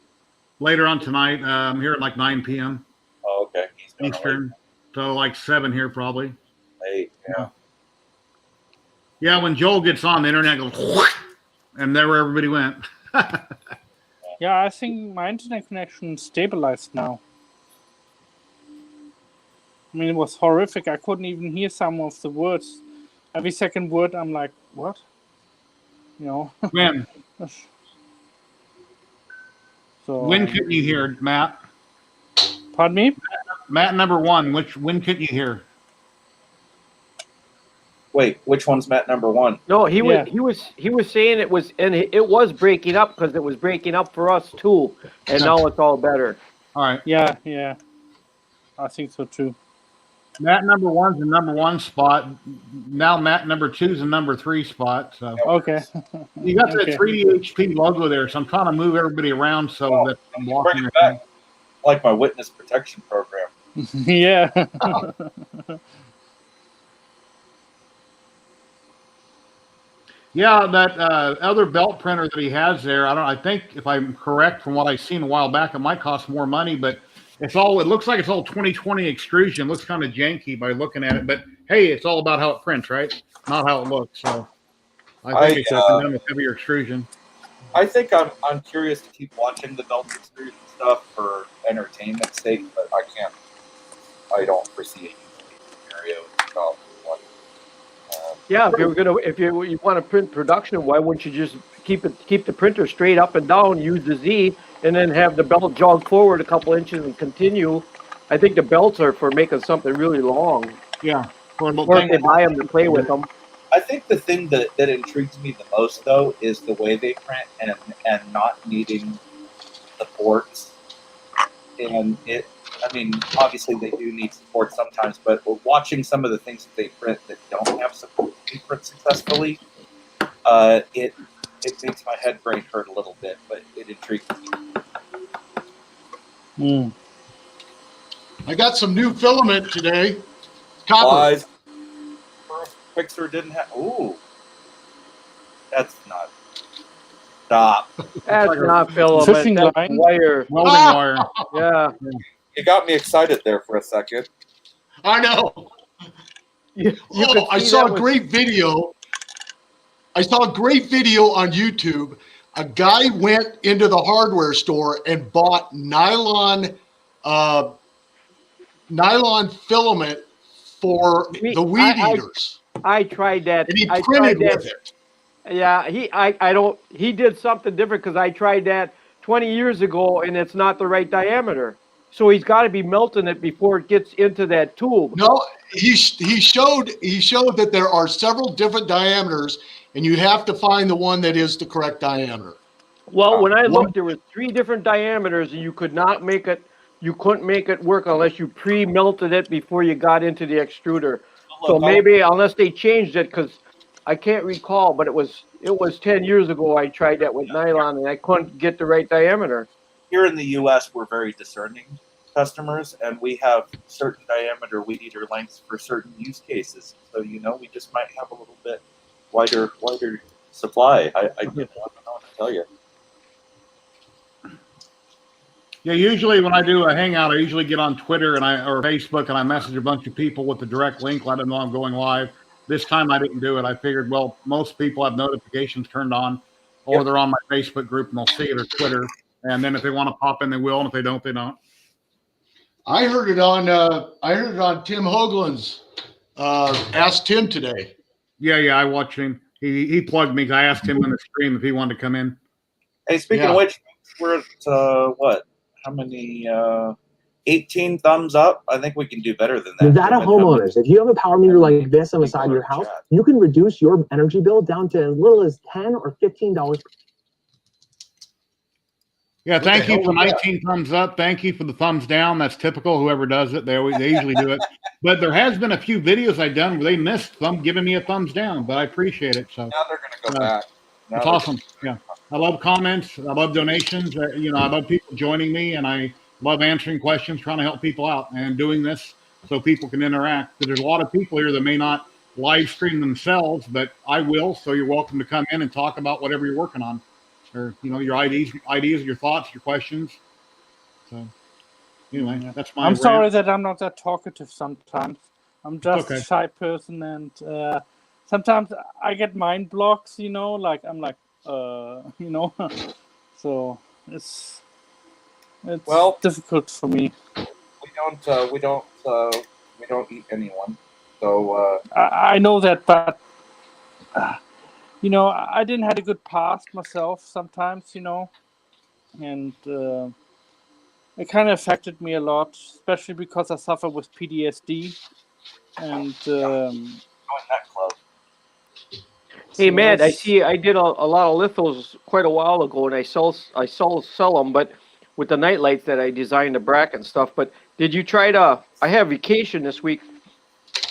Later on tonight. I'm here at like 9 p.m. Oh, okay. He's doing Eastern. So like 7 here probably. 8, yeah. Yeah, when Joel gets on, the internet goes, and there where everybody went. Yeah, I think my internet connection stabilized now. I mean, it was horrific. I couldn't even hear some of the words. Every second word, I'm like, what? You know? When? So, When couldn't you hear, Matt? Pardon me? Matt number 1, when couldn't you hear? Wait, which one's Matt number 1? No, he was saying it was, and it was breaking up because it was breaking up for us too, and now it's all better. All right. Yeah. I think so too. Matt number 1's the number 1 spot. Now Matt number 2's the number 3 spot. So okay. You got that 3DHP logo there, so I'm trying to move everybody around so that I'm blocking it back. Like my witness protection program. Yeah. Yeah, that other belt printer that he has there, I think if I'm correct from what I've seen a while back, it might cost more money, but it looks like it's all 2020 extrusion. Looks kind of janky by looking at it, but hey, it's all about how it prints, right? Not how it looks. So I think it's done with heavier extrusion. I think I'm curious to keep watching the belt extrusion stuff for entertainment's sake, but I don't foresee a scenario about one. Yeah, if you want to print production, why wouldn't you just keep the printer straight up and down, use the Z, and then have the belt jog forward a couple inches and continue? I think the belts are for making something really long. Yeah. Or if they buy them to play with them. I think the thing that intrigues me the most, though, is the way they print and not needing the ports. And obviously they do need support sometimes, but watching some of the things that they print that don't have support to print successfully, it makes my head brain hurt a little bit, but it intrigues me. I got some new filament today. Copper. Lies. Fixer didn't have. Ooh, that's not. Stop. That's not filament. That's wire. Welding wire. Yeah. You got me excited there for a second. I know. I saw a great video. I saw a great video on YouTube. A guy went into the hardware store and bought nylon filament for the weed eaters. I tried that. And he I printed tried that. with it. Yeah, he did something different because I tried that 20 years ago and it's not the right diameter. So he's got to be melting it before it gets into that tube. No, he showed that there are several different diameters, and you have to find the one that is the correct diameter. Well, when I looked, there was 3 different diameters, and you couldn't make it work unless you pre-melted it before you got into the extruder. So maybe unless they changed it, because I can't recall, but it was 10 years ago I tried that with nylon, and I couldn't get the right diameter. Here in the U.S., we're very discerning customers, and we have certain diameter weed eater lengths for certain use cases. So, we just might have a little bit wider supply. I don't know what to tell you. Yeah, usually when I do a hangout, I usually get on Twitter or Facebook and I message a bunch of people with the direct link, let them know I'm going live. This time I didn't do it. I figured, well, most people have notifications turned on, or they're on my Facebook group and they'll see it, or Twitter. And then if they want to pop in, they will, and if they don't, they don't. I heard it on Tim Hoagland's Ask Tim today. Yeah, I watched him. He plugged me. I asked him in the stream if he wanted to come in. Hey, speaking of which, we're at what? How many? 18 thumbs up. I think we can do better than that. Nevada homeowners, if you have a power meter like this on the side of your house, you can reduce your energy bill down to as little as $10 or $15. Yeah, thank you for 19 thumbs up. Thank you for the thumbs down. That's typical. Whoever does it, they usually do it. But there has been a few videos I've done where they missed giving me a thumbs down, but I appreciate it. So now they're going to go back. That's awesome. Yeah, I love comments. I love donations. I love people joining me, and I love answering questions, trying to help people out, and doing this so people can interact. Because there's a lot of people here that may not live stream themselves, but I will. So you're welcome to come in and talk about whatever you're working on, or your ideas, your thoughts, your questions. So anyway, that's my. I'm sorry that I'm not that talkative sometimes. I'm just a shy person, and sometimes I get mind blocks. Like I'm like, so it's difficult for me. We don't eat anyone. So I know that, but I didn't have a good past myself sometimes, and it kind of affected me a lot, especially because I suffer with PTSD. And join that club. Hey, Matt, I did a lot of lithos quite a while ago, and I sell them, but with the night lights that I designed, the bracket and stuff. But did you try I have vacation this week,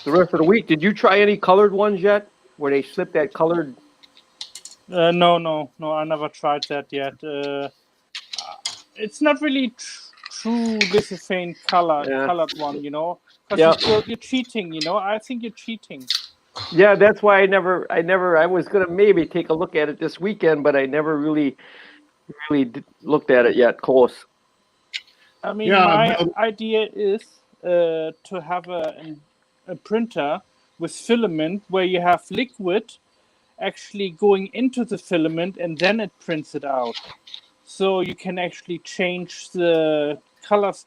the rest of the week. Did you try any colored ones yet, where they slip that colored? No, I never tried that yet. It's not really true lithophane colored one, because you're cheating, I think you're cheating. Yeah, that's why I was gonna maybe take a look at it this weekend, but I never really looked at it yet close. I mean, my idea is to have a printer with filament where you have liquid actually going into the filament and then it prints it out. So you can actually change the colors,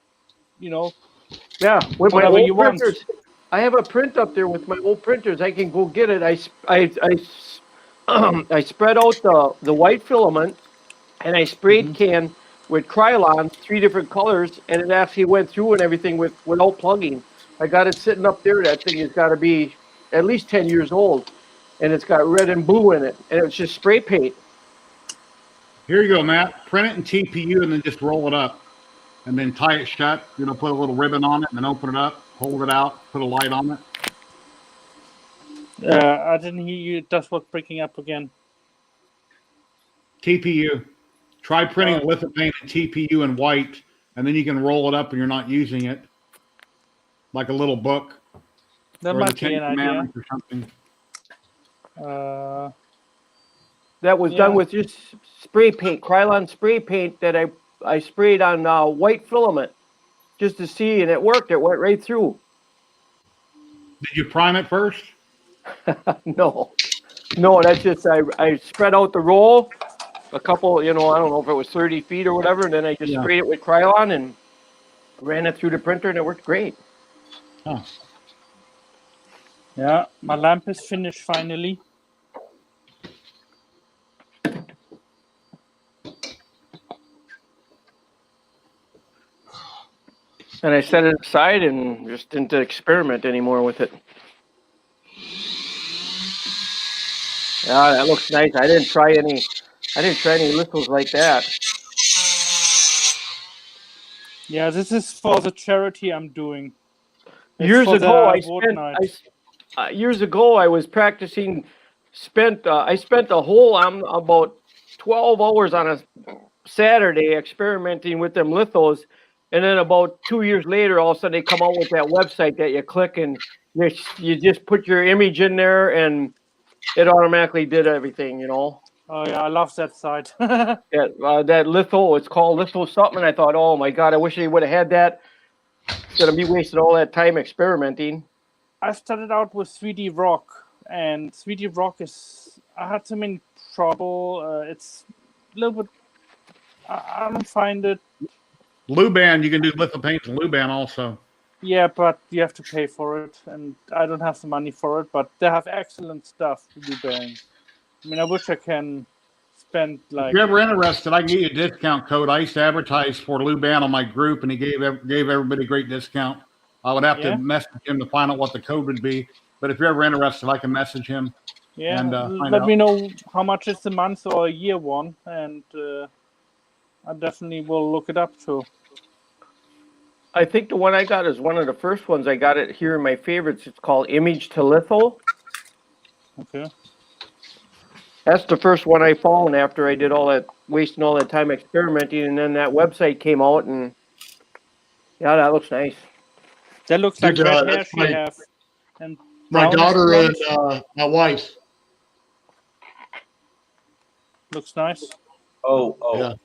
Yeah, with my old printers. I have a print up there with my old printers. I can go get it. I spread out the white filament, and I sprayed can with Krylon, 3 different colors, and it actually went through and everything without plugging. I got it sitting up there. That thing has got to be at least 10 years old, and it's got red and blue in it, and it's just spray paint. Here you go, Matt. Print it in TPU and then just roll it up, and then tie it shut. Put a little ribbon on it, and then open it up, hold it out, put a light on it. I didn't hear you. That's what's breaking up again. TPU. Try printing a lithophane in TPU in white, and then you can roll it up and you're not using it, like a little book. That might be an idea. Or something. That was done with just spray paint, Krylon spray paint that I sprayed on white filament just to see, and it worked. It went right through. Did you prime it first? No. No, that's just I spread out the roll a couple, I don't know if it was 30 feet or whatever, and then I just sprayed it with Krylon and ran it through the printer, and it worked great. Huh. Yeah, my lamp is finished finally. And I set it aside and just didn't experiment anymore with it. Yeah, that looks nice. I didn't try any lithos like that. Yeah, this is for the charity I'm doing. Years ago, I was practicing. I spent a whole about 12 hours on a Saturday experimenting with them lithos, and then about 2 years later, all of a sudden they come out with that website that you click and you just put your image in there and it automatically did everything. Oh yeah, I love that site. that litho, it's called litho something. And I thought, oh my god, I wish they would have had that instead of me wasting all that time experimenting. I started out with 3D Rock, and 3D Rock I had some in trouble. It's a little bit. I don't find it. Luban, you can do litho paints in Luban also. Yeah, but you have to pay for it, and I don't have the money for it. But they have excellent stuff, Luban. I mean, I wish I can spend like. If you're ever interested, I can get you a discount code. I used to advertise for Luban on my group, and he gave everybody a great discount. I would have to message him to find out what the code would be. But if you're ever interested, I can message him. Yeah, and let me know how much it's a month or a year one, and I definitely will look it up too. I think the one I got is one of the first ones. I got it here in my favorites. It's called Image to Litho. Okay. That's the first one I found after I did wasting all that time experimenting, and then that website came out, and yeah, that looks nice. That looks like red hair she has. And my daughter and my wife. Looks nice. Oh,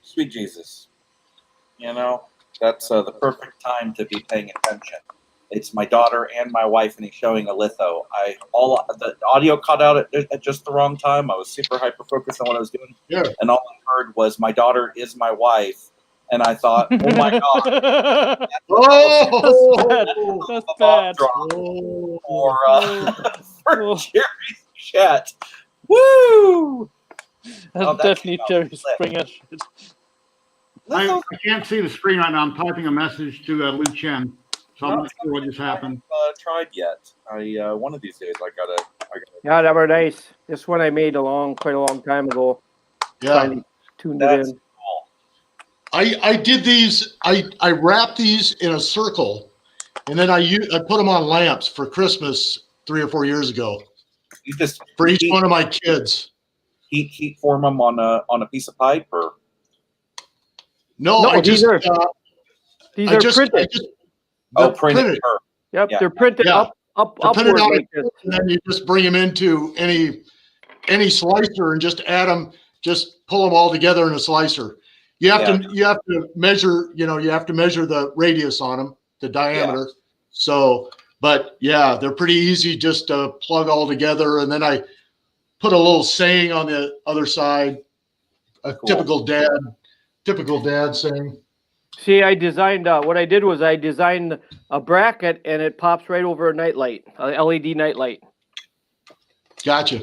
sweet Jesus. That's the perfect time to be paying attention. It's my daughter and my wife, and he's showing a litho. The audio cut out at just the wrong time. I was super hyper focused on what I was doing, and all I heard was "my daughter is my wife," and I thought, "Oh my god!" That's bad. For Jerry's chat. Woo! That's definitely Jerry Springer shit. I can't see the screen right now. I'm typing a message to Lu Chen, so I'm not sure what just happened. I haven't tried yet. One of these days I gotta. Yeah, that were nice. This one I made quite a long time ago. Yeah, finally tuned it in. Cool. I did these. I wrapped these in a circle, and then I put them on lamps for Christmas 3 or 4 years ago. You just for each one of my kids. Heat form them on a piece of pipe, or no? I these just are printed. Printed. Yep, they're printed upward like this. And then you just bring them into any slicer and just add them. Just pull them all together in a slicer. You have to measure. You have to measure the radius on them, the diameter. Yeah. So, but yeah, they're pretty easy just to plug all together, and then I put a little saying on the other side, typical dad saying. See, I designed, what I did was I designed a bracket, and it pops right over a nightlight, a LED nightlight. Gotcha.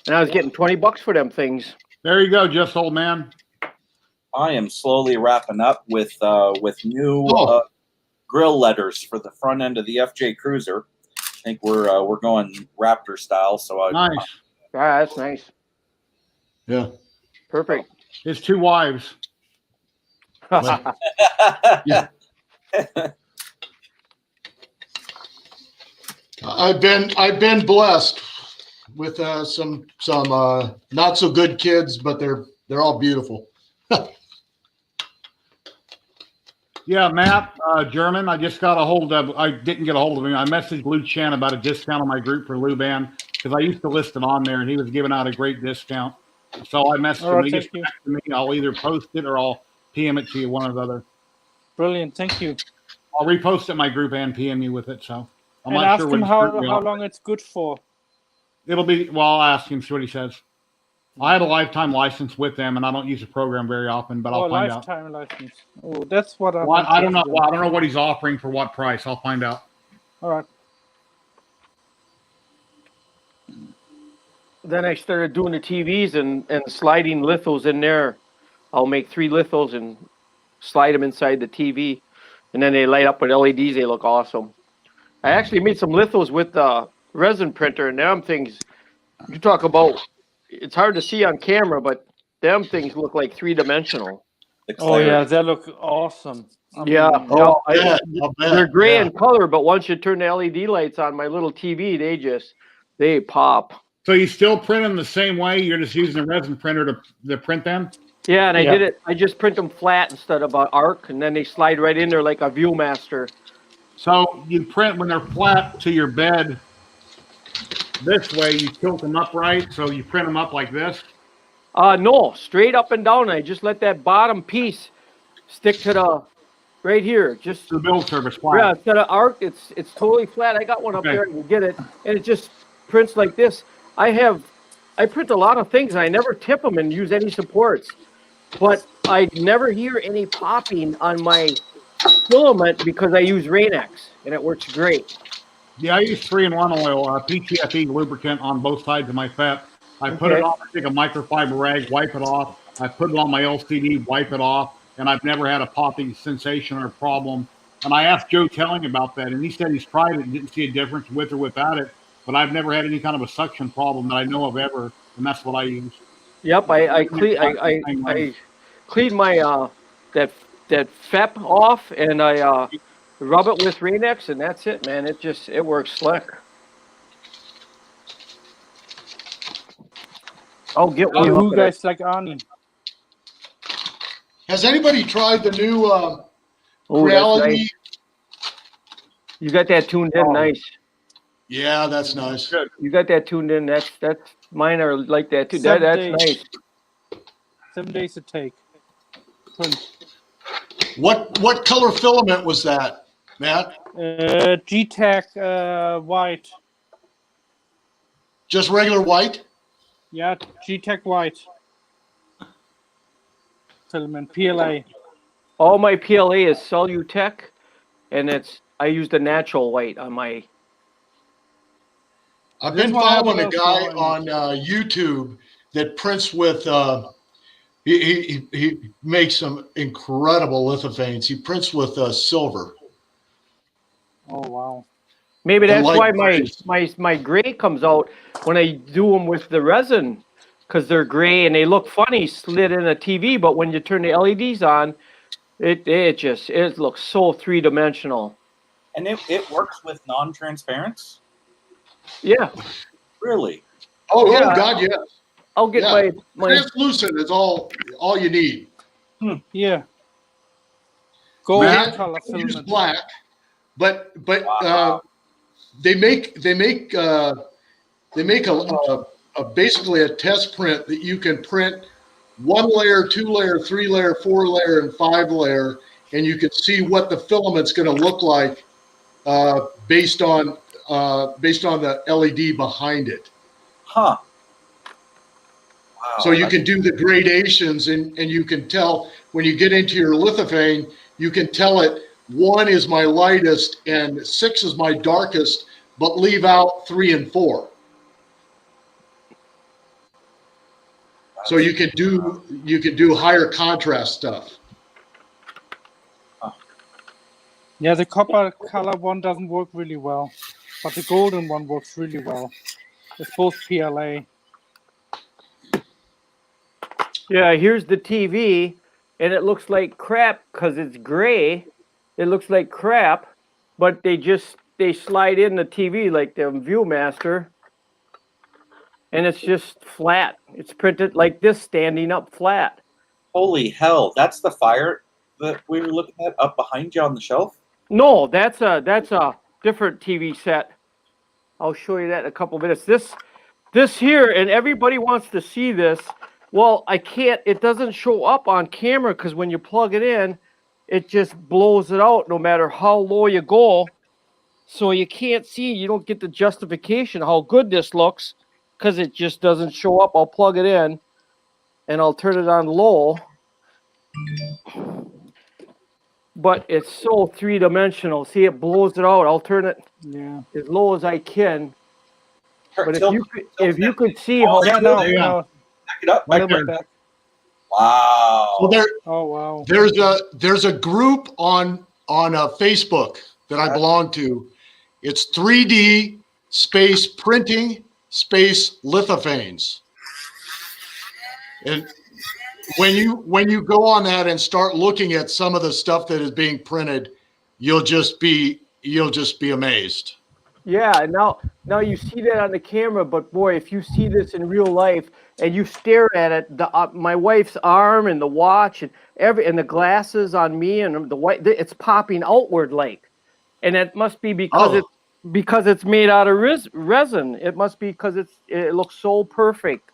And I was getting $20 for them things. There you go, just old man. I am slowly wrapping up with new grill letters for the front end of the FJ Cruiser. I think we're going Raptor style. So nice. Yeah, that's nice. Yeah. Perfect. His 2 wives. Yeah. I've been blessed with some not so good kids, but they're all beautiful. Yeah, Matt, German. I just got I didn't get a hold of him. I messaged Lu Chen about a discount on my group for Luban because I used to list it on there, and he was giving out a great discount. So I messaged him. He gets back to me. I'll either post it or I'll PM it to you, one or the other. Brilliant. Thank you. I'll repost it in my group and PM you with it. So. I'm and not ask sure him what how long it's good for. It'll be, well, I'll ask him, see what he says. I have a lifetime license with them, and I don't use the program very often, but I'll find out. Lifetime license. Oh, that's what I'm. Well, I don't know. Well, I don't know what he's offering for what price. I'll find out. All right. Then I started doing the TVs and sliding lithos in there. I'll make 3 lithos and slide them inside the TV, and then they light up with LEDs. They look awesome. I actually made some lithos with the resin printer, and them things, you talk about, it's hard to see on camera, but them things look like 3-dimensional. Oh yeah, they look awesome. They're gray in color, but once you turn the LED lights on my little TV, they pop. So you still print them the same way? You're just using a resin printer to print them? Yeah, and I did it. I just print them flat instead of an arc, and then they slide right in there like a ViewMaster. So you print when they're flat to your bed this way. You tilt them upright, so you print them up like this. No, straight up and down. I just let that bottom piece stick to the right here. Just the build surface flat. Yeah, instead of arc, it's totally flat. I got one up there. You get it, and it just prints like this. I print a lot of things, and I never tip them and use any supports. But I never hear any popping on my filament because I use Rain-X, and it works great. Yeah, I use 3-in-1 oil, PTFE lubricant on both sides of my FET. I put it on, I take a microfiber rag, wipe it off. I put it on my LCD, wipe it off, and I've never had a popping sensation or problem. And I asked Joe Telling about that, and he said he's tried it and didn't see a difference with or without it. But I've never had any kind of a suction problem that I know of ever, and that's what I use. Yep, I clean my that FEP off, and I rub it with Rain-X, and that's it, man. It works slick. I'll get one. Who guys like Arnie? Has anybody tried the new reality? Nice. You got that tuned in, nice. Yeah, that's nice. Good. You got that tuned in. That's mine are like that too. That's nice. 7 days to take. What color filament was that, Matt? ZYLTECH white. Just regular white? Yeah, ZYLTECH white. Filament, PLA. All my PLA is ZYLTECH, and I use the natural white on my. I've been following a guy on YouTube that prints with. He makes some incredible lithophanes. He prints with silver. Oh wow! Maybe that's why my gray comes out when I do them with the resin, because they're gray and they look funny slid in a TV. But when you turn the LEDs on, it looks so 3-dimensional. And it works with non-transparents? Yeah. Really? Oh, yeah. Oh God, yes. I'll get my translucent is all you need. Yeah. Gold color use black, but they make a basically a test print that you can print 1 layer, 2 layer, 3 layer, 4 layer, and 5 layer, and you can see what the filament's going to look like based on the LED behind it. Huh. So you can do the gradations, and you can tell when you get into your lithophane, you can tell it 1 is my lightest and 6 is my darkest, but leave out 3 and 4. So you can do higher contrast stuff. Yeah, the copper color one doesn't work really well, but the golden one works really well. It's both PLA. Yeah, here's the TV, and it looks like crap because it's gray. It looks like crap, but they slide in the TV like the ViewMaster, and it's just flat. It's printed like this, standing up flat. Holy hell! That's the fire that we were looking at up behind you on the shelf? No, that's a different TV set. I'll show you that in a couple minutes. This here, and everybody wants to see this. Well, I can't. It doesn't show up on camera because when you plug it in, it just blows it out no matter how low you go. So you can't see, you don't get the justification how good this looks because it just doesn't show up. I'll plug it in and I'll turn it on low. But it's so three-dimensional. See, it blows it out. I'll turn it as low as I can. But if you could see how back it up, back there. Wow. Well, there's a group on Facebook that I belong to. It's 3D space printing space lithophanes. And when you go on that and start looking at some of the stuff that is being printed, you'll just be amazed. Yeah, now you see that on the camera, but boy, if you see this in real life and you stare at it, my wife's arm and the watch and the glasses on me and the white, it's popping outward like, and it must be because it's made out of resin. It must be because it looks so perfect.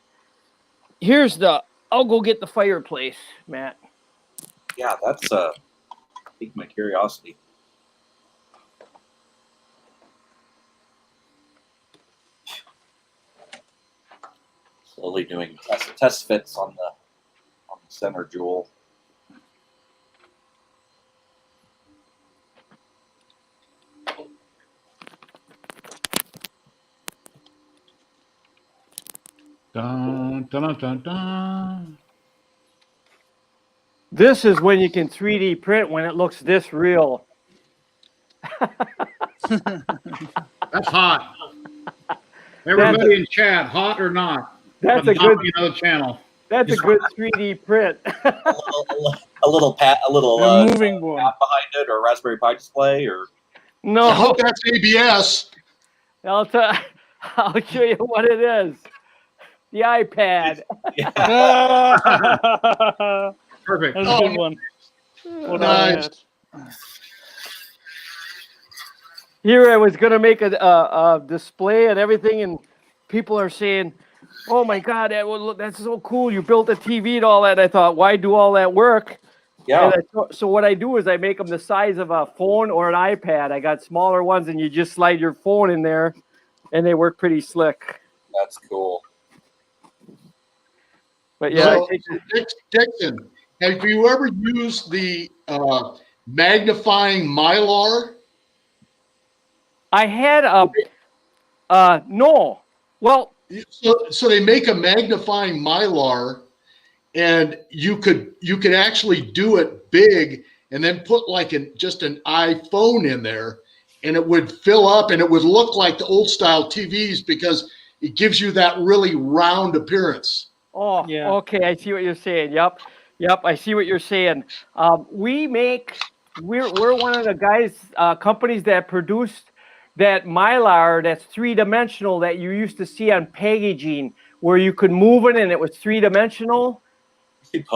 I'll go get the fireplace, Matt. Yeah, that's piqued my curiosity. Slowly doing test fits on the center jewel. Dun, dun, dun, dun. This is when you can 3D print when it looks this real. That's hot. Everybody in chat, hot or not? That's a good channel. That's a good 3D print. a little moving one behind it, or a Raspberry Pi display, or no. I hope that's ABS. I'll show you what it is. The iPad. Perfect. That's a good one. Nice. Here I was gonna make a display and everything, and people are saying, "Oh my God, that's so cool! You built a TV and all that." I thought, why do all that work? Yeah. So what I do is I make them the size of a phone or an iPad. I got smaller ones, and you just slide your phone in there, and they work pretty slick. That's cool. But yeah, Dixon, have you ever used the magnifying Mylar? I had no. Well, so they make a magnifying Mylar, and you could actually do it big, and then put like just an iPhone in there, and it would fill up, and it would look like the old style TVs because it gives you that really round appearance. Oh, yeah. Okay. I see what you're saying. Yep. I see what you're saying. We're one of the guys, companies that produced that Mylar that's three-dimensional that you used to see on packaging, where you could move it and it was three-dimensional.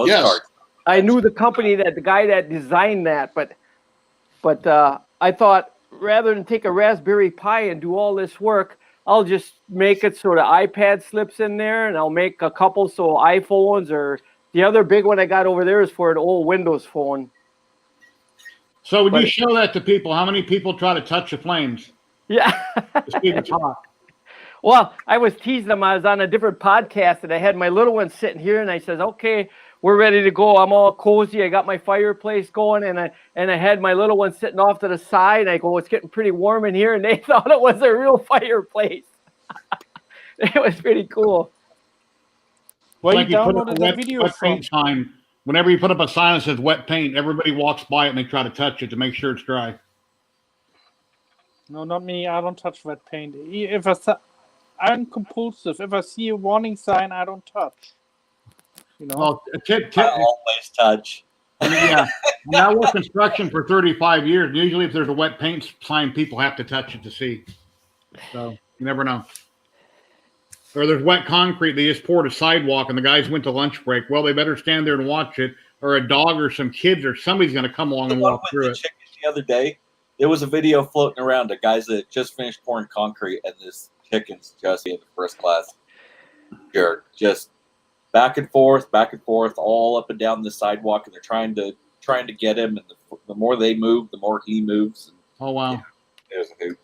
Yes. I knew the company the guy that designed that, but I thought rather than take a Raspberry Pi and do all this work, I'll just make it so the iPad slips in there, and I'll make a couple so iPhones, or the other big one I got over there is for an old Windows phone. So when you show that to people, how many people try to touch the flames? Yeah. It's hot. Well, I was teasing them. I was on a different podcast, and I had my little one sitting here, and I says, "Okay, we're ready to go. I'm all cozy. I got my fireplace going, and I had my little one sitting off to the side. I go, it's getting pretty warm in here, and they thought it was a real fireplace. It was pretty cool. Well, like you downloaded that video wet paint sign. Whenever you put up a sign that says wet paint, everybody walks by it and they try to touch it to make sure it's dry. No, not me. I don't touch wet paint. I'm compulsive. If I see a warning sign, I don't touch. You know? Well, I always touch. Yeah. I worked construction for 35 years. And usually if there's a wet paint sign, people have to touch it to see. So you never know. Or there's wet concrete. They just poured a sidewalk and the guys went to lunch break. Well, they better stand there and watch it, or a dog or some kids or somebody's going to come along and walk through it. The other day, there was a video floating around of guys that just finished pouring concrete, and this chicken's just in the first class. You're just back and forth, all up and down the sidewalk, and they're trying to get him. And the more they move, the more he moves. And, oh wow! There's a hoop.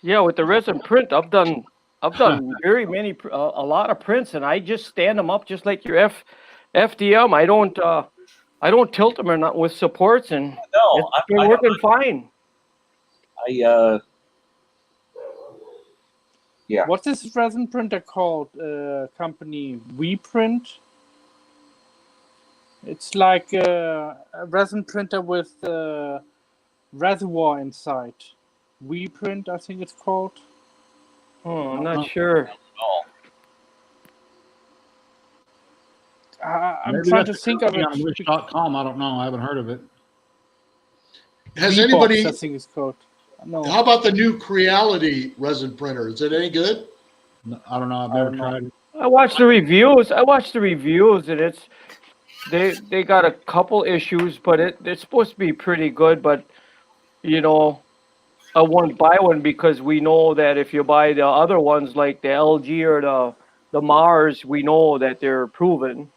Yeah, with the resin print, I've done very many, a lot of prints, and I just stand them up just like your FDM. I don't tilt them or not with supports, and No, it's been working fine. Yeah. What's this resin printer called? Company WePrint. It's like a resin printer with reservoir inside. WePrint, I think it's called. Oh, I'm not sure. I'm trying to think of it. On wish.com. I don't know. I haven't heard of it. Has V-Box, anybody? I think it's called. No. How about the new Creality resin printer? Is it any good? No, I don't know. I've never tried it. I watched the reviews. And they got a couple issues, but it's supposed to be pretty good. But you know, I won't buy one because we know that if you buy the other ones like the LG or the Mars, we know that they're proven.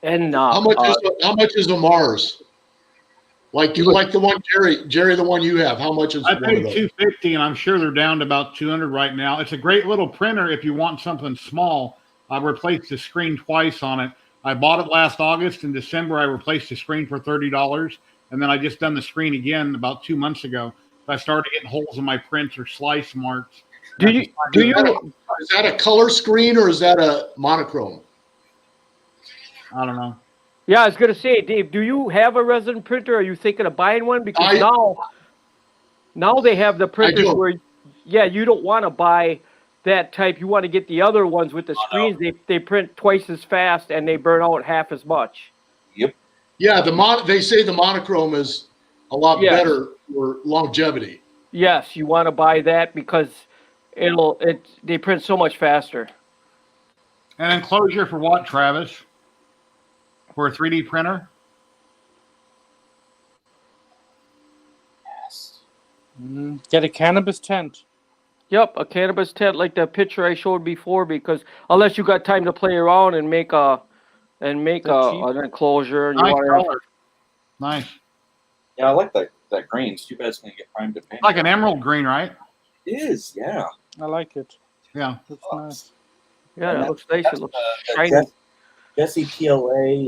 And How much is a Mars? Like the one Jerry, the one you have. How much is I one of paid those? $250, and I'm sure they're down to about 200 right now. It's a great little printer if you want something small. I replaced the screen twice on it. I bought it last August. In December, I replaced the screen for $30, and then I just done the screen again about 2 months ago. I started getting holes in my prints or slice marks. Is that a color screen or is that a monochrome? I don't know. Yeah, I was gonna say, Dave, do you have a resin printer? Are you thinking of buying one? Because now they have the printers where, you don't want to buy that type. You want to get the other ones with the screens. They print twice as fast and they burn out half as much. Yep. Yeah, they say the monochrome is a lot better for longevity. Yes, you want to buy that because they print so much faster. An enclosure for what, Travis? For a 3D printer? Yes. Get a cannabis tent. Yep, a cannabis tent like the picture I showed before. Because unless you got time to play around and make an enclosure, and Nice. Yeah, I like that green. It's too bad it's going to get primed to paint. Like an emerald green, right? It is, yeah. I like it. Yeah. Looks nice. Yeah, it looks nice. It looks shiny. Jesse PLA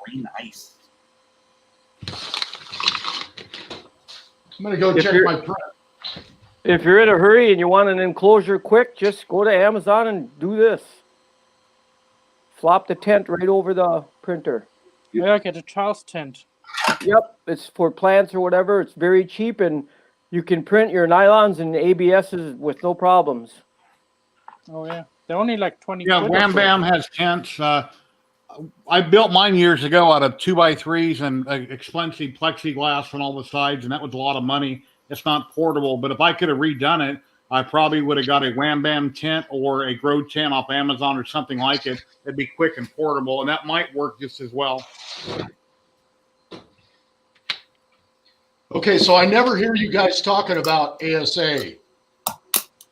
green ice. I'm going to go check my print. If you're in a hurry and you want an enclosure quick, just go to Amazon and do this. Flop the tent right over the printer. Yeah, get a child's tent. Yep, it's for plants or whatever. It's very cheap, and you can print your nylons and ABSs with no problems. Oh yeah, they're only like 20. Yeah, Wham Bam has tents. I built mine years ago out of 2x3s and expensive plexiglass on all the sides, and that was a lot of money. It's not portable, but if I could have redone it, I probably would have got a Wham Bam tent or a Grow tent off Amazon or something like it. It'd be quick and portable, and that might work just as well. Okay, so I never hear you guys talking about ASA.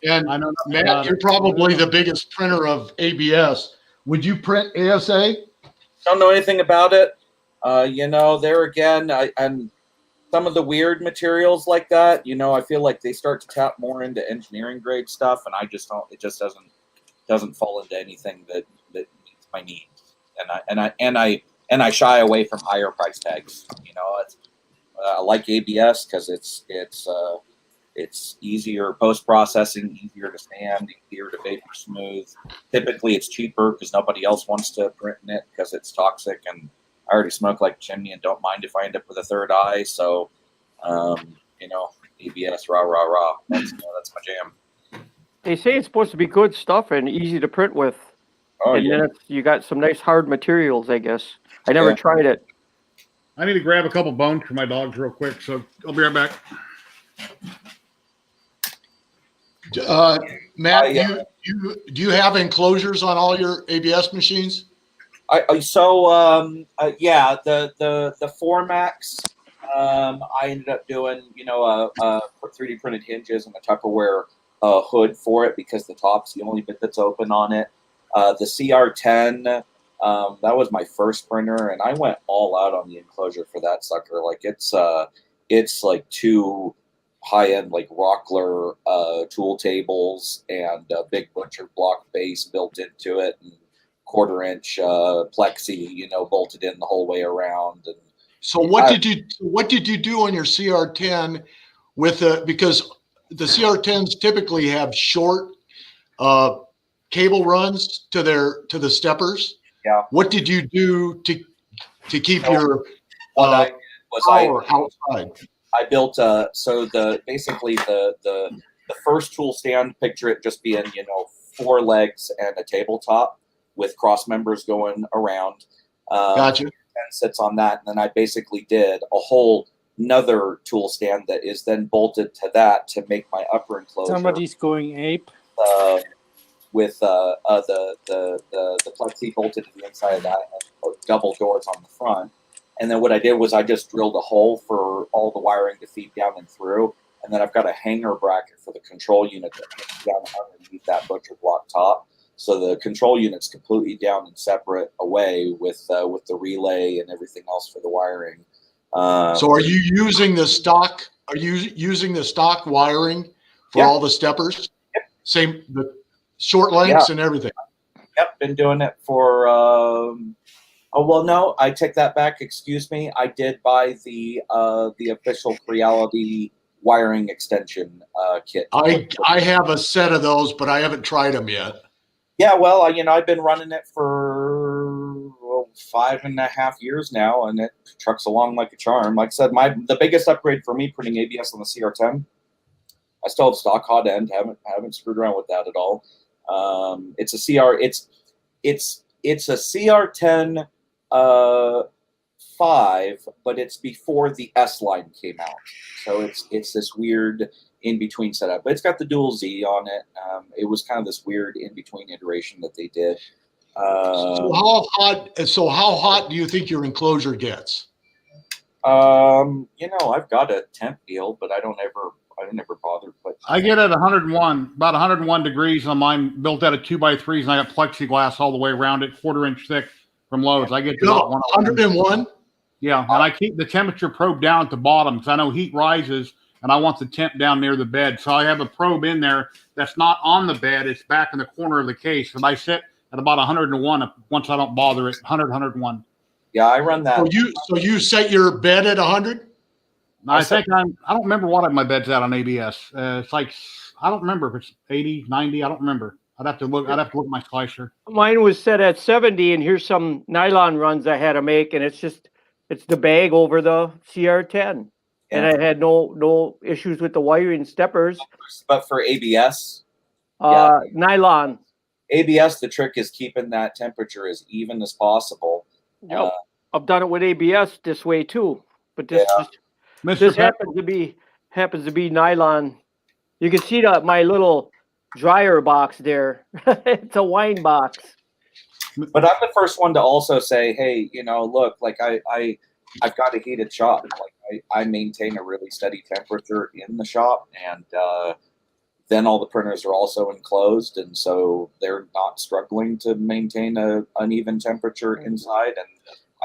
And I know Matt, you're probably the biggest printer of ABS. Would you print ASA? Don't know anything about it. There again, and some of the weird materials like that, I feel like they start to tap more into engineering grade stuff, and I just don't. It just doesn't fall into anything that meets my needs, and I shy away from higher price tags. I like ABS because it's easier post-processing, easier to sand, easier to vapor smooth. Typically, it's cheaper because nobody else wants to print in it because it's toxic, and I already smoke like a chimney and don't mind if I end up with a third eye. So, ABS, rah. That's my jam. They say it's supposed to be good stuff and easy to print with. Oh, and then you got some nice hard materials, I guess. I never tried it. I need to grab a couple bones for my dogs real quick, so I'll be right back. Matt, do you have enclosures on all your ABS machines? The 4Max. I ended up doing 3D printed hinges and a Tupperware hood for it because the top's the only bit that's open on it. The CR10, that was my first printer, and I went all out on the enclosure for that sucker. Like it's like two high-end like Rockler tool tables and a big butcher block base built into it, and quarter-inch plexi, bolted in the whole way around. And so what did you do on your CR10 because the CR10s typically have short cable runs to the steppers. Yeah. What did you do to keep your power outside? I built basically the first tool stand. Picture it just being 4 legs and a tabletop with cross members going around. Gotcha. And sits on that, and then I basically did a whole another tool stand that is then bolted to that to make my upper enclosure. Somebody's going ape. With the plexi bolted to the inside of that, and double doors on the front. And then what I did was I just drilled a hole for all the wiring to feed down and through. And then I've got a hanger bracket for the control unit that hangs down underneath that butcher block top. So the control unit's completely down and separate away with the relay and everything else for the wiring. So are you using the stock? Are you using the stock wiring for all the steppers? Yep. Same the short lengths and everything. Yep, been doing it for. Oh well, no, I take that back. Excuse me. I did buy the official Creality wiring extension kit. I have a set of those, but I haven't tried them yet. Yeah, well, I've been running it for 5.5 years now, and it trucks along like a charm. Like I said, the biggest upgrade for me putting ABS on the CR10. I still have stock hot end. Haven't screwed around with that at all. It's a CR. It's a CR10 5, but it's before the S line came out. So it's this weird in between setup. But it's got the dual Z on it. It was kind of this weird in between iteration that they did. So how hot do you think your enclosure gets? I've got a temp deal, but I never bothered. But I get at 101, about 101 degrees on mine, built out of 2x3s, and I got plexiglass all the way around it, 1/4 inch thick from Lowe's. I get to about 101. Yeah, and I keep the temperature probe down at the bottom because I know heat rises, and I want the temp down near the bed. So I have a probe in there that's not on the bed; it's back in the corner of the case, and I sit at about 101 once I don't bother it. 101. Yeah, I run that. So you set your bed at 100? I think I don't remember what my bed's at on ABS. It's like, I don't remember if it's 80, 90. I don't remember. I'd have to look at my slicer. Mine was set at 70, and here's some nylon runs I had to make, and it's the bag over the CR10. Yeah. And I had no issues with the wiring steppers. But for ABS? Nylon. ABS, the trick is keeping that temperature as even as possible. Yep. I've done it with ABS this way too. But this happens to be nylon. You can see my little dryer box there. It's a wine box. But I'm the first one to also say, hey, look, like I've got a heated shop. Like I maintain a really steady temperature in the shop, and then all the printers are also enclosed, and so they're not struggling to maintain an even temperature inside. And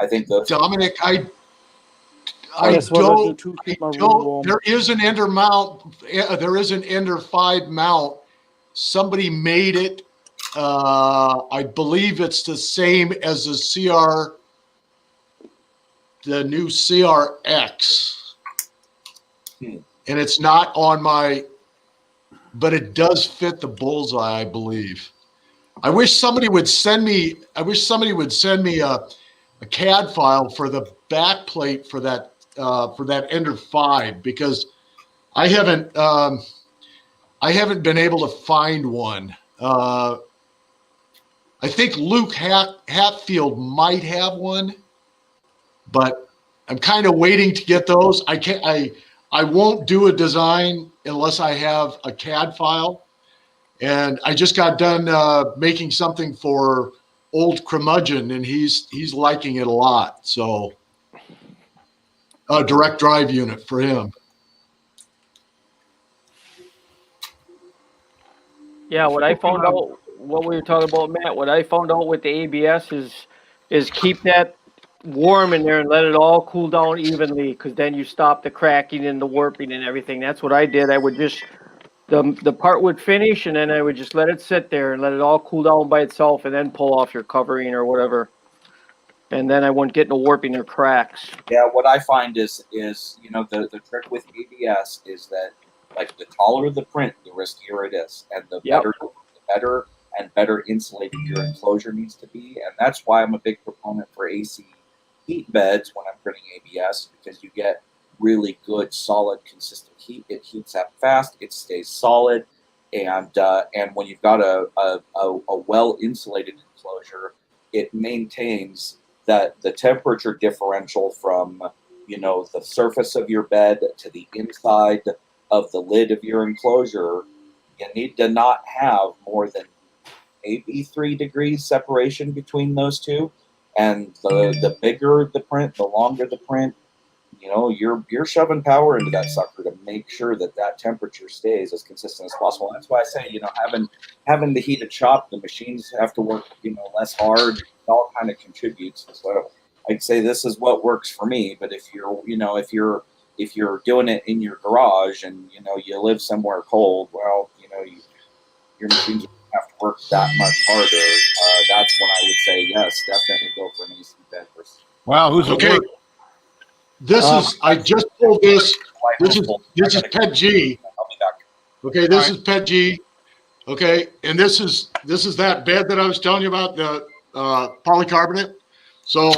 I think Dominic, I don't. There is an Ender mount. There is an Ender 5 mount. Somebody made it. I believe it's the same as the new CRX, and it's not on my. But it does fit the bullseye, I believe. I wish somebody would send me. A CAD file for the back plate for that Ender 5, because I haven't been able to find one. I think Luke Hatfield might have one, but I'm kind of waiting to get those. I won't do a design unless I have a CAD file, and I just got done making something for Old Curmudgeon, and he's liking it a lot. So a direct drive unit for him. Yeah, what I found out, what we were talking about, Matt, what I found out with the ABS is keep that warm in there and let it all cool down evenly, because then you stop the cracking and the warping and everything. That's what I did. I would just the part would finish, and then I would just let it sit there and let it all cool down by itself, and then pull off your covering or whatever. And then I wouldn't get no warping or cracks. Yeah, what I find is the trick with ABS is that, like, the taller the print, the riskier it is, and the better insulated your enclosure needs to be, and that's why I'm a big proponent for AC heat beds when I'm printing ABS, because you get really good, solid, consistent heat. It heats up fast, it stays solid, and when you've got a well insulated enclosure, it maintains that the temperature differential from the surface of your bed to the inside of the lid of your enclosure. You need to not have more than maybe 3 degrees separation between those two, and the bigger the print, the longer the print, you're shoving power into that sucker to make sure that temperature stays as consistent as possible. That's why I say, having the heated shop, the machines have to work, less hard. It all kind of contributes. So I'd say this is what works for me. But if you're doing it in your garage and you live somewhere cold, well, your machines have to work that much harder. That's when I would say yes, definitely go for an AC bed. Wow, who's okay? I just pulled this. This is Pet G. Okay, this is Pet G. Okay, and this is that bed that I was telling you about, the polycarbonate. So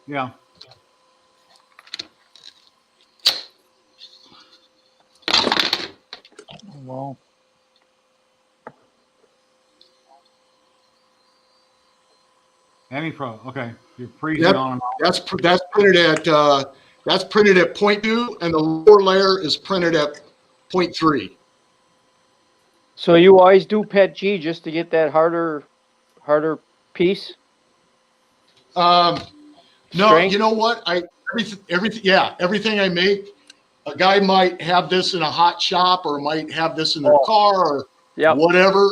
yeah. Well, Any pro? Okay, you're freezing Yep, on. that's printed at 0.2, and the lower layer is printed at 0.3. So you always do PET G just to get that harder piece? No, Strength? you know what? Everything I make, a guy might have this in a hot shop or might have this in their car or whatever.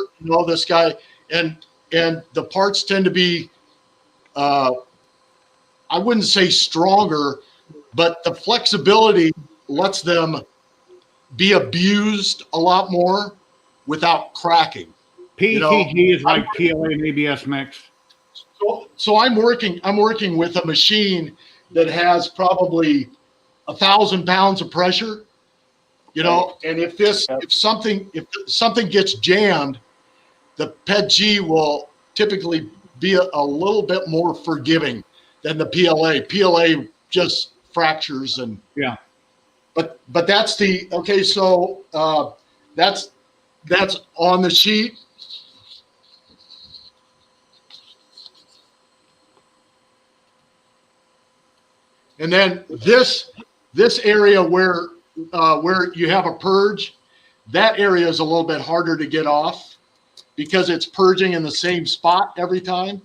This guy and the parts tend to be, I wouldn't say stronger, but the flexibility lets them be abused a lot more without cracking. PTG is like PLA and ABS mix. So I'm working with a machine that has probably 1,000 pounds of pressure, and if something gets jammed, the PET G will typically be a little bit more forgiving than the PLA. PLA just fractures but that's so that's on the sheet. And then this area where you have a purge, that area is a little bit harder to get off because it's purging in the same spot every time.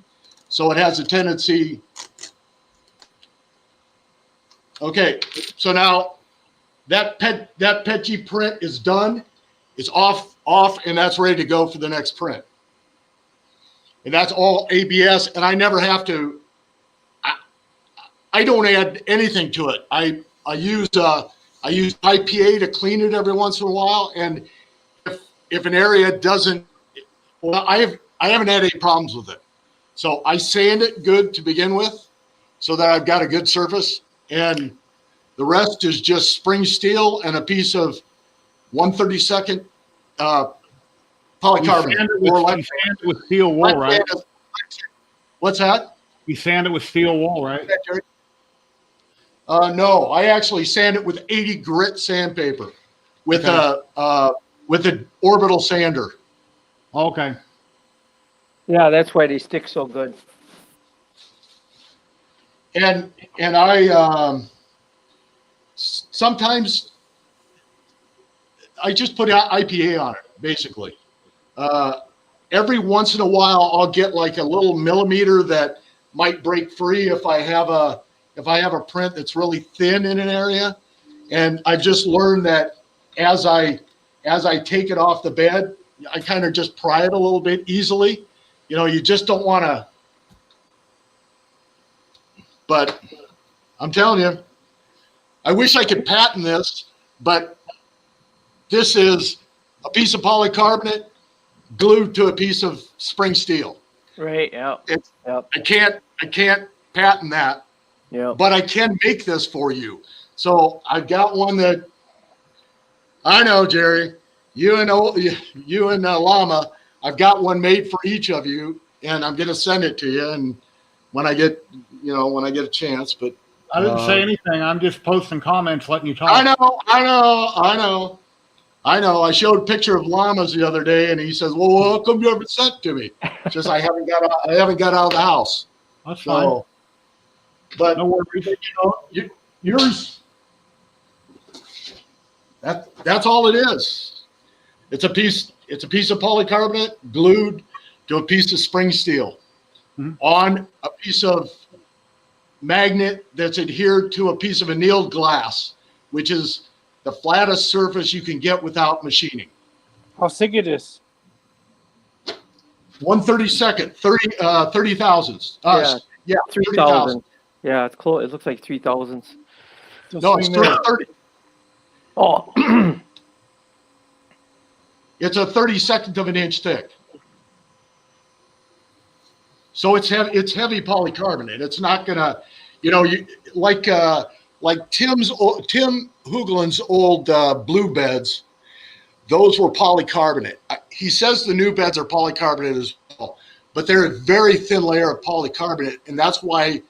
So it has a tendency. Okay, so now that PET G print is done. It's off, and that's ready to go for the next print. And that's all ABS, and I never have to. I don't add anything to it. I use IPA to clean it every once in a while, and if an area doesn't, well, I haven't had any problems with it. So I sand it good to begin with, so that I've got a good surface, and the rest is just spring steel and a piece of 1/32 polycarbonate. You sand it with steel wool, right? What's that? You sand it with steel wool, right? No, I actually sand it with 80 grit sandpaper with an orbital sander. Okay. Yeah, that's why they stick so good. And I sometimes I just put IPA on it, basically. Every once in a while, I'll get like a little millimeter that might break free if I have a print that's really thin in an area. And I've just learned that as I take it off the bed, I kind of just pry it a little bit easily. You just don't want to But I'm telling you, I wish I could patent this, but this is a piece of polycarbonate glued to a piece of spring steel. Right. Yeah. Yep. I can't patent that. Yeah. But I can make this for you. So I've got one that I know, Jerry. You and Llama. I've got one made for each of you, and I'm going to send it to you. And when I get a chance, but I didn't say anything. I'm just posting comments, letting you talk. I know. I showed a picture of llamas the other day, and he says, "Well, how come you haven't sent to me?" It's just I haven't got out of the house. That's fine. But no worries. Yours. That's all it is. It's a piece of polycarbonate glued to a piece of spring steel on a piece of magnet that's adhered to a piece of annealed glass, which is the flattest surface you can get without machining. How thick it is? 1/32, 30 thousandths. Yeah, 3,000. Yeah, it's close. It looks like 3,000. No, it's 30. Oh. It's a 32nd of an inch thick. So it's heavy polycarbonate. It's not gonna, like Tim Hoogland's old blue beds. Those were polycarbonate. He says the new beds are polycarbonate as well, but they're a very thin layer of polycarbonate, and that's why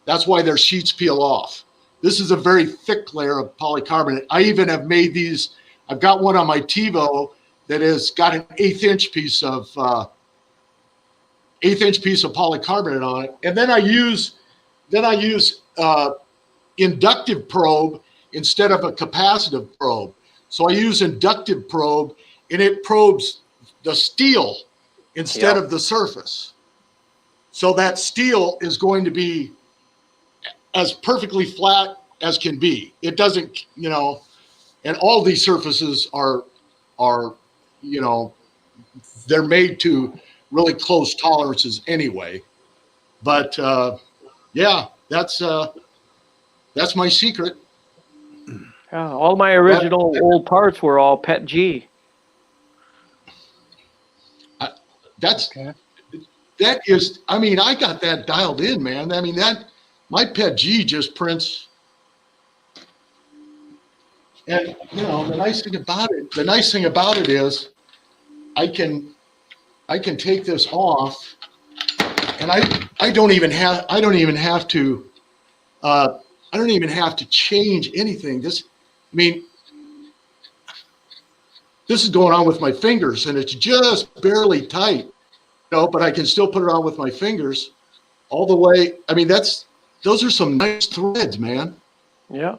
their sheets peel off. This is a very thick layer of polycarbonate. I even have made these. I've got one on my TiVo that has got an 1/8 inch piece of polycarbonate on it, and then I use inductive probe instead of a capacitive probe. So I use inductive probe, and it probes the steel instead of the surface. So that steel is going to be as perfectly flat as can be. It doesn't, and all these surfaces are, they're made to really close tolerances anyway. But yeah, that's my secret. Yeah, all my original old parts were all PET G. That is, I got that dialed in, man. My PET G just prints. And the nice thing about it is I can take this off, and I don't even have to change anything. This is going on with my fingers, and it's just barely tight, but I can still put it on with my fingers all the way. Those are some nice threads, man. Yeah.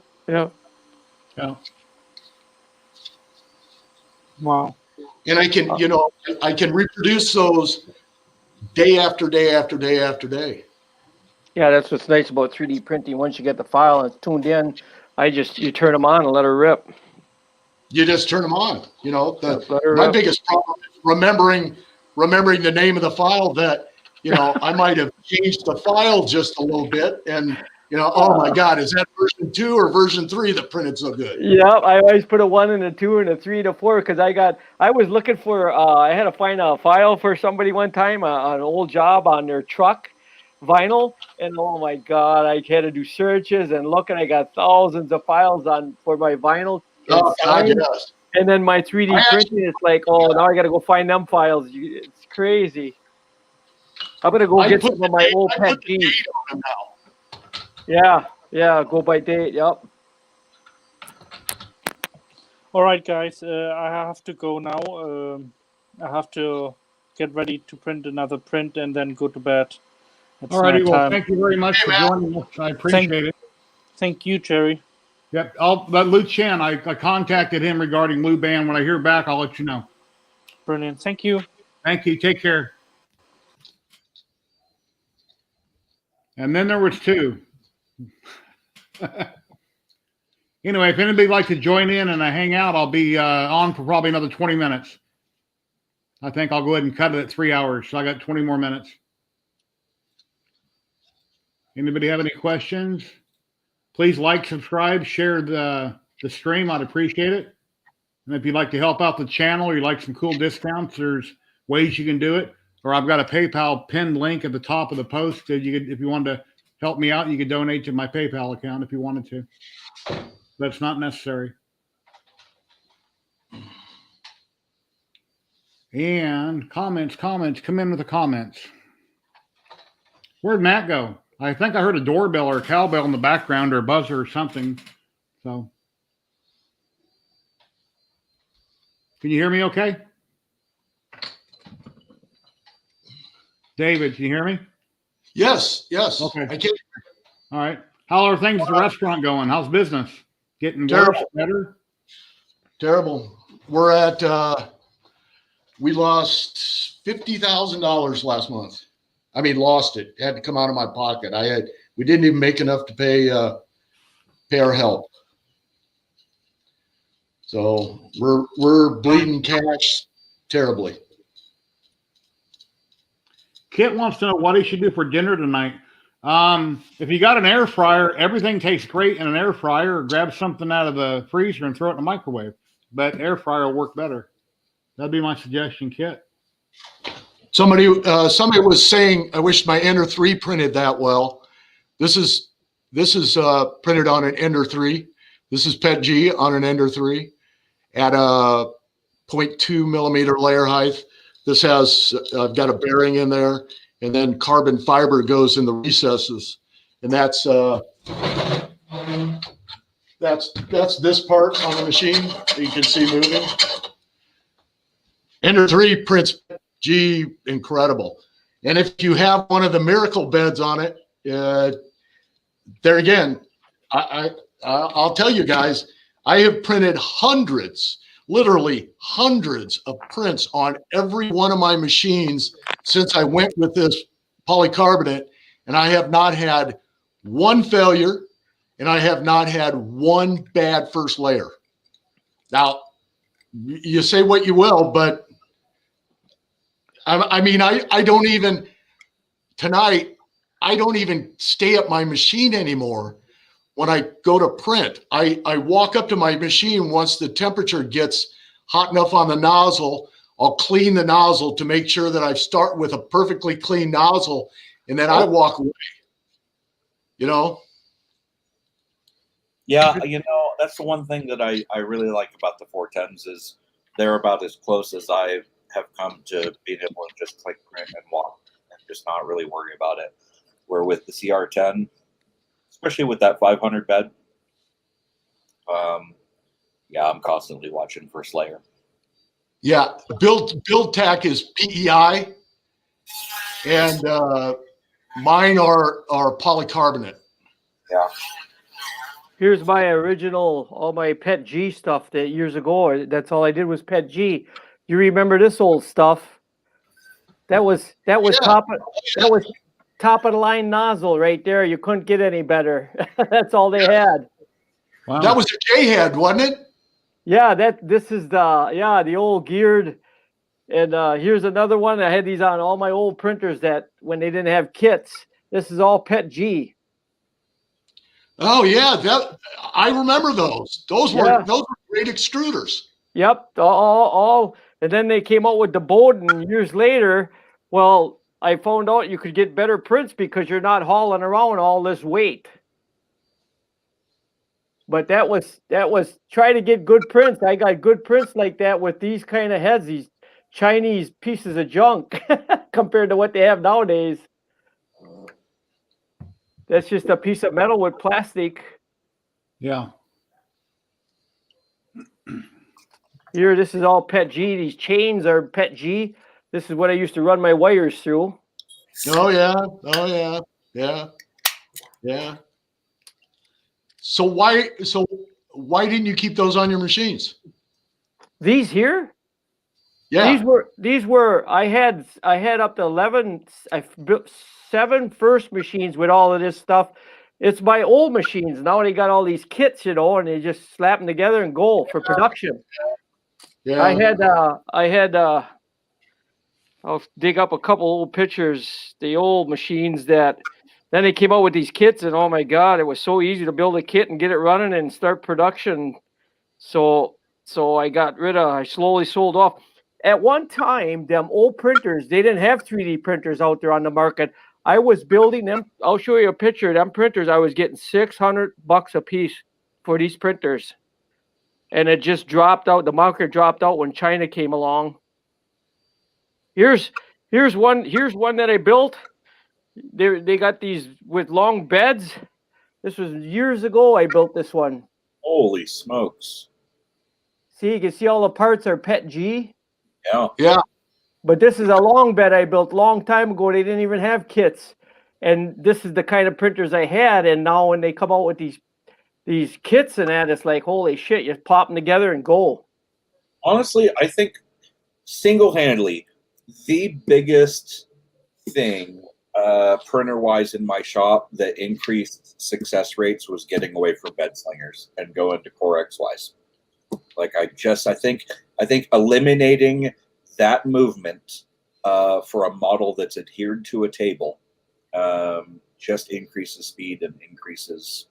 Wow. And I can, I can reproduce those day after day after day after day. Yeah, that's what's nice about 3D printing. Once you get the file and it's tuned in, you turn them on and let her rip. You just turn them on. My biggest problem is remembering the name of the file that, I might have changed the file just a little bit, and oh my God, is that version 2 or version 3 that printed so good? Yeah, I always put a 1 and a 2 and a 3 and a 4 because I was looking for I had to find a file for somebody one time, an old job on their truck vinyl, and oh my God, I had to do searches and look, and I got thousands of files for my vinyl. Oh God, yes. And then my 3D printing, it's like, oh, now I got to go find them files. It's crazy. I'm gonna go get some of my old PET G. Yeah, go by date. Yep. All right, guys, I have to go now. I have to get ready to print another print and then go to bed. All righty. Well, thank you very much for joining us. I appreciate it. Thank you, Jerry. Yep. But Lou Chen, I contacted him regarding Lou Band. When I hear back, I'll let you know. Brilliant. Thank you. Thank you. Take care. And then there was 2. Anyway, if anybody'd like to join in and hang out, I'll be on for probably another 20 minutes. I think I'll go ahead and cut it at 3 hours. So I got 20 more minutes. Anybody have any questions? Please like, subscribe, share the stream. I'd appreciate it. And if you'd like to help out the channel or you'd like some cool discounts, there's ways you can do it. Or I've got a PayPal pinned link at the top of the post. So you could, if you wanted to help me out, you could donate to my PayPal account if you wanted to. That's not necessary. And comments. Come in with the comments. Where'd Matt go? I think I heard a doorbell or a cowbell in the background or a buzzer or something. So, can you hear me okay? David, can you hear me? Yes. Okay. I can. All right. How are things at the restaurant going? How's business? Getting Terrible. worse, better? Terrible. We're at, we lost $50,000 last month. I mean, lost it. It had to come out of my pocket. We didn't even make enough to pay our help. So we're bleeding cash terribly. Kit wants to know what he should do for dinner tonight. If you got an air fryer, everything tastes great in an air fryer. Or grab something out of the freezer and throw it in the microwave. But air fryer will work better. That'd be my suggestion, Kit. Somebody was saying, I wish my Ender 3 printed that well. This is printed on an Ender 3. This is PET G on an Ender 3 at a 0.2 millimeter layer height. This has, I've got a bearing in there, and then carbon fiber goes in the recesses. And that's this part on the machine that you can see moving. Ender 3 prints G incredible. And if you have one of the miracle beds on it, there again, I'll tell you guys, I have printed literally hundreds of prints on every one of my machines since I went with this polycarbonate, and I have not had one failure, and I have not had one bad first layer. Now, you say what you will, but I mean, I don't even, tonight, I don't even stay at my machine anymore when I go to print. I walk up to my machine once the temperature gets hot enough on the nozzle. I'll clean the nozzle to make sure that I start with a perfectly clean nozzle, and then I walk away. You know? Yeah, that's the one thing that I really like about the 410s is they're about as close as I have come to being able to just click print and walk and just not really worry about it. Where with the CR10, especially with that 500 bed, yeah, I'm constantly watching first layer. Yeah, build tack is PEI, and mine are polycarbonate. Yeah. Here's my original, all my PET G stuff that years ago. That's all I did was PET G. You remember this old stuff? That was top of the line nozzle right there. You couldn't get any better. That's all they had. Wow. That was a J head, wasn't it? Yeah, this is the old geared. And here's another one. I had these on all my old printers that when they didn't have kits. This is all PET G. Oh yeah, I remember those. Those were great extruders. Yep, all. And then they came out with the Bowden years later. Well, I found out you could get better prints because you're not hauling around all this weight. But that was try to get good prints. I got good prints like that with these kind of heads, these Chinese pieces of junk compared to what they have nowadays. That's just a piece of metal with plastic. Yeah. Here, this is all PET G. These chains are PET G. This is what I used to run my wires through. Oh yeah. So why didn't you keep those on your machines? These here? Yeah. These were I had up to 11. I built 7 first machines with all of this stuff. It's my old machines. Now they got all these kits, and they just slap them together and go for production. Yeah. I had I'll dig up a couple old pictures, the old machines that Then they came out with these kits, and oh my God, it was so easy to build a kit and get it running and start production. So I slowly sold off. At one time, them old printers, they didn't have 3D printers out there on the market. I was building them. I'll show you a picture of them printers. I was getting $600 a piece for these printers. And it just dropped out. The market dropped out when China came along. Here's one that I built. They got these with long beds. This was years ago. I built this one. Holy smokes! See, you can see all the parts are PET G. Yeah. Yeah. But this is a long bed I built a long time ago. They didn't even have kits, and this is the kind of printers I had. And now when they come out with these kits and that, it's like, holy shit! You pop them together and go. Honestly, I think single-handedly the biggest thing printer-wise in my shop that increased success rates was getting away from bed slingers and going to Core XYs. Like I think eliminating that movement for a model that's adhered to a table just increases speed and increases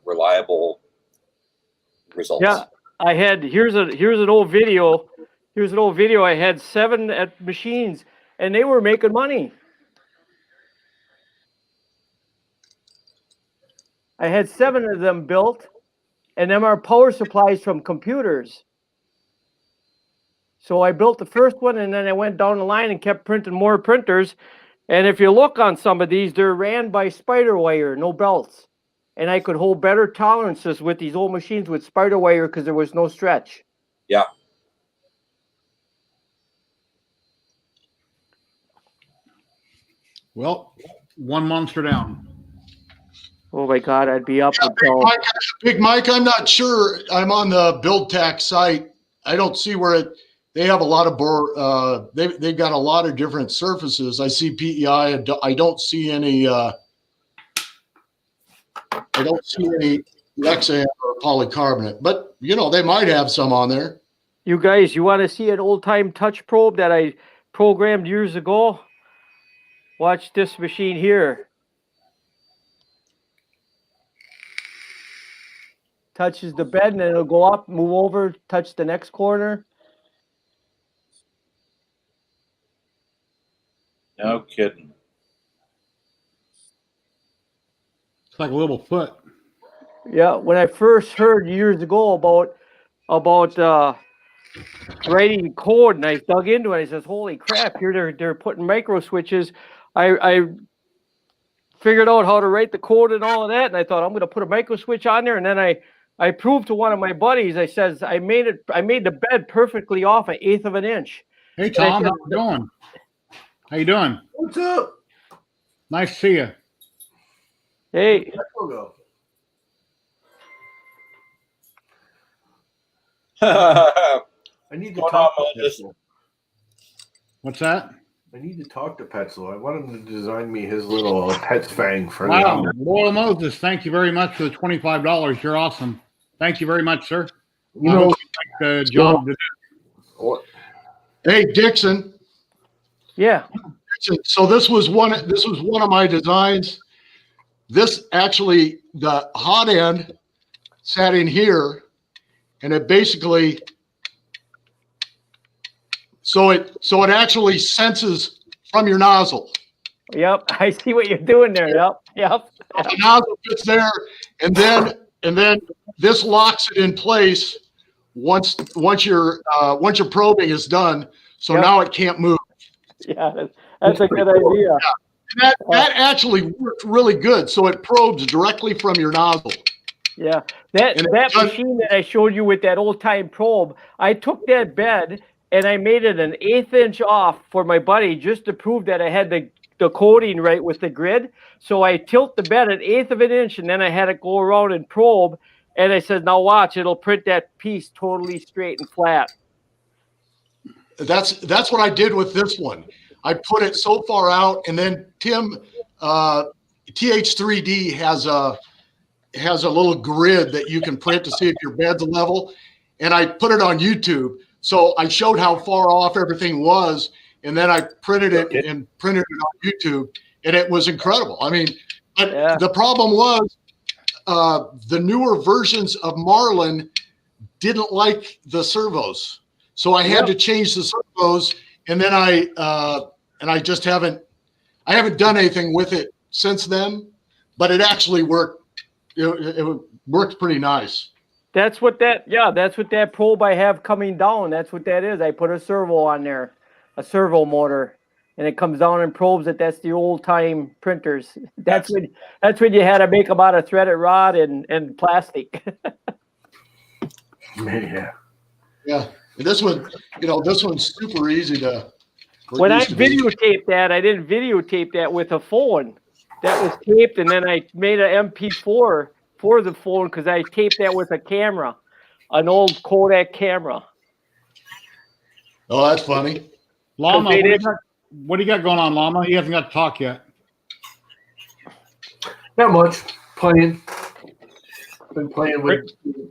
reliable results. Yeah, I had here's an old video. Here's an old video. I had 7 at machines, and they were making money. I had 7 of them built, and them are power supplies from computers. So I built the first one, and then I went down the line and kept printing more printers. And if you look on some of these, they're ran by spider wire, no belts. And I could hold better tolerances with these old machines with spider wire because there was no stretch. Yeah. Well, one monster down. Oh my God, I'd be up Yeah, until Big Mike, I'm not sure. I'm on the ZYLTECH site. I don't see where they have a lot of they've got a lot of different surfaces. I see PEI. I don't see any. I don't see any Lexan or polycarbonate, but they might have some on there. You guys, you want to see an old-time touch probe that I programmed years ago? Watch this machine here. Touches the bed and then it'll go up, move over, touch the next corner. No kidding. It's like a little foot. Yeah, when I first heard years ago about writing code, and I dug into it, I says, "Holy crap! Here they're putting micro switches." I figured out how to write the code and all of that, and I thought I'm going to put a micro switch on there, and then I proved to one of my buddies. I says I made the bed perfectly off 1/8 of an inch. Hey Tom, how you doing? How you doing? What's up? Nice to see you. Hey. I need to talk to Petzl. What's that? I need to talk to Petzl. I want him to design me his little pet's fang for wow. me. Lord Moses, thank you very much for the $25. You're awesome. Thank you very much, sir. You know, the job. Hey, Dixon. Yeah. Dixon, so this was one of my designs. This actually, the hot end sat in here, and it basically so it actually senses from your nozzle. Yep, I see what you're doing there. Yep. The nozzle fits there, and then this locks it in place once your probing is done. So now it can't move. Yeah, that's a good idea. Yeah. And that actually worked really good. So it probes directly from your nozzle. Yeah, that machine that I showed you with that old time probe, I took that bed and I made it 1/8 inch off for my buddy just to prove that I had the coding right with the grid. So I tilt the bed 1/8 of an inch, and then I had it go around and probe. And I said, now watch, it'll print that piece totally straight and flat. That's what I did with this one. I put it so far out, and then Tim, TH3D has a little grid that you can print to see if your bed's level. And I put it on YouTube. So I showed how far off everything was. and then I printed it and printed it on YouTube, and it was incredible. I mean, but the problem was the newer versions of Marlin didn't like the servos, so I had to change the servos, and then I just haven't done anything with it since then. But it actually worked. It worked pretty nice. That's what that probe I have coming down. That's what that is. I put a servo on there, a servo motor, and it comes down and probes it. That's the old time printers. That's when you had to make them out of threaded rod and plastic. Yeah. And this one's super easy to. When I videotaped that, I didn't videotape that with a phone. That was taped, and then I made an MP4 for the phone because I taped that with a camera, an old Kodak camera. Oh, that's funny. Llama, what do you got going on, Llama? He hasn't got to talk yet. Not much. Playing. Been playing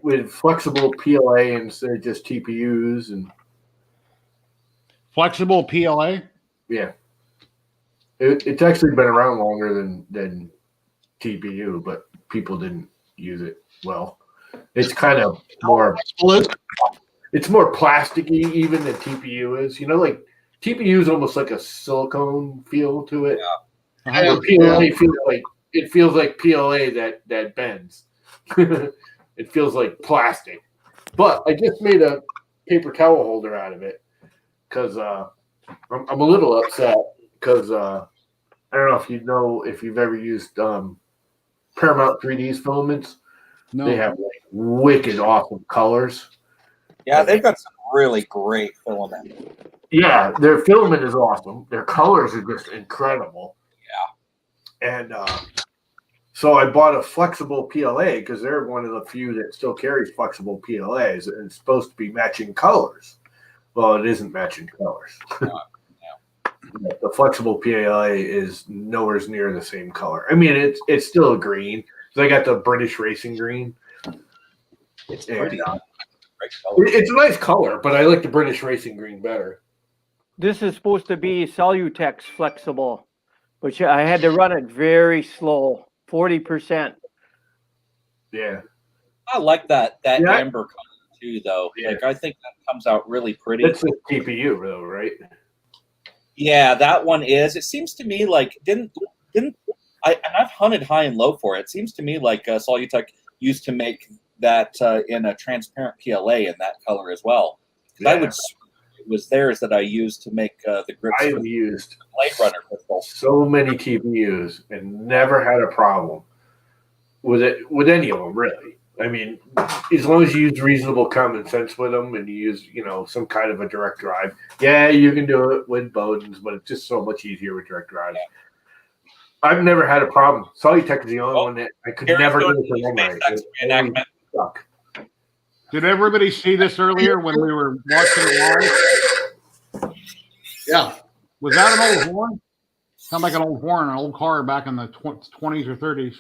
with flexible PLA instead of just TPUs and flexible PLA. Yeah, it's actually been around longer than TPU, but people didn't use it well. It's kind of more. It's more plasticky even than TPU is. You know, like TPU is almost like a silicone feel to it. Yeah. PLA feels like PLA that bends. It feels like plastic. But I just made a paper towel holder out of it because I'm a little upset because I don't know if you've ever used Paramount 3D's filaments. No. They have like wicked awesome colors. Yeah, they've got some really great filament. Yeah, their filament is awesome. Their colors are just incredible. Yeah. And so I bought a flexible PLA because they're one of the few that still carries flexible PLAs, and it's supposed to be matching colors. Well, it isn't matching colors. No. The flexible PLA is nowhere near the same color. I mean, it's still a green. So I got the British Racing green. It's pretty. It's a nice color, but I like the British Racing green better. This is supposed to be ZYLTECH flexible, which I had to run it very slow, 40%. Yeah. I like that amber color too, though. Yeah. Like I think that comes out really pretty. It's a TPU, though, right? Yeah, that one is. It seems to me like and I've hunted high and low for it. It seems to me like ZYLTECH used to make that in a transparent PLA in that color as well. Yeah. It was theirs that I used to make the grips. I've used Blade Runner pistol. So many TPUs and never had a problem with any of them, really. I mean, as long as you use reasonable common sense with them and you use, some kind of a direct drive. Yeah, you can do it with Bowden's, but it's just so much easier with direct drives. Yeah. I've never had a problem. ZYLTECH is the only one that I could never do it for long. Did everybody see this earlier when we were watching it live? Yeah. Was that an old horn? Sound like an old horn, an old car back in the 20s or 30s.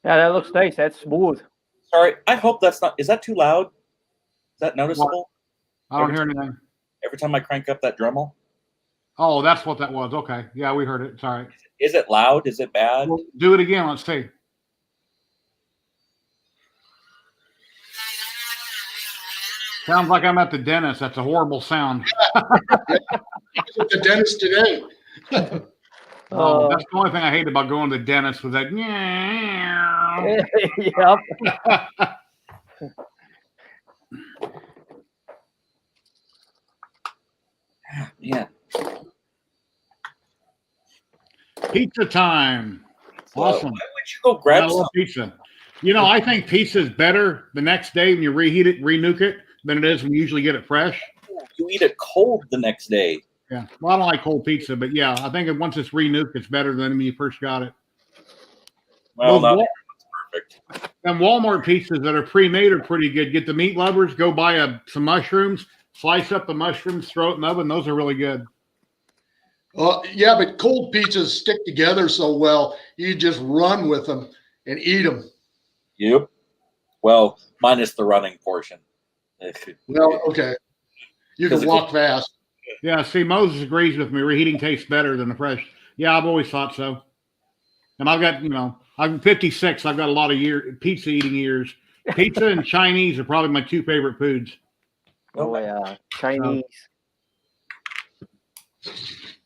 Yeah, that looks nice. That's smooth. Sorry, I hope that's not. Is that too loud? Is that noticeable? I don't hear anything. Every time I crank up that Dremel. Oh, that's what that was. Okay. Yeah, we heard it. Sorry. Is it loud? Is it bad? Well, do it again. Let's see. Sounds like I'm at the dentist. That's a horrible sound. At the dentist today. That's the only thing I hate about going to the dentist was that. Yep. Yeah. Pizza time. Awesome. Why would you go grab some pizza? I think pizza is better the next day when you reheat it, renuke it, than it is when you usually get it fresh. You eat it cold the next day. Yeah. Well, I don't like cold pizza, but yeah, I think once it's renuked, it's better than when you first got it. Well, that's perfect. And Walmart pizzas that are pre-made are pretty good. Get the meat lovers, go buy some mushrooms, slice up the mushrooms, throw it in the oven. Those are really good. Yeah, but cold pizzas stick together so well, you just run with them and eat them. Yep. Well, minus the running portion. Well, okay. You can walk fast. Yeah, see, Moses agrees with me. Reheating tastes better than the fresh. Yeah, I've always thought so. And I've got, I'm 56. I've got a lot of pizza eating years. Pizza and Chinese are probably my two favorite foods. Oh yeah, Chinese.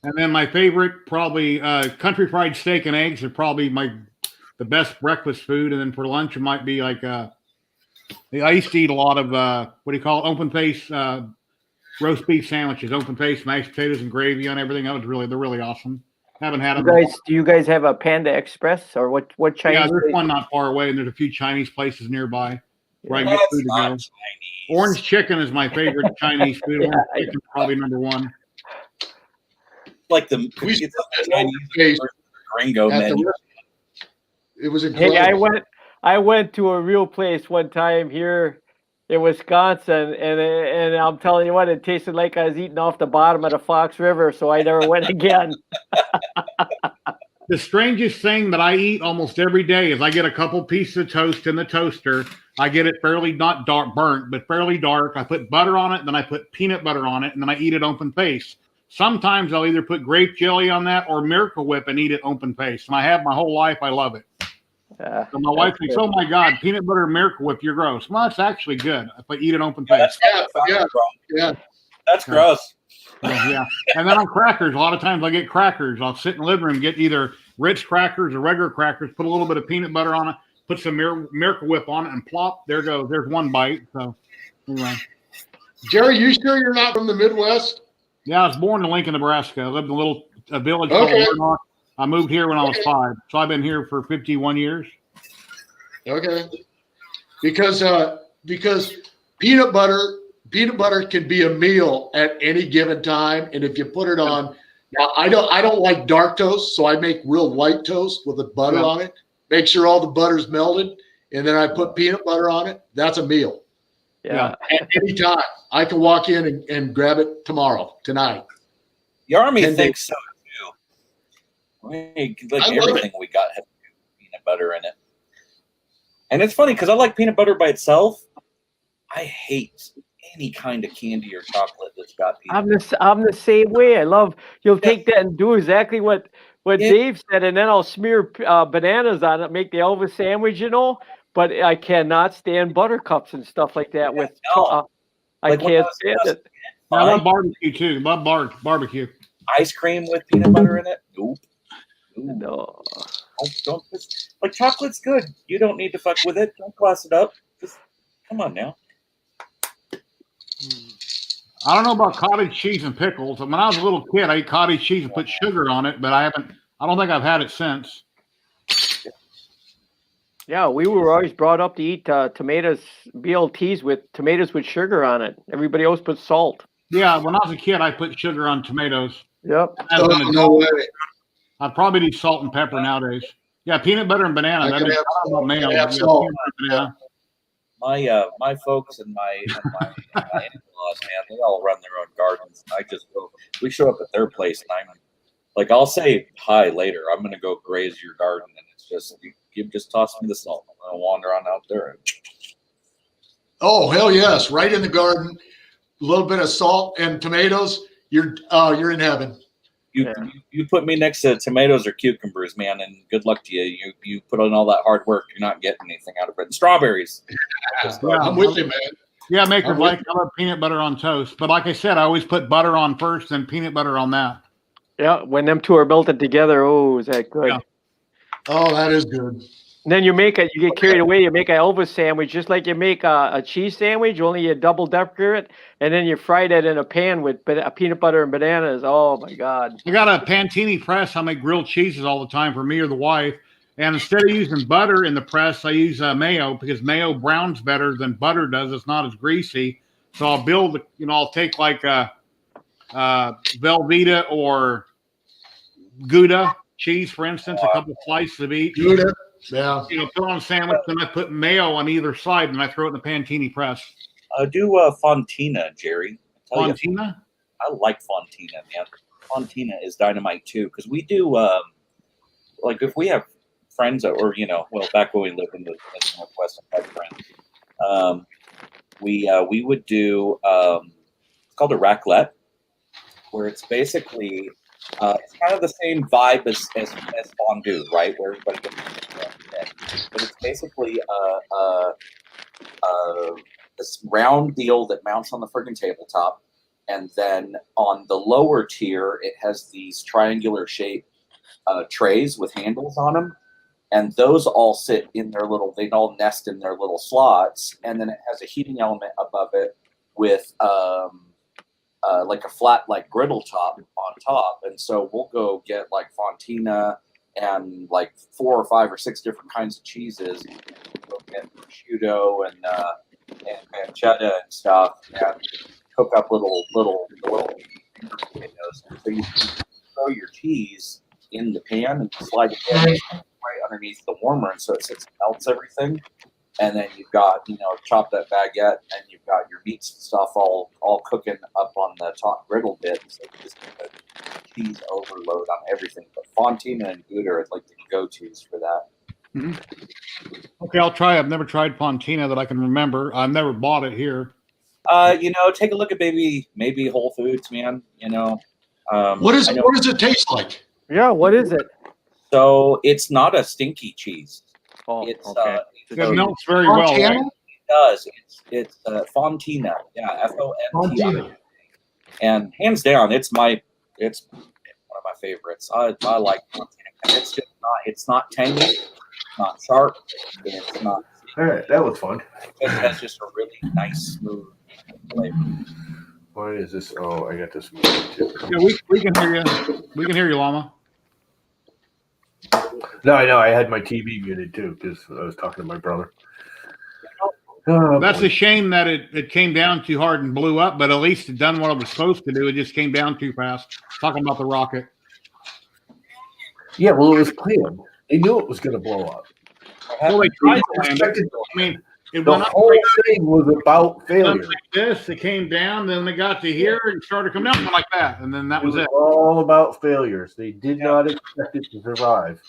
And then my favorite, probably country fried steak and eggs are probably the best breakfast food. And then for lunch, it might be like I used to eat a lot of what do you call it? Open face roast beef sandwiches, open face mashed potatoes and gravy on everything. They're really awesome. Haven't had them. Do you guys have a Panda Express or what Chinese? Yeah, there's place? one not far away, and there's a few Chinese places nearby where I can get food to go. Orange chicken is my favorite Chinese food. Orange chicken is probably number one. Like the Chinese gringo menu. It was incredible. Hey, I went to a real place one time here in Wisconsin, and I'm telling you what, it tasted like I was eating off the bottom of the Fox River, so I never went again. The strangest thing that I eat almost every day is I get a couple pieces of toast in the toaster. I get it fairly not dark burnt, but fairly dark. I put butter on it, then I put peanut butter on it, and then I eat it open face. Sometimes I'll either put grape jelly on that or Miracle Whip and eat it open face. And I have my whole life. I love it. So my wife thinks, "Oh my God, peanut butter and Miracle Whip, you're gross." Well, it's actually good if I eat it open face. Yeah. That's gross. Yeah. And then on crackers, a lot of times I get crackers. I'll sit in the living room, get either Ritz crackers or regular crackers, put a little bit of peanut butter on it, put some Miracle Whip on it, and plop, there goes. There's one bite. So anyway. Jerry, you sure you're not from the Midwest? Yeah, I was born in Lincoln, Nebraska. I lived in a village called Warnock. I moved here when I was 5, so I've been here for 51 years. Okay, because peanut butter can be a meal at any given time, and if you put it on, now I don't like dark toast, so I make real white toast with the butter on it. Make sure all the butter's melted, and then I put peanut butter on it. That's a meal. Yeah. At any time, I can walk in and grab it tonight. The Army thinks so too. Everything we got has peanut butter in it. And it's funny because I like peanut butter by itself. I hate any kind of candy or chocolate that's got peanut. I'm the same way. You'll take that and do exactly what Dave said, and then I'll smear bananas on it, make the Elvis sandwich, But I cannot stand buttercups and stuff like that. I can't stand it. I love barbecue too. Love barbecue. Ice cream with peanut butter in it? Nope. No. Don't like chocolate's good. You don't need to fuck with it. Don't class it up. Just come on now. I don't know about cottage cheese and pickles. When I was a little kid, I ate cottage cheese and put sugar on it, but I don't think I've had it since. Yeah, we were always brought up to eat tomatoes, BLTs with tomatoes with sugar on it. Everybody else put salt. Yeah, when I was a kid, I put sugar on tomatoes. Yep. No way. I'd probably do salt and pepper nowadays. Yeah, peanut butter and banana. I That's can mayo. have salt. My folks and my in-laws, man, they all run their own gardens. We show up at their place, and I'm like, I'll say hi later. I'm gonna go graze your garden, and it's just you just toss me the salt. I'm gonna wander on out there. Oh hell yes! Right in the garden, a little bit of salt and tomatoes. You're in heaven. You put me next to tomatoes or cucumbers, man, and good luck to you. You put in all that hard work, you're not getting anything out of it. And strawberries. Yeah, I'm with you, man. Yeah, makers I love peanut butter on toast, but like I said, I always put butter on first, then peanut butter on that. Yeah, when them two are melted together, is that good? Yeah. Oh, that is good. And then you get carried away. You make an Elvis sandwich, just like you make a cheese sandwich. Only you double decker it, and then you fry that in a pan with peanut butter and bananas. Oh my God! I got a Pantini press. I make grilled cheeses all the time for me or the wife. And instead of using butter in the press, I use mayo because mayo browns better than butter does. It's not as greasy. So I'll I'll take like Velveeta or Gouda cheese, for instance, a couple slices of each. Gouda. Yeah. Put on a sandwich, then I put mayo on either side, and I throw it in the Pantini press. Do Fontina, Jerry. Fontina? I like Fontina, man. Fontina is dynamite too, because we do like if we have friends or back when we lived in the Northwest, I had friends. we would do it's called a raclette, where it's basically it's kind of the same vibe as fondue, right? Where everybody gets but it's basically this round deal that mounts on the friggin' tabletop, and then on the lower tier it has these triangular shaped trays with handles on them, and those all sit in their little, they all nest in their little slots, and then it has a heating element above it with like a flat like griddle top on top. And so we'll go get like fontina and like 4 or 5 or 6 different kinds of cheeses. We'll get prosciutto and pancetta and stuff, and cook up little potatoes. So you throw your cheese in the pan and slide it in right underneath the warmer, and so it sits and melts everything. And then you've got, chop that baguette, and you've got your meats and stuff all cooking up on the top griddle bit. So you just get a cheese overload on everything. But fontina and Gouda are like the go-tos for that. Mm-hmm. Okay, I'll try. I've never tried fontina that I can remember. I've never bought it here. Take a look at maybe Whole Foods, man. What does it taste like? Yeah, what is it? So it's not a stinky cheese. Oh, it's okay. It melts very well. Right? It does. It's fontina. Yeah, Fontina. And hands down, it's one of my favorites. I like fontina. It's just not. It's not tangy. It's not sharp. It's not. All right, that was fun. It has just a really nice, smooth flavor. Why is this? Oh, I got this. Yeah, we can hear you. We can hear you, Llama. No, I know. I had my TV muted too because I was talking to my brother. That's a shame that it came down too hard and blew up, but at least it done what it was supposed to do. It just came down too fast. Talking about the rocket. Yeah, well, it was planned. They knew it was going to blow up. Well, they tried to land it. I mean, it went The up whole thing was about failure. like this. It came down, then they got to here and started coming down like that, and then that was it. All about failures. They did not expect it to survive.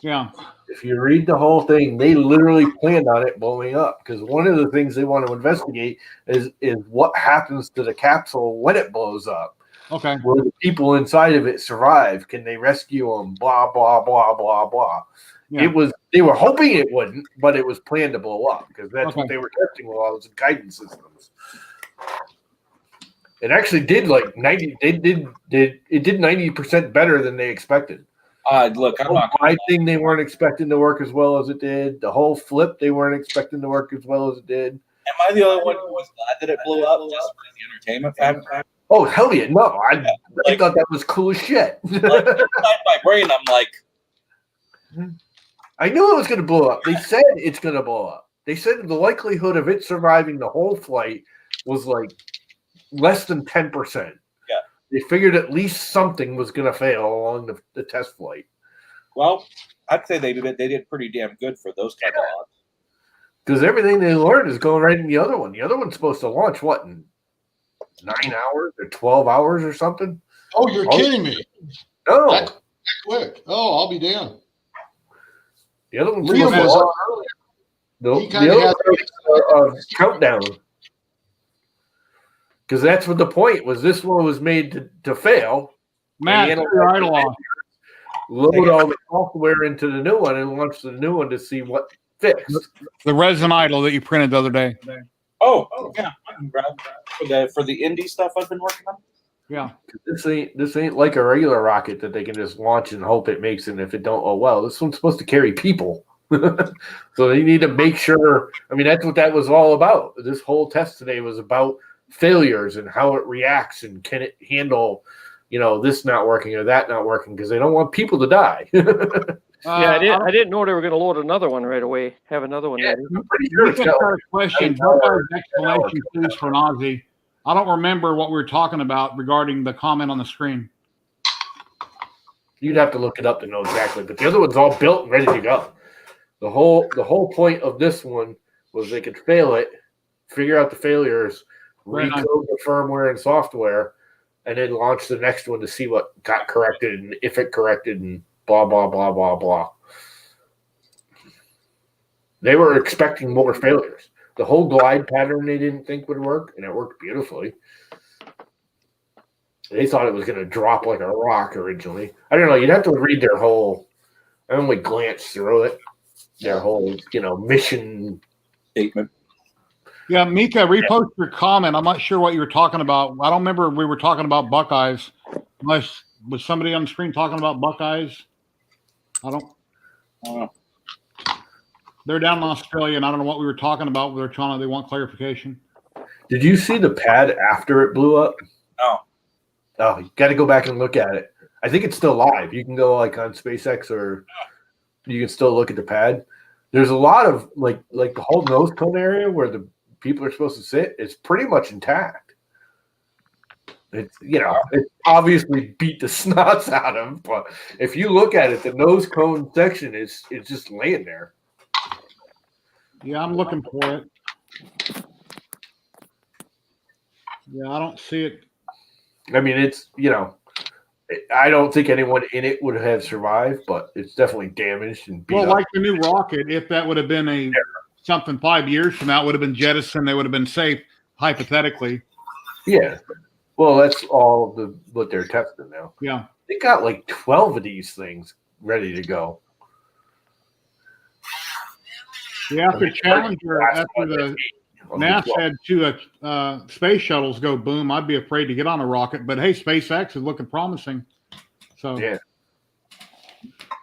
Yeah. If you read the whole thing, they literally planned on it blowing up because one of the things they want to investigate is what happens to the capsule when it blows up. Okay. Will the people inside of it survive? Can they rescue them? Blah blah blah blah blah. Yeah. They were hoping it wouldn't, but it was planned to blow up because that's what they were testing with all those guidance systems. It actually did like 90. It did 90% better than they expected. Look, I'm not. I think they weren't expecting to work as well as it did. The whole flip, they weren't expecting to work as well as it did. Am I the only one who was glad that it blew up just for the entertainment factor? Oh hell yeah! No, I thought that was cool as shit. Like inside my brain, I'm like, I knew it was going to blow up. They said it's going to blow up. They said the likelihood of it surviving the whole flight was like less than 10%. Yeah. They figured at least something was going to fail along the test flight. Well, I'd say they did pretty damn good for those kind of odds. Because everything they learned is going right in the other one. The other one's supposed to launch, what, in 9 hours or 12 hours or something? Oh, you're kidding me. No. That quick. Oh, I'll be damned. The other one's Liam supposed was to on launch. earlier. The other one's countdown. Because that's what the point was. This one was made to fail. Matt, right along. Load all the software into the new one and launch the new one to see what fixed. The resin idle that you printed the other day. Oh yeah. I can grab for the indie stuff I've been working on. Yeah. This ain't like a regular rocket that they can just launch and hope it makes it. And if it don't, oh well. This one's supposed to carry people. So they need to make sure. I mean, that's what that was all about. This whole test today was about failures and how it reacts and can it handle, this not working or that not working, because they don't want people to die. I didn't know they were going to load another one right away. Have another one ready. I'm pretty sure it's got a question. Explanation, please, for Nazi. I don't remember what we were talking about regarding the comment on the screen. You'd have to look it up to know exactly, but the other one's all built and ready to go. The whole point of this one was they could fail it, figure out the failures, recode the firmware and software, and then launch the next one to see what got corrected and if it corrected and blah, blah, blah, blah, blah. They were expecting more failures. the whole glide pattern they didn't think would work, and it worked beautifully. They thought it was going to drop like a rock originally. I don't know. You'd have to read their whole. I only glanced through it. Their whole, mission statement. Yeah, Mika, repost your comment. I'm not sure what you were talking about. I don't remember we were talking about Buckeyes. Unless was somebody on the screen talking about Buckeyes? I don't know. They're down in Australia, and I don't know what we were talking about. They want clarification. Did you see the pad after it blew up? No. Oh, you got to go back and look at it. I think it's still live. You can go like on SpaceX, or you can still look at the pad. There's a lot of like the whole nose cone area where the people are supposed to sit is pretty much intact. It's it obviously beat the snots out of them, but if you look at it, the nose cone section is just laying there. Yeah, I'm looking for it. Yeah, I don't see it. I mean, it's I don't think anyone in it would have survived, but it's definitely damaged and beat up. Like the new rocket, if that would have been something 5 years from now, it would have been jettisoned. They would have been safe, hypothetically. Yeah. Well, that's all what they're testing now. Yeah. They got like 12 of these things ready to go. Yeah, after Challenger, after the NASA had 2 space shuttles go boom, I'd be afraid to get on a rocket. But hey, SpaceX is looking promising. So yeah.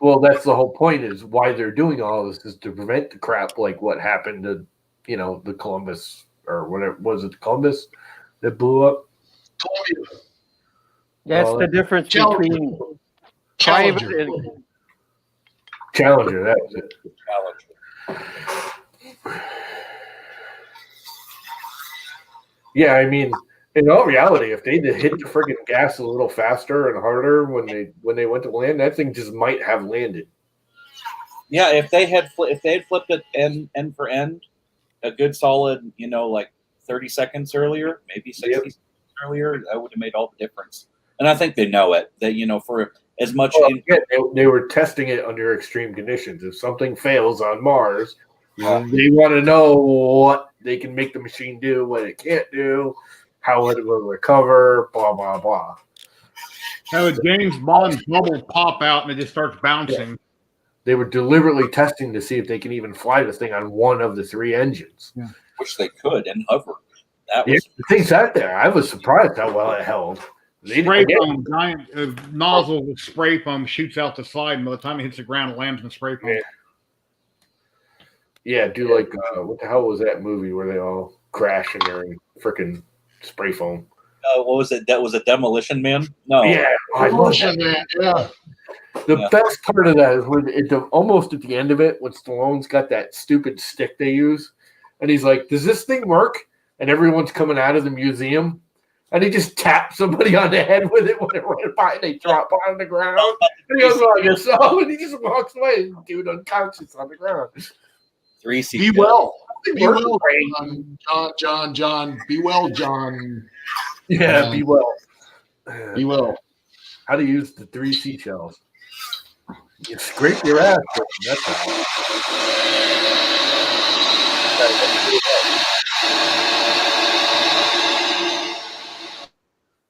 Well, that's the whole point, is why they're doing all this is to prevent the crap like what happened to, the Columbus, or whatever, was it Columbus that blew up? Columbia. That's the difference between private and Challenger. That was it. Yeah, I mean, in all reality, if they'd hit the friggin' gas a little faster and harder when they went to land, that thing just might have landed. Yeah, if they had flipped it end for end, a good solid, like 30 seconds earlier, maybe 60 seconds earlier, that would have made all the difference. And I think they know it. That for as much. They were testing it under extreme conditions. If something fails on Mars, they want to know what they can make the machine do, what it can't do, how it will recover, blah, blah, blah. How a James Bond bubble pop out and it just starts bouncing. Yeah. They were deliberately testing to see if they can even fly the thing on one of the 3 engines. Yeah. Which they could and hover. That was the thing sat there. I was surprised how well it held. Spray foam, giant nozzle with spray foam shoots out the side, and by the time it hits the ground, it lands in the spray foam. Yeah, like what the hell was that movie where they all crash and they're in freaking spray foam? What was it? That was a Demolition Man? No. Yeah, Demolition Man. Yeah. The best part of that is when almost at the end of it, when Stallone's got that stupid stick they use, and he's like, "Does this thing work?" And everyone's coming out of the museum, and he just taps somebody on the head with it when it runs by, and they drop on the ground. And he goes, "Oh, you're so," and he just walks away, dude, unconscious on the ground. 3 Be well. Be well, John. Be well, John. Yeah, be well. Be well. How to use the 3 seashells. You scrape your ass. That's how.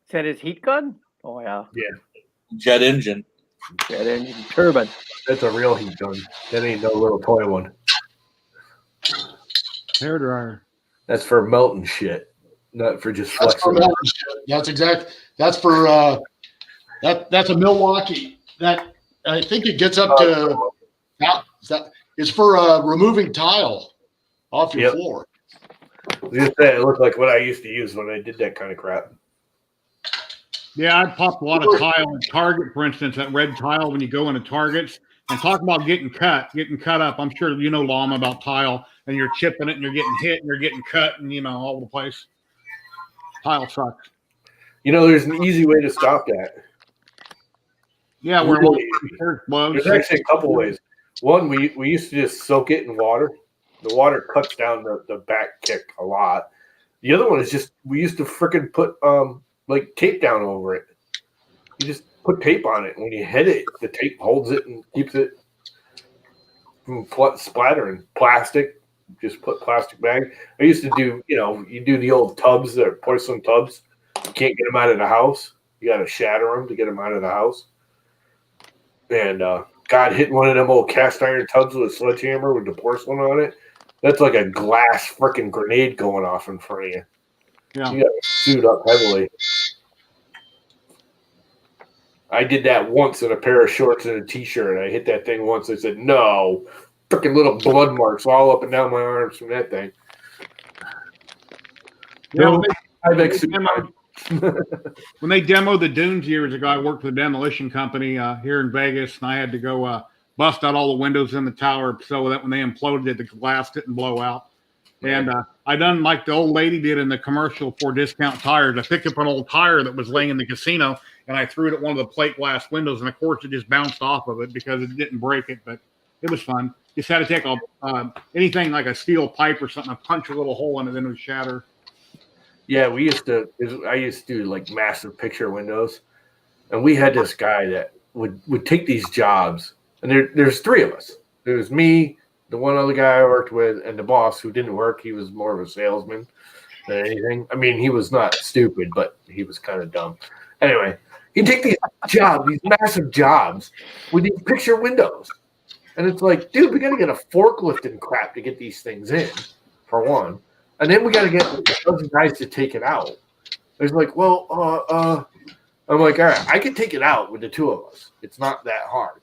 Is that his heat gun? Oh yeah. Yeah. Jet engine. Jet engine turbine. That's a real heat gun. That ain't no little toy one. Hair dryer. That's for melting shit, not for just flexing. That's exact. That's for that's a Milwaukee. That I think it gets up to it's for removing tile off your floor. Just that it looked like what I used to use when I did that kind of crap. Yeah, I'd pop a lot of tile in Target, for instance, that red tile when you go into Targets. And talk about getting cut up. I'm sure you know, Llama, about tile, and you're chipping it and you're getting hit and you're getting cut and, all over the place. Tile sucks. There's an easy way to stop that. Yeah, there's actually a couple ways. One, we used to just soak it in water. The water cuts down the back kick a lot. The other one is just we used to freaking put tape down over it. You just put tape on it. When you hit it, the tape holds it and keeps it from splattering. Plastic, just put plastic bag. I used to do, you do the old tubs, the porcelain tubs. You can't get them out of the house. You got to shatter them to get them out of the house. And God, hitting one of them old cast iron tubs with a sledgehammer with the porcelain on it, that's like a glass freaking grenade going off in front of you. Yeah. You got to suit up heavily. I did that once in a pair of shorts and a t-shirt. I hit that thing once. I said, no. Freaking little blood marks all up and down my arms from that thing. Yeah, when they demoed the dunes years ago, I worked for a demolition company here in Vegas, and I had to go bust out all the windows in the tower so that when they imploded it, the glass didn't blow out. And I done like the old lady did in the commercial for Discount Tires. I picked up an old tire that was laying in the casino, and I threw it at one of the plate glass windows, and of course it just bounced off of it because it didn't break it, but it was fun. Just had to take anything like a steel pipe or something, punch a little hole in it, then it would shatter. Yeah, I used to do like massive picture windows, and we had this guy that would take these jobs, and there's three of us. There's me, the one other guy I worked with, and the boss who didn't work. He was more of a salesman than anything. I mean, he was not stupid, but he was kind of dumb. Anyway, he'd take these jobs, these massive jobs with these picture windows. And it's like, dude, we got to get a forklift and crap to get these things in, for one. And then we got to get a dozen guys to take it out. It's like, well, I'm like, all right, I can take it out with the two of us. It's not that hard.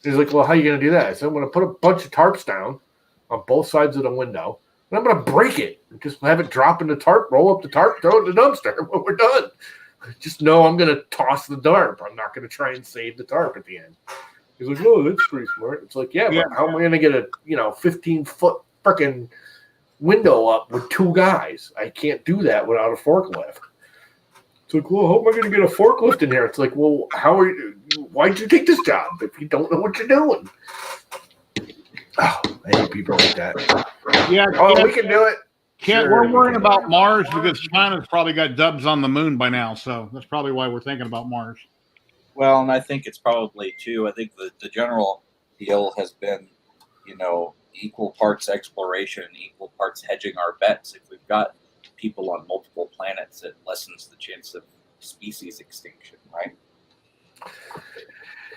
He's like, well, how are you going to do that? I said, I'm going to put a bunch of tarps down on both sides of the window, and I'm going to break it. Just have it drop in the tarp, roll up the tarp, throw it in the dumpster when we're done. Just know I'm going to toss the tarp. I'm not going to try and save the tarp at the end. He's like, oh, that's pretty smart. It's like, yeah, but how am I going to get a 15-foot freaking window up with two guys? I can't do that without a forklift. It's like, well, how am I going to get a forklift in here? It's like, well, why'd you take this job if you don't know what you're doing? Oh, I hate people like that. Yeah. Oh, we can do it. We're worrying about Mars because China's probably got dubs on the moon by now, so that's probably why we're thinking about Mars. Well, and I think it's probably too. I think the general deal has been, equal parts exploration, equal parts hedging our bets. If we've got people on multiple planets, it lessens the chance of species extinction, right?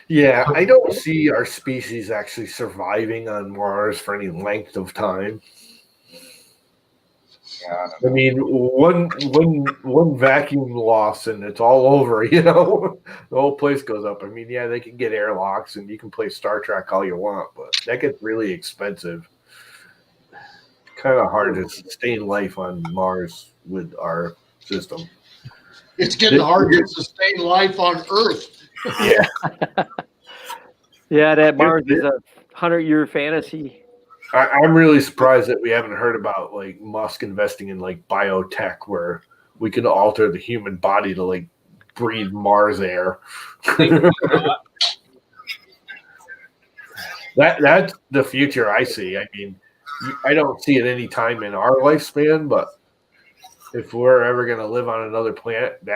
Yeah, I don't see our species actually surviving on Mars for any length of time. Yeah, I mean, one vacuum loss and it's all over, the whole place goes up. I mean, yeah, they can get airlocks and you can play Star Trek all you want, but that gets really expensive. Kind of hard to sustain life on Mars with our system. It's getting hard to sustain life on Earth. Yeah. Yeah, that Mars is a 100-year fantasy. I'm really surprised that we haven't heard about like Musk investing in like biotech where we can alter the human body to like breathe Mars air. That's the future I see. I mean, I don't see it any time in our lifespan, but if we're ever going to live on another planet,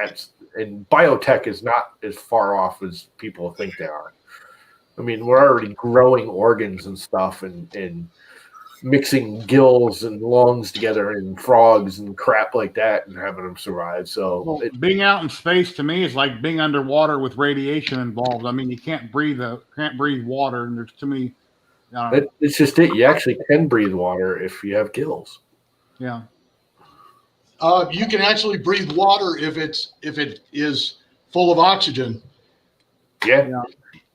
and biotech is not as far off as people think they are. I mean, we're already growing organs and stuff and mixing gills and lungs together and frogs and crap like that and having them survive. So being out in space to me is like being underwater with radiation involved. I mean, you can't breathe water, and there's too many. It's just it. You actually can breathe water if you have gills. Yeah. You can actually breathe water if it is full of oxygen. Yeah.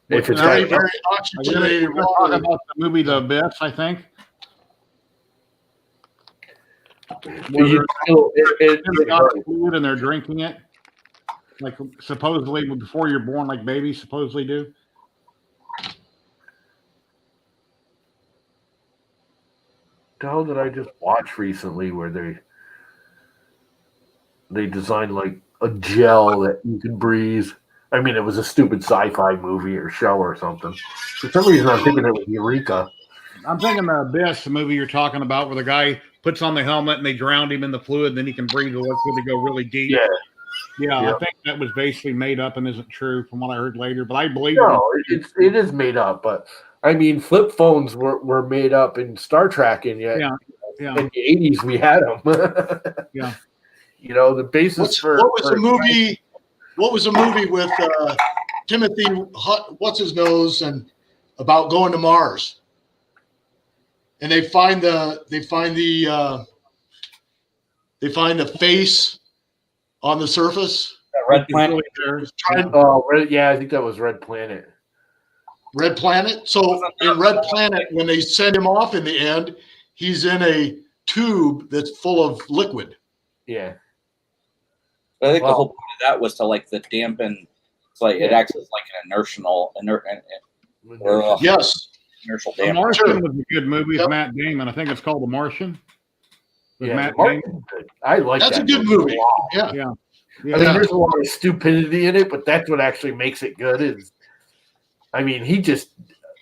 If it's very oxygenated water. Talking about the movie The Abyss, I think. Fluid and they're drinking it, like supposedly before you're born, like babies supposedly do. The hell did I just watch recently where they designed like a gel that you can breathe? I mean, it was a stupid sci-fi movie or show or something. For some reason, I'm thinking it was Eureka. I'm thinking The Abyss, the movie you're talking about, where the guy puts on the helmet and they drowned him in the fluid, and then he can breathe the liquid to go really deep. Yeah, I think that was basically made up and isn't true from what I heard later, but I believe it is made up. But I mean, flip phones were made up in Star Trek, and yet Yeah. In the 80s, we had them. Yeah. You know, the basis What was the movie? What was the movie with Timothy? What's his nose and about going to Mars? And they find the face on the surface. Red Planet. Yeah, I think that was Red Planet. Red Planet. So in Red Planet, when they send him off in the end, he's in a tube that's full of liquid. Yeah. I think the whole point of that was to like the dampen. It's like it acts as like an inertial yes. Inertial The damper. Martian was a good movie with Matt Damon. I think it's called The Martian. With Yeah, Matt Martin's Damon. good. I like That's that a good movie. Yeah. Yeah. I mean, there's a lot of stupidity in it, but that's what actually makes it good. Is, I mean,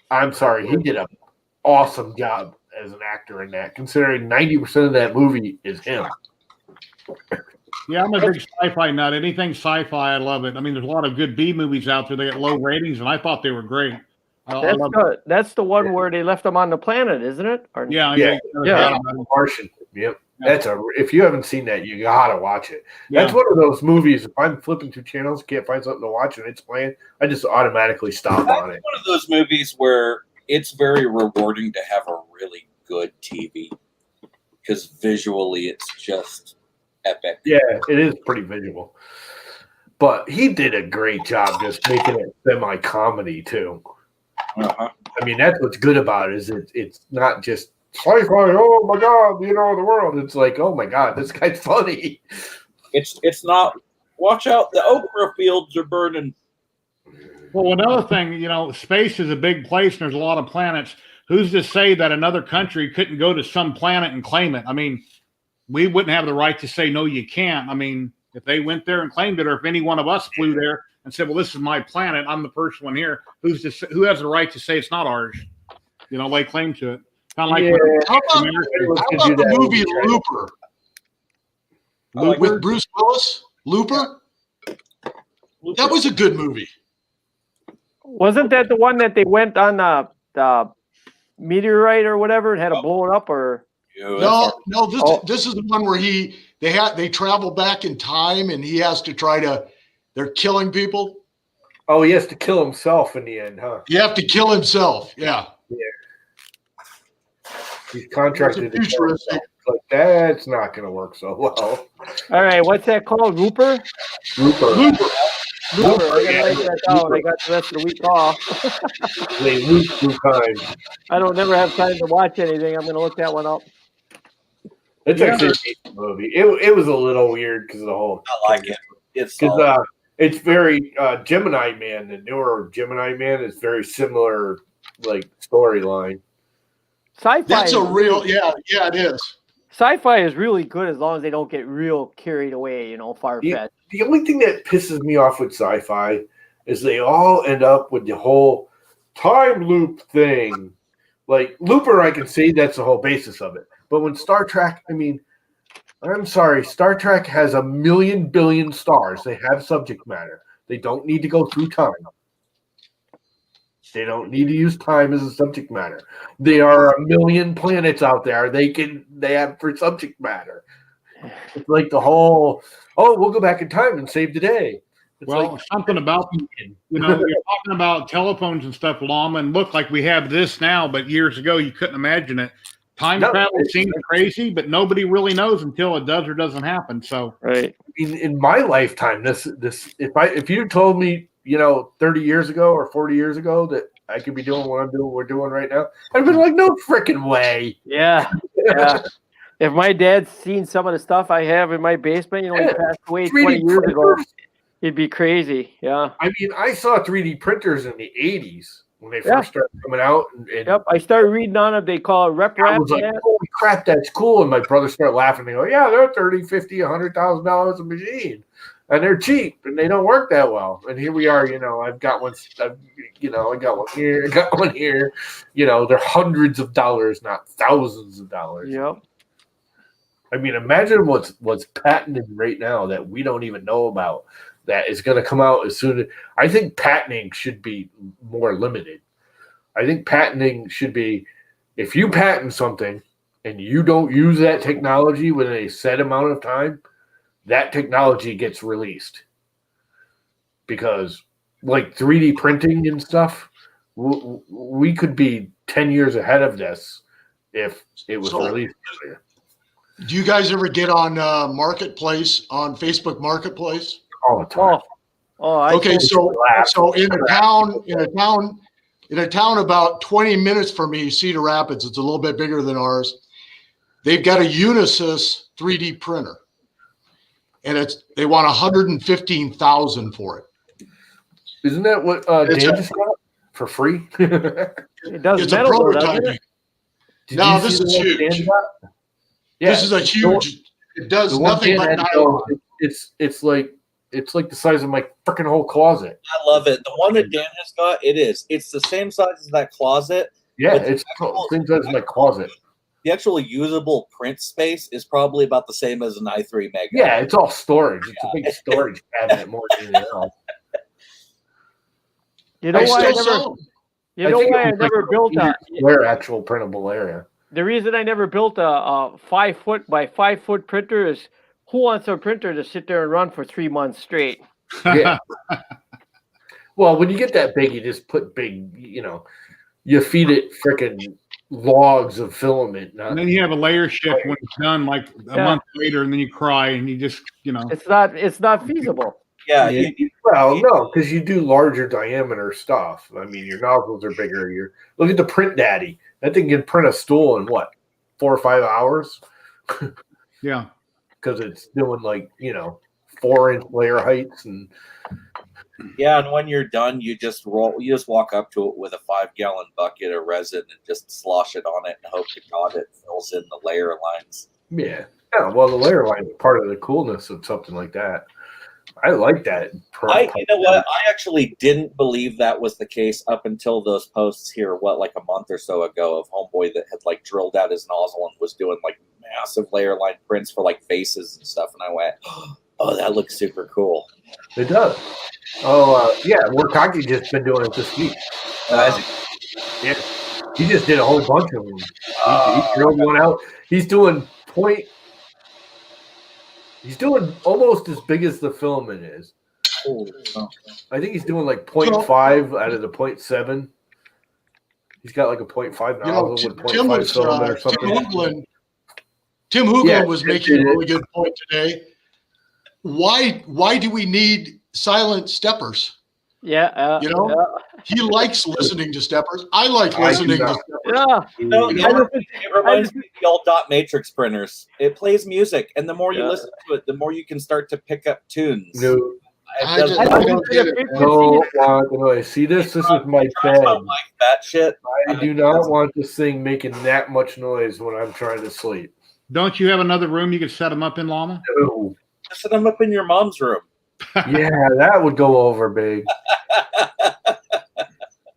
I'm sorry, he did an awesome job as an actor in that, considering 90% of that movie is him. Yeah, I'm a big sci-fi nut. Anything sci-fi, I love it. I mean, there's a lot of good B movies out there. They get low ratings, and I thought they were great. That's the one where they left them on the planet, isn't it? Yeah. Martian. Yep. That's if you haven't seen that, you gotta watch it. That's one of those movies. If I'm flipping through channels, can't find something to watch and it's playing, I just automatically stop on it. One of those movies where it's very rewarding to have a really good TV because visually it's just epic. Yeah, it is pretty visual. But he did a great job just making it semi-comedy too. Uh-huh. I mean, that's what's good about it is it's not just sci-fi. Oh my god, the world. It's like, oh my god, this guy's funny. It's not. Watch out, the okra fields are burning. Well, another thing, space is a big place, and there's a lot of planets. Who's to say that another country couldn't go to some planet and claim it? I mean, we wouldn't have the right to say no, you can't. I mean, if they went there and claimed it, or if any one of us flew there and said, well, this is my planet, I'm the first one here, who has the right to say it's not ours? Lay claim to it. Kind of like how about the movie Looper? With Bruce Willis? Looper? That was a good movie. Wasn't that the one that they went on the meteorite or whatever and had to blow it up? Or no, this is the one where they travel back in time and he has to they're killing people. Oh, he has to kill himself in the end, huh? You have to kill himself. Yeah. He's contracted to kill himself, but that's not going to work so well. All right, what's that called? Looper. I gotta write that down. I got the rest of the week off. They loop through time. I don't never have time to watch anything. I'm gonna look that one up. It's actually a decent movie. It was a little weird because of the whole. I like it. It's very Gemini Man. The newer Gemini Man is very similar, like storyline. Sci-fi. That's a real, it is. Sci-fi is really good as long as they don't get real carried away, far-fetched. The only thing that pisses me off with sci-fi is they all end up with the whole time loop thing. Like Looper, I can see that's the whole basis of it. But when Star Trek, I mean, I'm sorry, Star Trek has 1,000,000,000 billion stars. They have subject matter. They don't need to go through time. They don't need to use time as a subject matter. There are 1,000,000 planets out there. They have for subject matter. It's like the whole, we'll go back in time and save the day. It's something about, you're talking about telephones and stuff, Lama, and look like we have this now, but years ago you couldn't imagine it. Time travel seems crazy, but nobody really knows until it does or doesn't happen. So, right. In my lifetime, if you told me, 30 years ago or 40 years ago that I could be doing what we're doing right now, I'd been like, no freaking way. Yeah. If my dad's seen some of the stuff I have in my basement, he passed away 20 years ago, it'd be crazy. Yeah. I mean, I saw 3D printers in the 80s when they first started coming out. Yep. I started reading on it. They call it rep I was like, holy crap, that's cool. And my brother started laughing. They go, yeah, they're $30,000, $50,000, $100,000 a machine. And they're cheap and they don't work that well. And here we are, I've got one, I got one here, I got one here. They're hundreds of dollars, not thousands of dollars. Yep. I mean, imagine what's patented right now that we don't even know about that is going to come out as soon as. I think patenting should be more limited. I think patenting should be, if you patent something, and you don't use that technology within a set amount of time, that technology gets released. Because like 3D printing and stuff, we could be 10 years ahead of this if it was released earlier. Do you guys ever get on Marketplace, on Facebook Marketplace? All the time. Okay, so in a town about 20 minutes from me, Cedar Rapids, it's a little bit bigger than ours. They've got a Unisys 3D printer, and they want $115,000 for it. Isn't that what Dan just got for free? It does It's a metal, though, doesn't prototyping. it? No, this is huge. Yeah, this is a huge. It does nothing but nylon. It's like the size of my freaking whole closet. I love it. The one that Dan has got, it's the same size as that closet. Yeah, it's the same size as my closet. The actual usable print space is probably about the same as an i3 Mega. Yeah, it's all storage. It's a big storage cabinet more than anything else. You know why I never built their actual printable area. The reason I never built a 5 foot by 5 foot printer is who wants a printer to sit there and run for 3 months straight? Yeah. Well, when you get that big, you just put you feed it freaking logs of filament. And then you have a layer shift when it's done, like a month later, and then you cry and you just, It's not feasible. Yeah. Well, no, because you do larger diameter stuff. I mean, your nozzles are bigger. Look at the Print Daddy. That thing can print a stool in what, 4 or 5 hours? Yeah. Because it's doing 4-inch layer heights and. Yeah, and when you're done, you just walk up to it with a 5-gallon bucket of resin and just slosh it on it and hope to God it fills in the layer lines. Yeah. Yeah, well, the layer line is part of the coolness of something like that. I like that. You know what? I actually didn't believe that was the case up until those posts here, like a month or so ago, of homeboy that had drilled out his nozzle and was doing massive layer line prints for faces and stuff. And I went, oh, that looks super cool. It does. Oh, yeah. Workaki just been doing it this week. Yeah. He just did a whole bunch of them. He drilled one out. He's doing almost as big as the filament is. I think he's doing 0.5 out of the 0.7. He's got a 0.5 nozzle with 0.5 filament or something. Tim Hoogland was making a really good point today. Why do we need silent steppers? Yeah. He likes listening to steppers. I like listening to steppers. Yeah. It reminds me of the old dot matrix printers. It plays music, and the more you listen to it, the more you can start to pick up tunes. No. I don't get it. No, see this? This is my bed. That shit. I do not want this thing making that much noise when I'm trying to sleep. Don't you have another room you could set them up in, Llama? No. Just set them up in your mom's room. Yeah, that would go over big.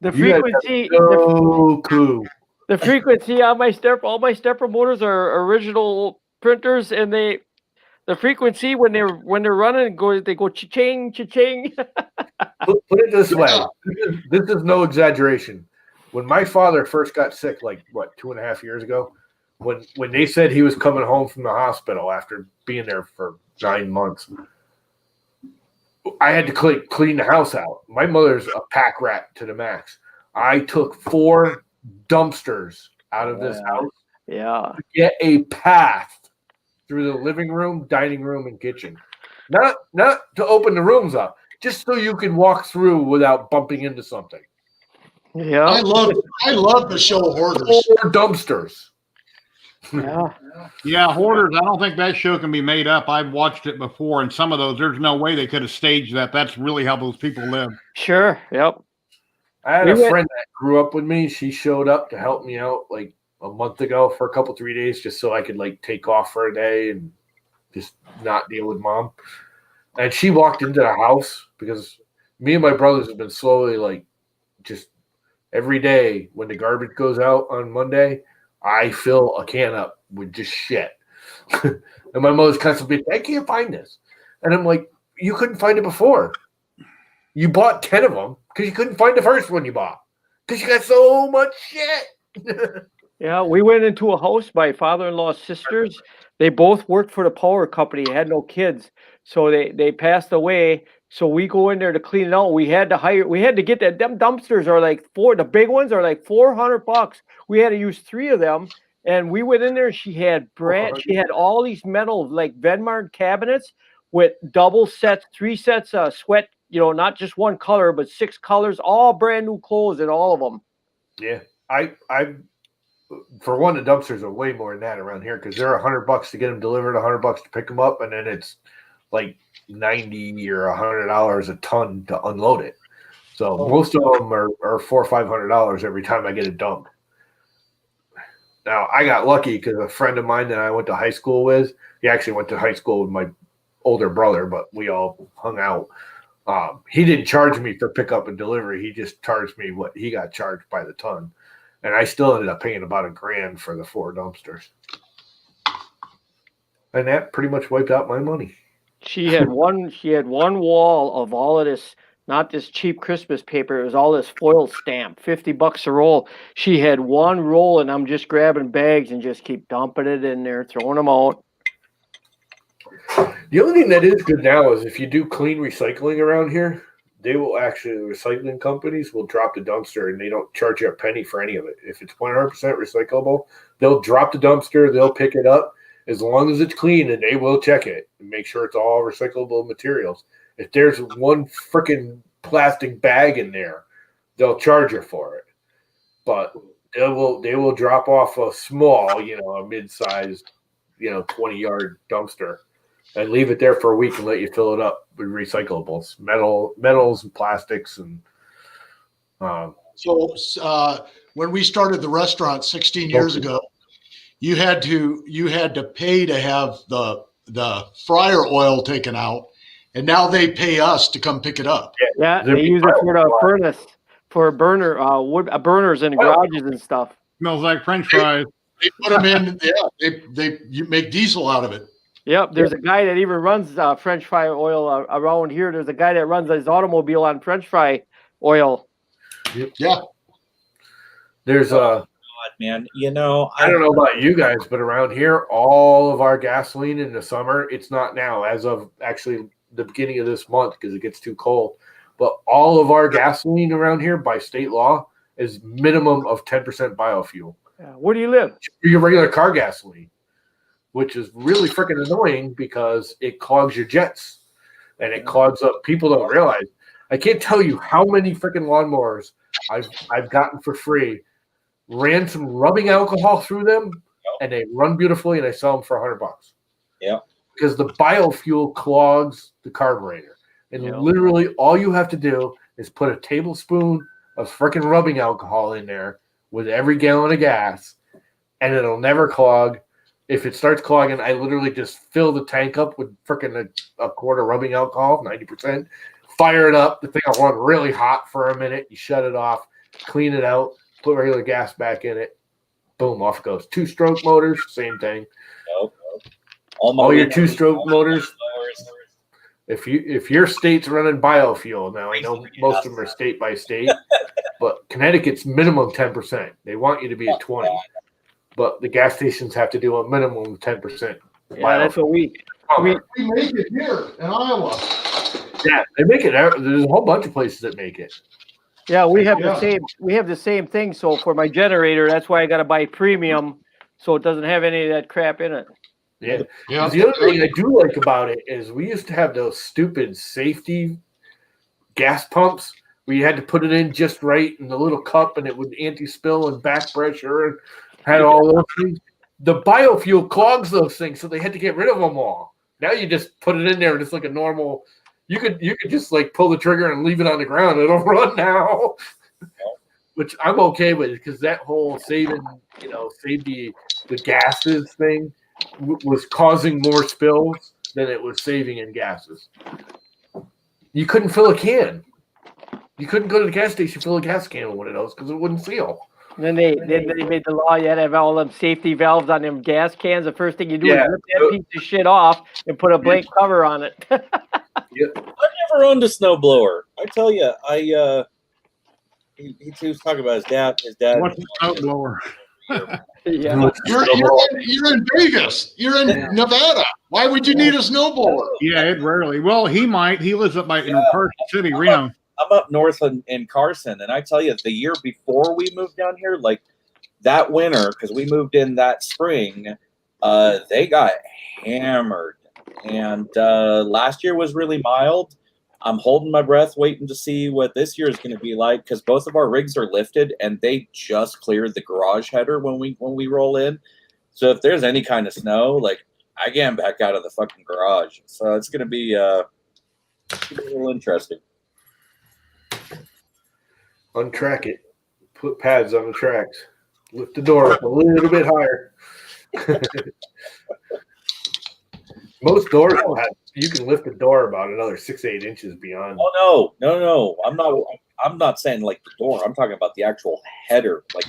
The frequency, clue. The frequency on all my stepper motors are original printers, and the frequency when they're running they go cha-ching, cha-ching. Put it this way. This is no exaggeration. When my father first got sick, 2.5 years ago, when they said he was coming home from the hospital after being there for 9 months, I had to clean the house out. My mother's a pack rat to the max. I took 4 dumpsters out of this house to get a path through the living room, dining room, and kitchen. Not to open the rooms up, just so you can walk through without bumping into something. Yeah. I love the show Hoarders. 4 dumpsters. Yeah, Hoarders. I don't think that show can be made up. I've watched it before, and some of those, there's no way they could have staged that. That's really how those people live. Sure. Yep. I had a friend that grew up with me. She showed up to help me out a month ago for a 3 days, just so I could take off for a day and just not deal with mom. And she walked into the house because me and my brothers have been slowly just every day when the garbage goes out on Monday, I fill a can up with just shit. And my mother's constantly, I can't find this. And I'm like, you couldn't find it before. You bought 10 of them because you couldn't find the first one you bought. Because you got so much shit. Yeah, we went into a house, my father-in-law's sisters. They both worked for the power company, had no kids. So they passed away. So we go in there to clean it out. We had to get that. Them dumpsters are like the big ones are like $400. We had to use 3 of them. And we went in there and she had all these metal like Venmart cabinets with double sets, 3 sets of sweat, not just one color, but 6 colors, all brand new clothes in all of them. Yeah. I for one, the dumpsters are way more than that around here because they're $100 to get them delivered, $100 to pick them up, and then it's like $90 or $100 a ton to unload it. So most of them are $400 or $500 every time I get it dumped. Now I got lucky because a friend of mine that I went to high school with, he actually went to high school with my older brother, but we all hung out. He didn't charge me for pickup and delivery. He just charged me what he got charged by the ton. And I still ended up paying about $1,000 for the 4 dumpsters. And that pretty much wiped out my money. She had one wall of all of this, not this cheap Christmas paper. It was all this foil stamp, $50 a roll. She had one roll, and I'm just grabbing bags and just keep dumping it in there, throwing them out. The only thing that is good now is if you do clean recycling around here, they will actually, recycling companies will drop the dumpster and they don't charge you a penny for any of it. If it's 100% recyclable, they'll drop the dumpster, they'll pick it up as long as it's clean, and they will check it and make sure it's all recyclable materials. If there's one freaking plastic bag in there, they'll charge you for it. But they will drop off a small, a mid-sized, 20-yard dumpster and leave it there for a week and let you fill it up with recyclables, metals and plastics. And so when we started the restaurant 16 years ago, you had to pay to have the fryer oil taken out, and now they pay us to come pick it up. Yeah, they use it for the furnace, for burner wood burners in garages and stuff. Smells like French fries. They put them in. Yeah, you make diesel out of it. Yep, there's a guy that even runs French fry oil around here. There's a guy that runs his automobile on French fry oil. Yeah. There's man. I don't know about you guys, but around here, all of our gasoline in the summer, it's not now, as of actually the beginning of this month because it gets too cold. But all of our gasoline around here by state law is minimum of 10% biofuel. Where do you live? Your regular car gasoline, which is really freaking annoying because it clogs your jets and it clogs up. People don't realize. I can't tell you how many freaking lawnmowers I've gotten for free. Ran some rubbing alcohol through them, and they run beautifully, and I sell them for $100. Yeah, because the biofuel clogs the carburetor, and literally all you have to do is put a tablespoon of freaking rubbing alcohol in there with every gallon of gas, and it'll never clog. If it starts clogging, I literally just fill the tank up with freaking a quart of rubbing alcohol, 90%. Fire it up. The thing will run really hot for a minute. You shut it off, clean it out, put regular gas back in it. Boom, off it goes. 2-stroke motors, same thing. Nope. All your 2-stroke motors. If your state's running biofuel, now I know most of them are state by state, but Connecticut's minimum 10%. They want you to be at 20, but the gas stations have to do a minimum of 10%. Yeah, that's what we make it here in Iowa. Yeah, they make it. There's a whole bunch of places that make it. Yeah, we have the same. We have the same thing. So for my generator, that's why I got to buy premium, so it doesn't have any of that crap in it. Yeah. The other thing I do like about it is we used to have those stupid safety gas pumps where you had to put it in just right in the little cup, and it would anti-spill and back pressure and had all those things. The biofuel clogs those things, so they had to get rid of them all. Now you just put it in there, and it's like a normal. You could just like pull the trigger and leave it on the ground. It'll run now, which I'm okay with because that whole save the gases thing was causing more spills than it was saving in gases. You couldn't fill a can. You couldn't go to the gas station, fill a gas can with one of those because it wouldn't seal. And then they made the law. You had to have all them safety valves on them gas cans. The first thing you do is rip that piece of shit off and put a blank cover on it. I've never owned a snowblower. I tell you, he was talking about his dad. What's a snowblower? Yeah. You're in Vegas. You're in Nevada. Why would you need a snowblower? Yeah, it rarely. Well, he might. He lives up by in Carson City, Reno. I'm up north in Carson, and I tell you, the year before we moved down here, like that winter, because we moved in that spring, they got hammered. And last year was really mild. I'm holding my breath, waiting to see what this year is going to be like, because both of our rigs are lifted, and they just cleared the garage header when we roll in. So if there's any kind of snow, like I get back out of the fucking garage. So it's going to be a little interesting. Untrack it. Put pads on the tracks. Lift the door up a little bit higher. Most doors will have, you can lift the door about another 6-8 inches beyond. Oh no! I'm not saying like the door. I'm talking about the actual header. Like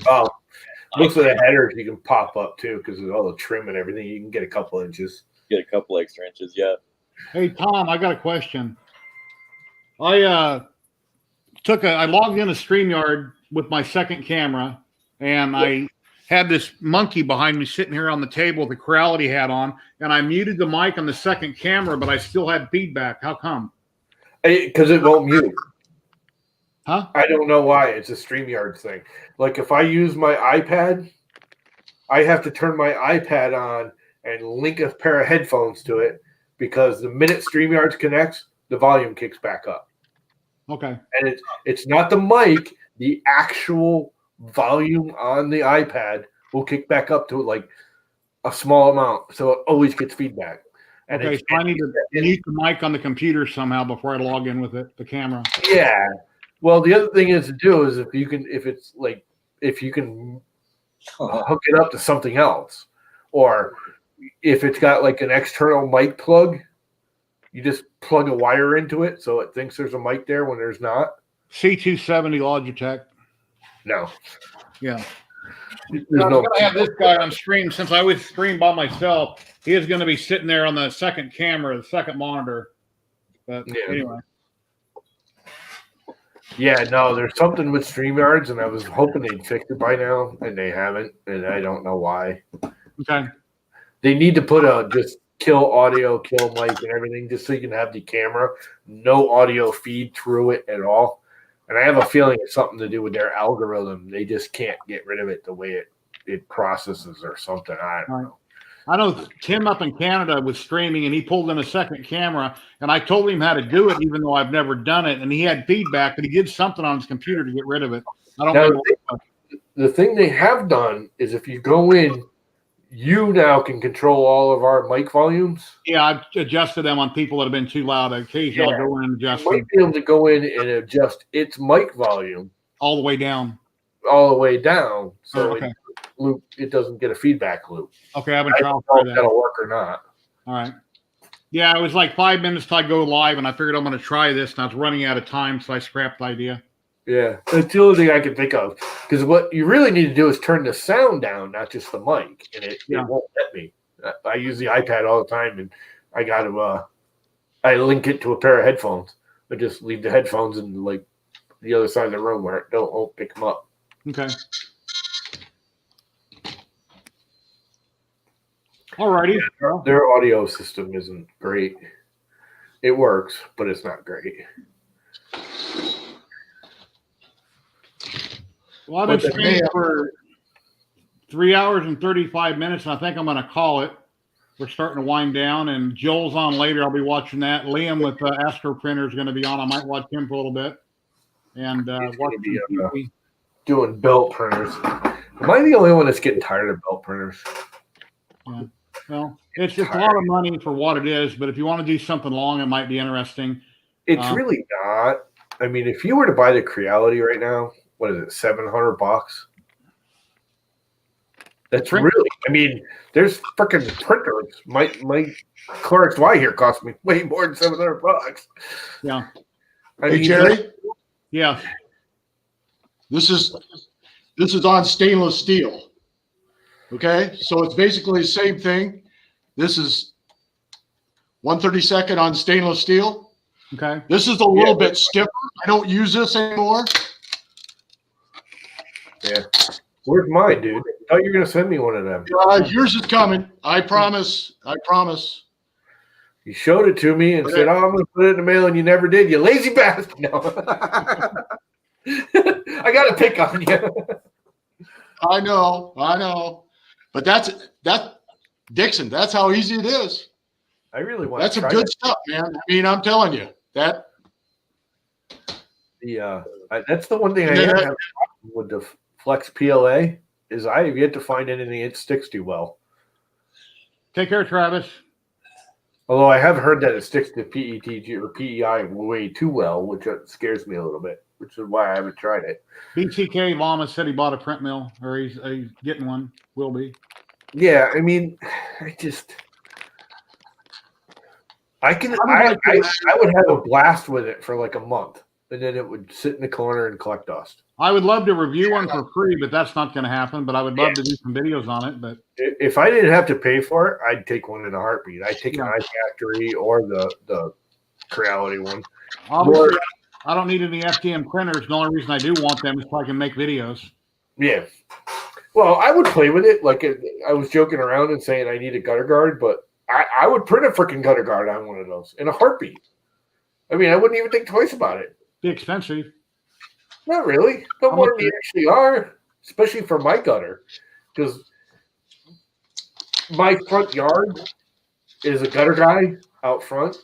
most of the headers you can pop up too because of all the trim and everything. You can get a couple inches. Get a couple extra inches, yeah. Hey Tom, I got a question. I logged in a StreamYard with my second camera, and I had this monkey behind me sitting here on the table with the Creality hat on, and I muted the mic on the second camera, but I still had feedback. How come? Because it won't mute. Huh? I don't know why. It's a StreamYard thing. Like if I use my iPad, I have to turn my iPad on and link a pair of headphones to it because the minute StreamYard connects, the volume kicks back up. Okay. And it's not the mic, the actual volume on the iPad will kick back up to like a small amount, so it always gets feedback. And okay, so I need to mute the mic on the computer somehow before I log in with it, the camera. Yeah. Well, the other thing is to do is if you can hook it up to something else, or if it's got like an external mic plug, you just plug a wire into it so it thinks there's a mic there when there's not. C270 Logitech. No. Yeah. There's I'm going to have this guy on stream. Since I would stream by myself, he is going to be sitting there on the second camera, the second monitor. But anyway. Yeah, no, there's something with StreamYards, and I was hoping they'd fix it by now, and they haven't, and I don't know why. Okay. They need to put just kill audio, kill mic, and everything, just so you can have the camera, no audio feed through it at all. And I have a feeling it's something to do with their algorithm. They just can't get rid of it the way it processes or something. I don't know. I know Tim up in Canada was streaming, and he pulled in a second camera, and I told him how to do it, even though I've never done it. And he had feedback, but he did something on his computer to get rid of it. I don't know. The thing they have done is if you go in, you now can control all of our mic volumes. Yeah, I've adjusted them on people that have been too loud. Occasionally, I'll go in and adjust you might be able to go in and adjust its mic volume all the way down. All the way down, so okay. It doesn't get a feedback loop. Okay, I've been trying to know if that'll work or not. All right. Yeah, it was like 5 minutes till I go live, and I figured I'm going to try this, and I was running out of time, so I scrapped the idea. Yeah, that's the only thing I can think of. Because what you really need to do is turn the sound down, not just the mic, and it won't let me. I use the iPad all the time, and I got to I link it to a pair of headphones. I just leave the headphones in like the other side of the room where it won't pick them up. Okay. Alrighty. Their audio system isn't great. It works, but it's not great. Well, I've been streaming for 3 hours and 35 minutes, and I think I'm going to call it. We're starting to wind down, and Joel's on later. I'll be watching that. Liam with Astro Printer is going to be on. I might watch him for a little bit. And watch doing belt printers. Am I the only one that's getting tired of belt printers? Yeah. Well, it's just a lot of money for what it is, but if you want to do something long, it might be interesting. It's really not. I mean, if you were to buy the Creality right now, what is it, $700? That's really, I mean, there's freaking printers. My Gals.I here cost me way more than $700. Yeah. Hey, Jerry? Yeah. This is on stainless steel. Okay, so it's basically the same thing. This is 1/32 on stainless steel. Okay. This is a little bit stiffer. I don't use this anymore. Yeah. Where's mine, dude? thought you were going to send me one of them. Yours is coming. I promise. I promise. You showed it to me and said, "Oh, I'm going to put it in the mail," and you never did. You lazy bastard! No, I got to pick on you. I know, but that's Dixon. That's how easy it is. I really want. That's some good stuff, man. I mean, I'm telling you that. That's the one thing I have with the Flex PLA is I have yet to find anything that sticks too well. Take care, Travis. Although I have heard that it sticks to PETG or PEI way too well, which scares me a little bit, which is why I haven't tried it. BTK Llama said he bought a print mill, or he's getting one. Will be. Yeah, I mean, I would have a blast with it for like a month, and then it would sit in the corner and collect dust. I would love to review one for free, but that's not going to happen. But I would love to do some videos on it. But if I didn't have to pay for it, I'd take one in a heartbeat. I'd take an iFactory or the Creality one. Obviously, I don't need any FDM printers. The only reason I do want them is so I can make videos. Yeah. Well, I would play with it. Like I was joking around and saying I need a gutter guard, but I would print a freaking gutter guard on one of those in a heartbeat. I mean, I wouldn't even think twice about it. Be expensive. Not really. No more than they actually are, especially for my gutter, because my front yard is a gutter guy out front,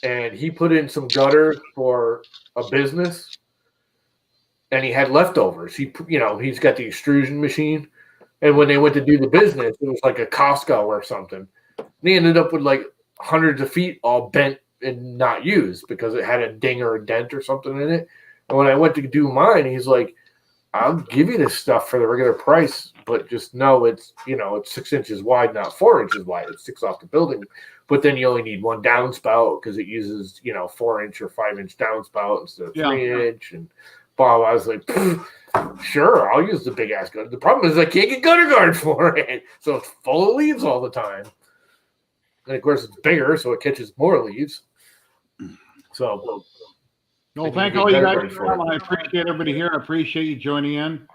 and he put in some gutter for a business, and he had leftovers. He's got the extrusion machine, and when they went to do the business, it was like a Costco or something. They ended up with like hundreds of feet all bent and not used because it had a ding or a dent or something in it. And when I went to do mine, he's like, "I'll give you this stuff for the regular price, but just know it's 6 inches wide, not 4 inches wide. It sticks off the building, but then you only need one downspout because it uses 4-inch or 5-inch downspout instead of 3-inch." And Bob, I was like, "Sure, I'll use the big ass gun." The problem is I can't get gutter guard for it, so it's full of leaves all the time. And of course, it's bigger, so it catches more leaves. So. Well, thank all you guys for coming. I appreciate everybody here. I appreciate you joining in.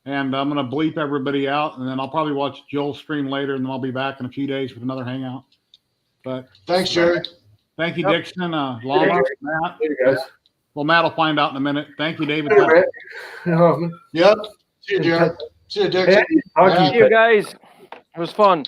And I'm going to bleep everybody out, and then I'll probably watch Joel's stream later, and then I'll be back in a few days with another hangout. But thanks, Jerry. Thank you, Dixon, Llama, Matt. Hey, guys. Well, Matt will find out in a minute. Thank you, David. Yep. See you, Jerry. See you, Dixon. See you guys. It was fun.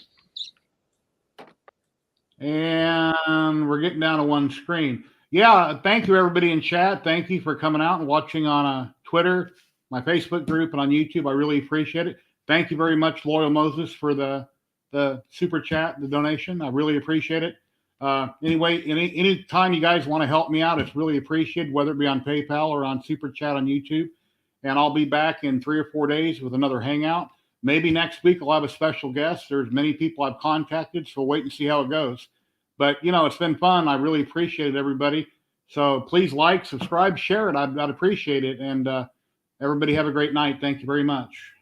And we're getting down to one screen. Yeah, thank you, everybody in chat. Thank you for coming out and watching on Twitter, my Facebook group, and on YouTube. I really appreciate it. Thank you very much, Loyal Moses, for the super chat, the donation. I really appreciate it. Anyway, any time you guys want to help me out, it's really appreciated, whether it be on PayPal or on super chat on YouTube. And I'll be back in 3 or 4 days with another hangout. Maybe next week I'll have a special guest. There's many people I've contacted, so wait and see how it goes. But, it's been fun. I really appreciate it, everybody. So please like, subscribe, share it. I'd appreciate it. And everybody have a great night. Thank you very much.